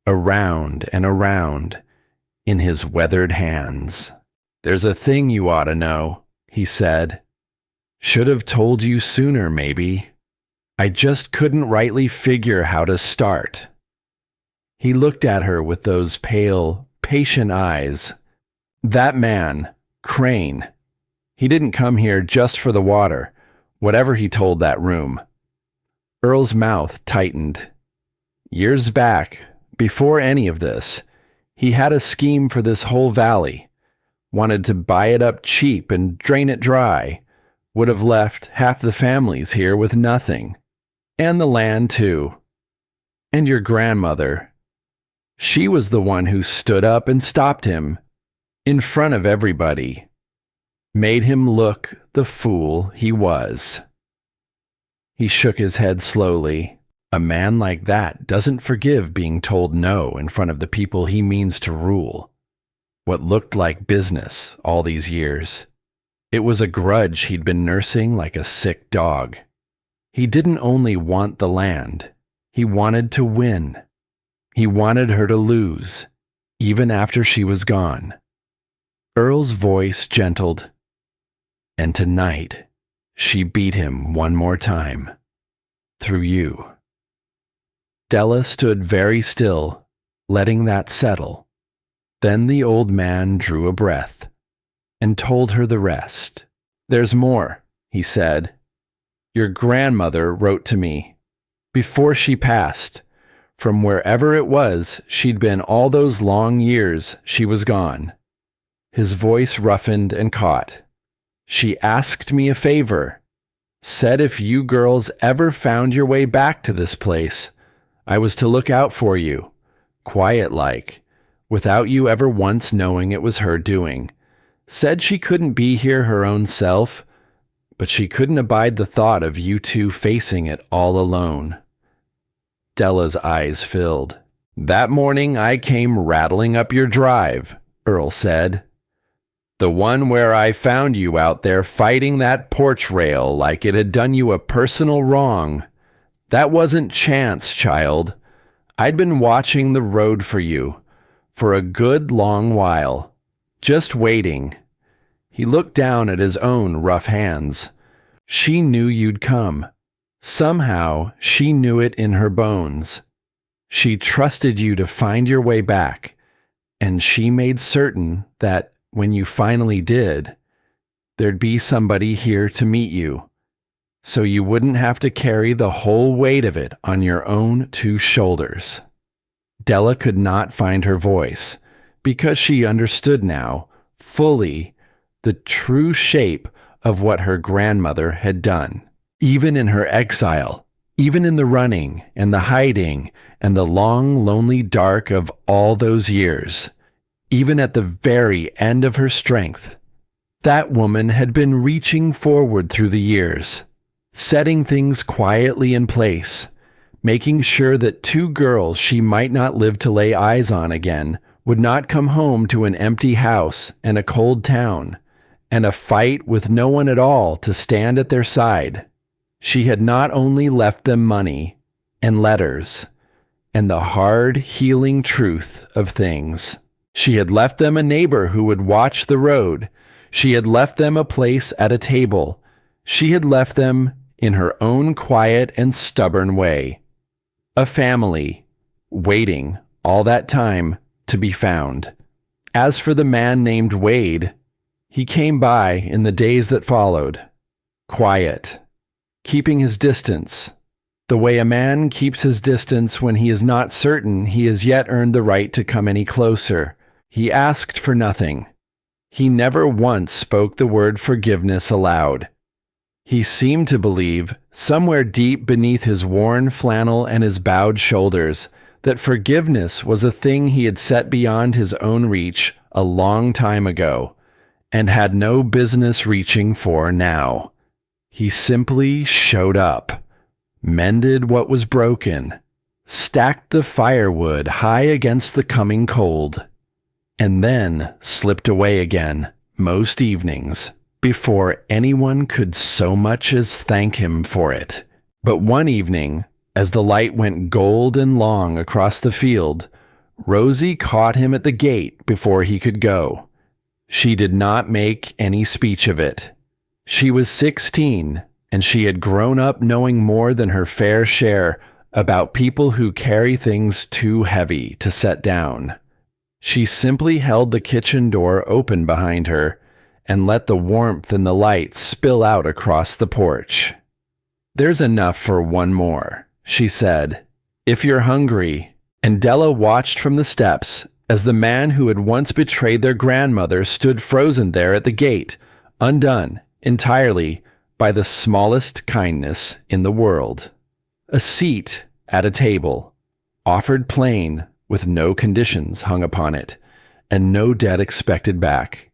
[SPEAKER 1] around and around, in his weathered hands. "There's a thing you ought to know," he said. "Should have told you sooner, maybe. I just couldn't rightly figure how to start." He looked at her with those pale, patient eyes. That man, Crane, he didn't come here just for the water, whatever he told that room. Earl's mouth tightened. Years back, before any of this, he had a scheme for this whole valley. Wanted to buy it up cheap and drain it dry. Would have left half the families here with nothing. And the land, too. And your grandmother. She was the one who stood up and stopped him, in front of everybody. Made him look the fool he was. He shook his head slowly. A man like that doesn't forgive being told no in front of the people he means to rule. what looked like business all these years. It was a grudge he'd been nursing like a sick dog. He didn't only want the land, he wanted to win. He wanted her to lose, even after she was gone. Earl's voice gentled, and tonight she beat him one more time. Through you. Della stood very still, letting that settle. Then the old man drew a breath and told her the rest. There's more, he said. Your grandmother wrote to me. Before she passed, from wherever it was she'd been all those long years she was gone. His voice roughened and caught. She asked me a favor. Said if you girls ever found your way back to this place, I was to look out for you, quiet-like, without you ever once knowing it was her doing. Said she couldn't be here her own self, but she couldn't abide the thought of you two facing it all alone. Della's eyes filled. That morning I came rattling up your drive, Earl said. The one where I found you out there fighting that porch rail like it had done you a personal wrong. That wasn't chance, child. I'd been watching the road for you for a good long while, just waiting. He looked down at his own rough hands. She knew you'd come. Somehow she knew it in her bones. She trusted you to find your way back, and she made certain that when you finally did, there'd be somebody here to meet you, so you wouldn't have to carry the whole weight of it on your own two shoulders. Della could not find her voice, because she understood now, fully, the true shape of what her grandmother had done. Even in her exile, even in the running and the hiding and the long, lonely dark of all those years, even at the very end of her strength, that woman had been reaching forward through the years, setting things quietly in place, making sure that two girls she might not live to lay eyes on again would not come home to an empty house and a cold town, and a fight with no one at all to stand at their side. She had not only left them money and letters and the hard, healing truth of things. She had left them a neighbor who would watch the road. She had left them a place at a table. She had left them in her own quiet and stubborn way. A family, waiting all that time to be found. As for the man named Wade, he came by in the days that followed, quiet, keeping his distance, the way a man keeps his distance when he is not certain he has yet earned the right to come any closer. He asked for nothing. He never once spoke the word forgiveness aloud. He seemed to believe, somewhere deep beneath his worn flannel and his bowed shoulders, that forgiveness was a thing he had set beyond his own reach a long time ago, and had no business reaching for now. He simply showed up, mended what was broken, stacked the firewood high against the coming cold, and then slipped away again, most evenings, before anyone could so much as thank him for it. But one evening, as the light went gold and long across the field, Rosie caught him at the gate before he could go. She did not make any speech of it. She was 16, and she had grown up knowing more than her fair share about people who carry things too heavy to set down. She simply held the kitchen door open behind her and let the warmth and the light spill out across the porch. There's enough for one more, she said, if you're hungry. And Della watched from the steps as the man who had once betrayed their grandmother stood frozen there at the gate, undone entirely by the smallest kindness in the world. A seat at a table, offered plain, with no conditions hung upon it, and no debt expected back.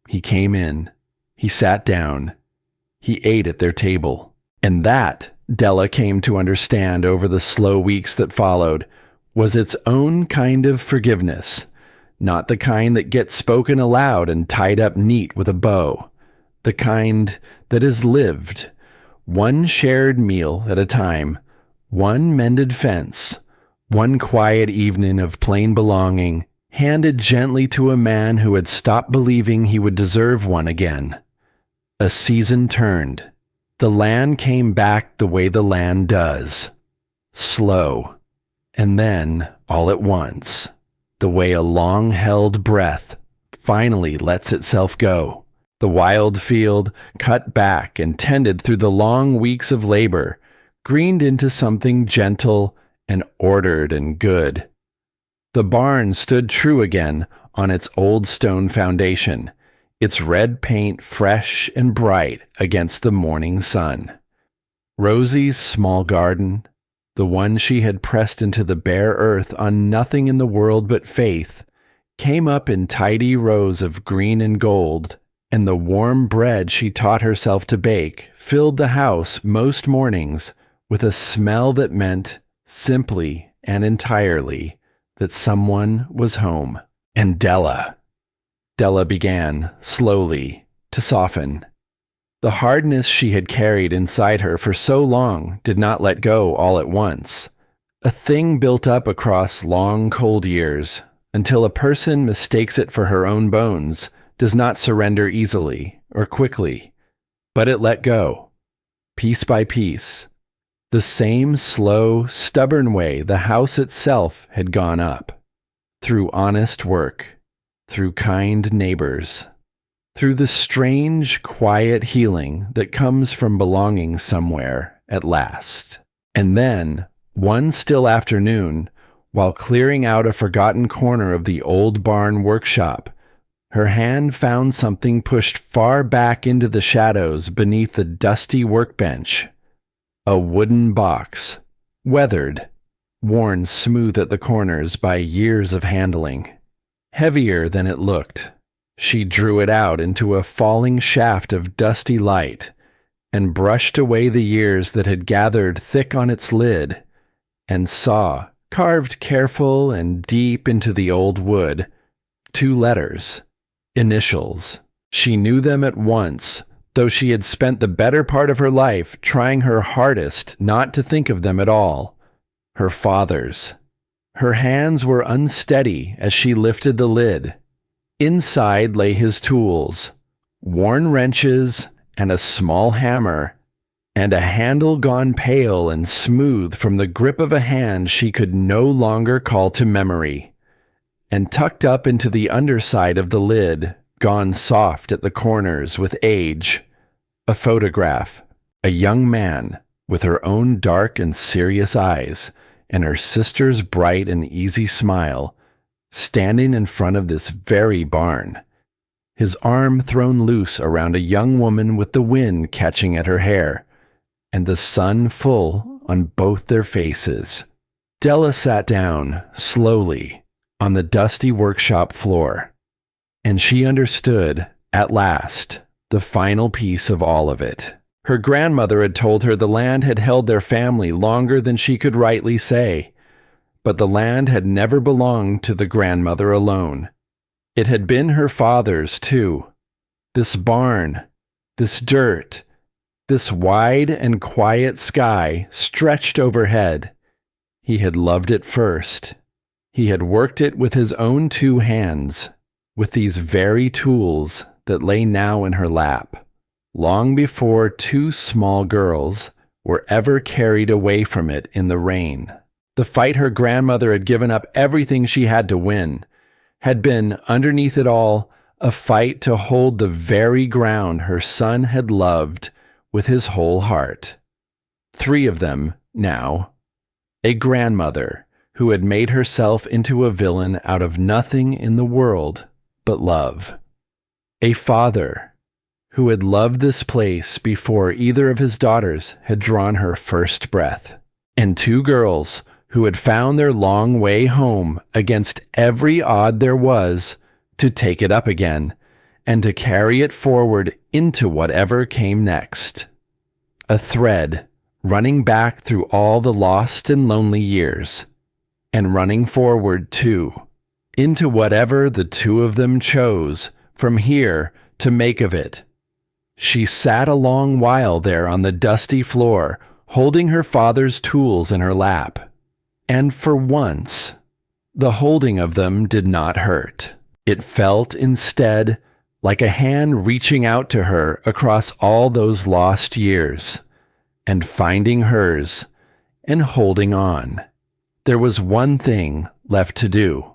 [SPEAKER 1] He came in. He sat down. He ate at their table. And that, Della came to understand over the slow weeks that followed, was its own kind of forgiveness, not the kind that gets spoken aloud and tied up neat with a bow, the kind that is lived, one shared meal at a time, one mended fence, one quiet evening of plain belonging, handed gently to a man who had stopped believing he would deserve one again. A season turned. The land came back the way the land does. Slow. And then, all at once, the way a long-held breath finally lets itself go. The wild field, cut back and tended through the long weeks of labor, greened into something gentle and ordered and good. The barn stood true again on its old stone foundation, its red paint fresh and bright against the morning sun. Rosie's small garden, the one she had pressed into the bare earth on nothing in the world but faith, came up in tidy rows of green and gold, and the warm bread she taught herself to bake filled the house most mornings with a smell that meant, simply and entirely, that someone was home. And Della began, slowly, to soften. The hardness she had carried inside her for so long did not let go all at once. A thing built up across long, cold years, until a person mistakes it for her own bones, does not surrender easily or quickly, but it let go, piece by piece, the same slow, stubborn way the house itself had gone up, through honest work, through kind neighbors, through the strange, quiet healing that comes from belonging somewhere at last. And then, one still afternoon, while clearing out a forgotten corner of the old barn workshop, her hand found something pushed far back into the shadows beneath the dusty workbench. A wooden box, weathered, worn smooth at the corners by years of handling. Heavier than it looked, she drew it out into a falling shaft of dusty light and brushed away the years that had gathered thick on its lid, and saw, carved careful and deep into the old wood, 2 letters, initials. She knew them at once, though she had spent the better part of her life trying her hardest not to think of them at all. Her father's. Her hands were unsteady as she lifted the lid. Inside lay his tools, worn wrenches and a small hammer, and a handle gone pale and smooth from the grip of a hand she could no longer call to memory. And tucked up into the underside of the lid, gone soft at the corners with age, a photograph, a young man with her own dark and serious eyes, and her sister's bright and easy smile, standing in front of this very barn, his arm thrown loose around a young woman with the wind catching at her hair, and the sun full on both their faces. Della sat down, slowly, on the dusty workshop floor, and she understood, at last, the final piece of all of it. Her grandmother had told her the land had held their family longer than she could rightly say, but the land had never belonged to the grandmother alone. It had been her father's, too. This barn, this dirt, this wide and quiet sky stretched overhead. He had loved it first. He had worked it with his own 2 hands, with these very tools that lay now in her lap, long before 2 small girls were ever carried away from it in the rain. The fight her grandmother had given up everything she had to win had been, underneath it all, a fight to hold the very ground her son had loved with his whole heart. 3 of them, now. A grandmother who had made herself into a villain out of nothing in the world but love. A father who had loved this place before either of his daughters had drawn her first breath. And 2 girls who had found their long way home against every odd there was to take it up again and to carry it forward into whatever came next. A thread running back through all the lost and lonely years, and running forward too, into whatever the two of them chose from here to make of it. She sat a long while there on the dusty floor, holding her father's tools in her lap. And for once, the holding of them did not hurt. It felt instead like a hand reaching out to her across all those lost years, and finding hers, and holding on. There was one thing left to do.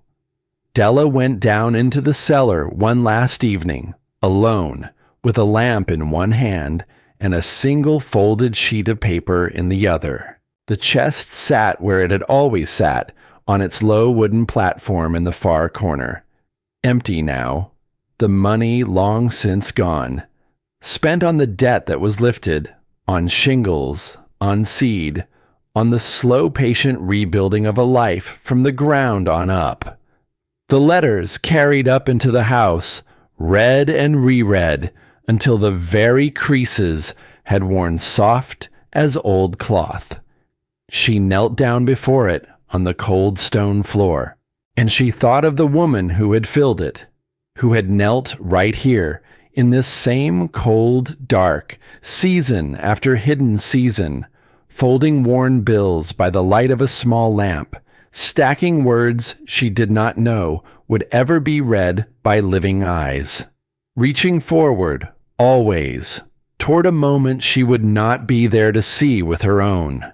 [SPEAKER 1] Della went down into the cellar one last evening, alone, with a lamp in one hand and a single folded sheet of paper in the other. The chest sat where it had always sat, on its low wooden platform in the far corner. Empty now, the money long since gone, spent on the debt that was lifted, on shingles, on seed, on the slow patient rebuilding of a life from the ground on up. The letters carried up into the house, read and reread, until the very creases had worn soft as old cloth. She knelt down before it on the cold stone floor, and she thought of the woman who had filled it, who had knelt right here in this same cold, dark, season after hidden season, folding worn bills by the light of a small lamp, stacking words she did not know would ever be read by living eyes, reaching forward, always, toward a moment she would not be there to see with her own.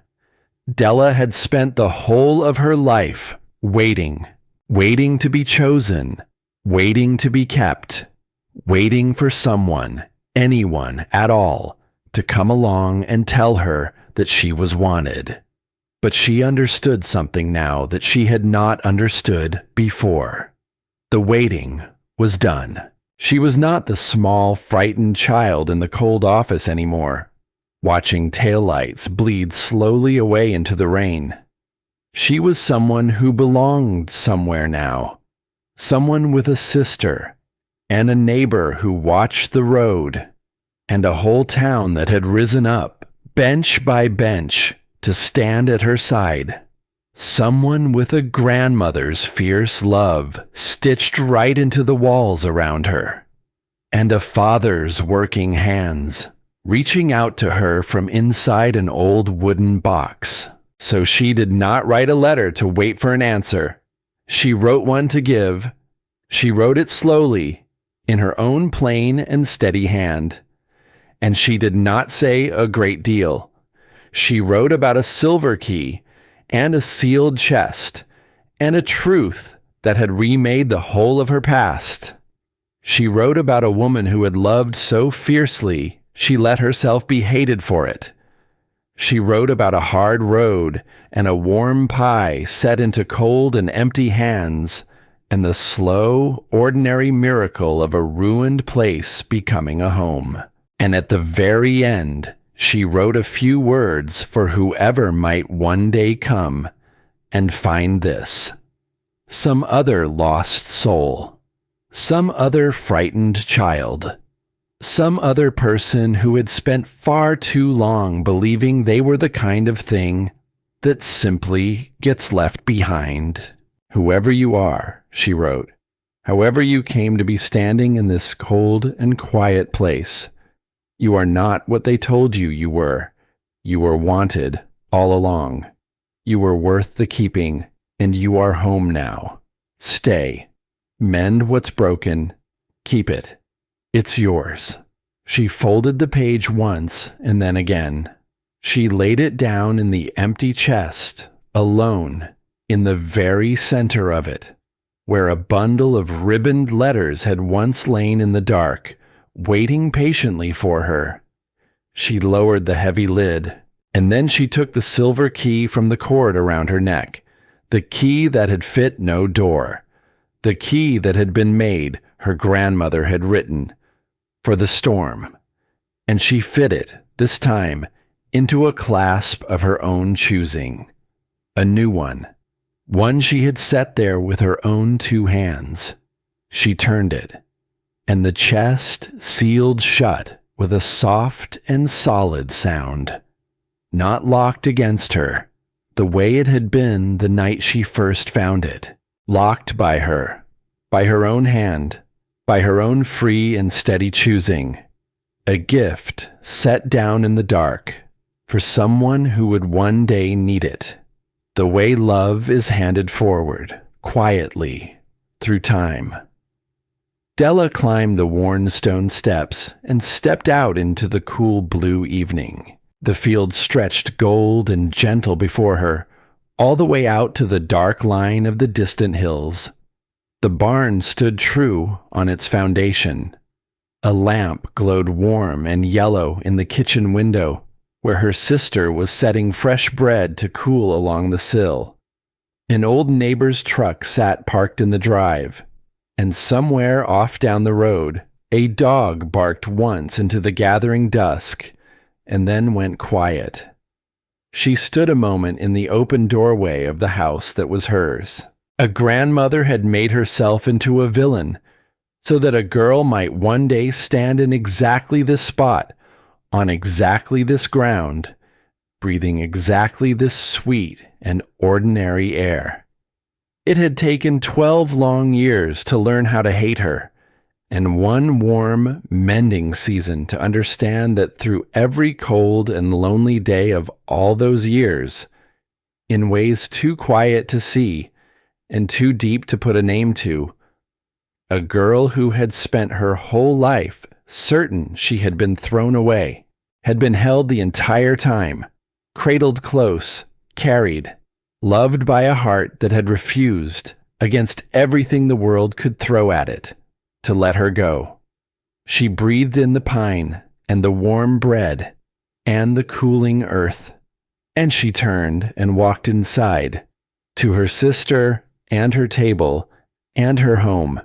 [SPEAKER 1] Della had spent the whole of her life waiting, waiting to be chosen, waiting to be kept, waiting for someone, anyone at all, to come along and tell her that she was wanted. But she understood something now that she had not understood before. The waiting was done. She was not the small, frightened child in the cold office anymore, watching taillights bleed slowly away into the rain. She was someone who belonged somewhere now, someone with a sister, and a neighbor who watched the road, and a whole town that had risen up, bench by bench, to stand at her side. Someone with a grandmother's fierce love stitched right into the walls around her, and a father's working hands reaching out to her from inside an old wooden box. So she did not write a letter to wait for an answer. She wrote one to give. She wrote it slowly, in her own plain and steady hand. And she did not say a great deal. She wrote about a silver key, and a sealed chest, and a truth that had remade the whole of her past. She wrote about a woman who had loved so fiercely she let herself be hated for it. She wrote about a hard road and a warm pie set into cold and empty hands, and the slow, ordinary miracle of a ruined place becoming a home. And at the very end, she wrote a few words for whoever might one day come and find this. Some other lost soul. Some other frightened child. Some other person who had spent far too long believing they were the kind of thing that simply gets left behind. Whoever you are, she wrote, however you came to be standing in this cold and quiet place, you are not what they told you you were. You were wanted all along. You were worth the keeping, and you are home now. Stay. Mend what's broken. Keep it. It's yours. She folded the page once and then again. She laid it down in the empty chest, alone, in the very center of it, where a bundle of ribboned letters had once lain in the dark, waiting patiently for her. She lowered the heavy lid, and then she took the silver key from the cord around her neck, the key that had fit no door, the key that had been made, her grandmother had written, for the storm, and she fit it, this time, into a clasp of her own choosing, a new one she had set there with her own two hands. She turned it, and the chest sealed shut with a soft and solid sound, not locked against her, the way it had been the night she first found it. locked by her own hand, by her own free and steady choosing, a gift set down in the dark for someone who would one day need it, the way love is handed forward, quietly, through time. Della climbed the worn stone steps and stepped out into the cool blue evening. The field stretched gold and gentle before her, all the way out to the dark line of the distant hills. The barn stood true on its foundation. A lamp glowed warm and yellow in the kitchen window, where her sister was setting fresh bread to cool along the sill. An old neighbor's truck sat parked in the drive, and somewhere off down the road, a dog barked once into the gathering dusk and then went quiet. She stood a moment in the open doorway of the house that was hers. A grandmother had made herself into a villain so that a girl might one day stand in exactly this spot, on exactly this ground, breathing exactly this sweet and ordinary air. It had taken 12 long years to learn how to hate her, and one warm, mending season to understand that through every cold and lonely day of all those years, in ways too quiet to see and too deep to put a name to, a girl who had spent her whole life certain she had been thrown away, had been held the entire time, cradled close, carried, loved by a heart that had refused, against everything the world could throw at it, to let her go. She breathed in the pine and the warm bread and the cooling earth, and she turned and walked inside, to her sister and her table and her home,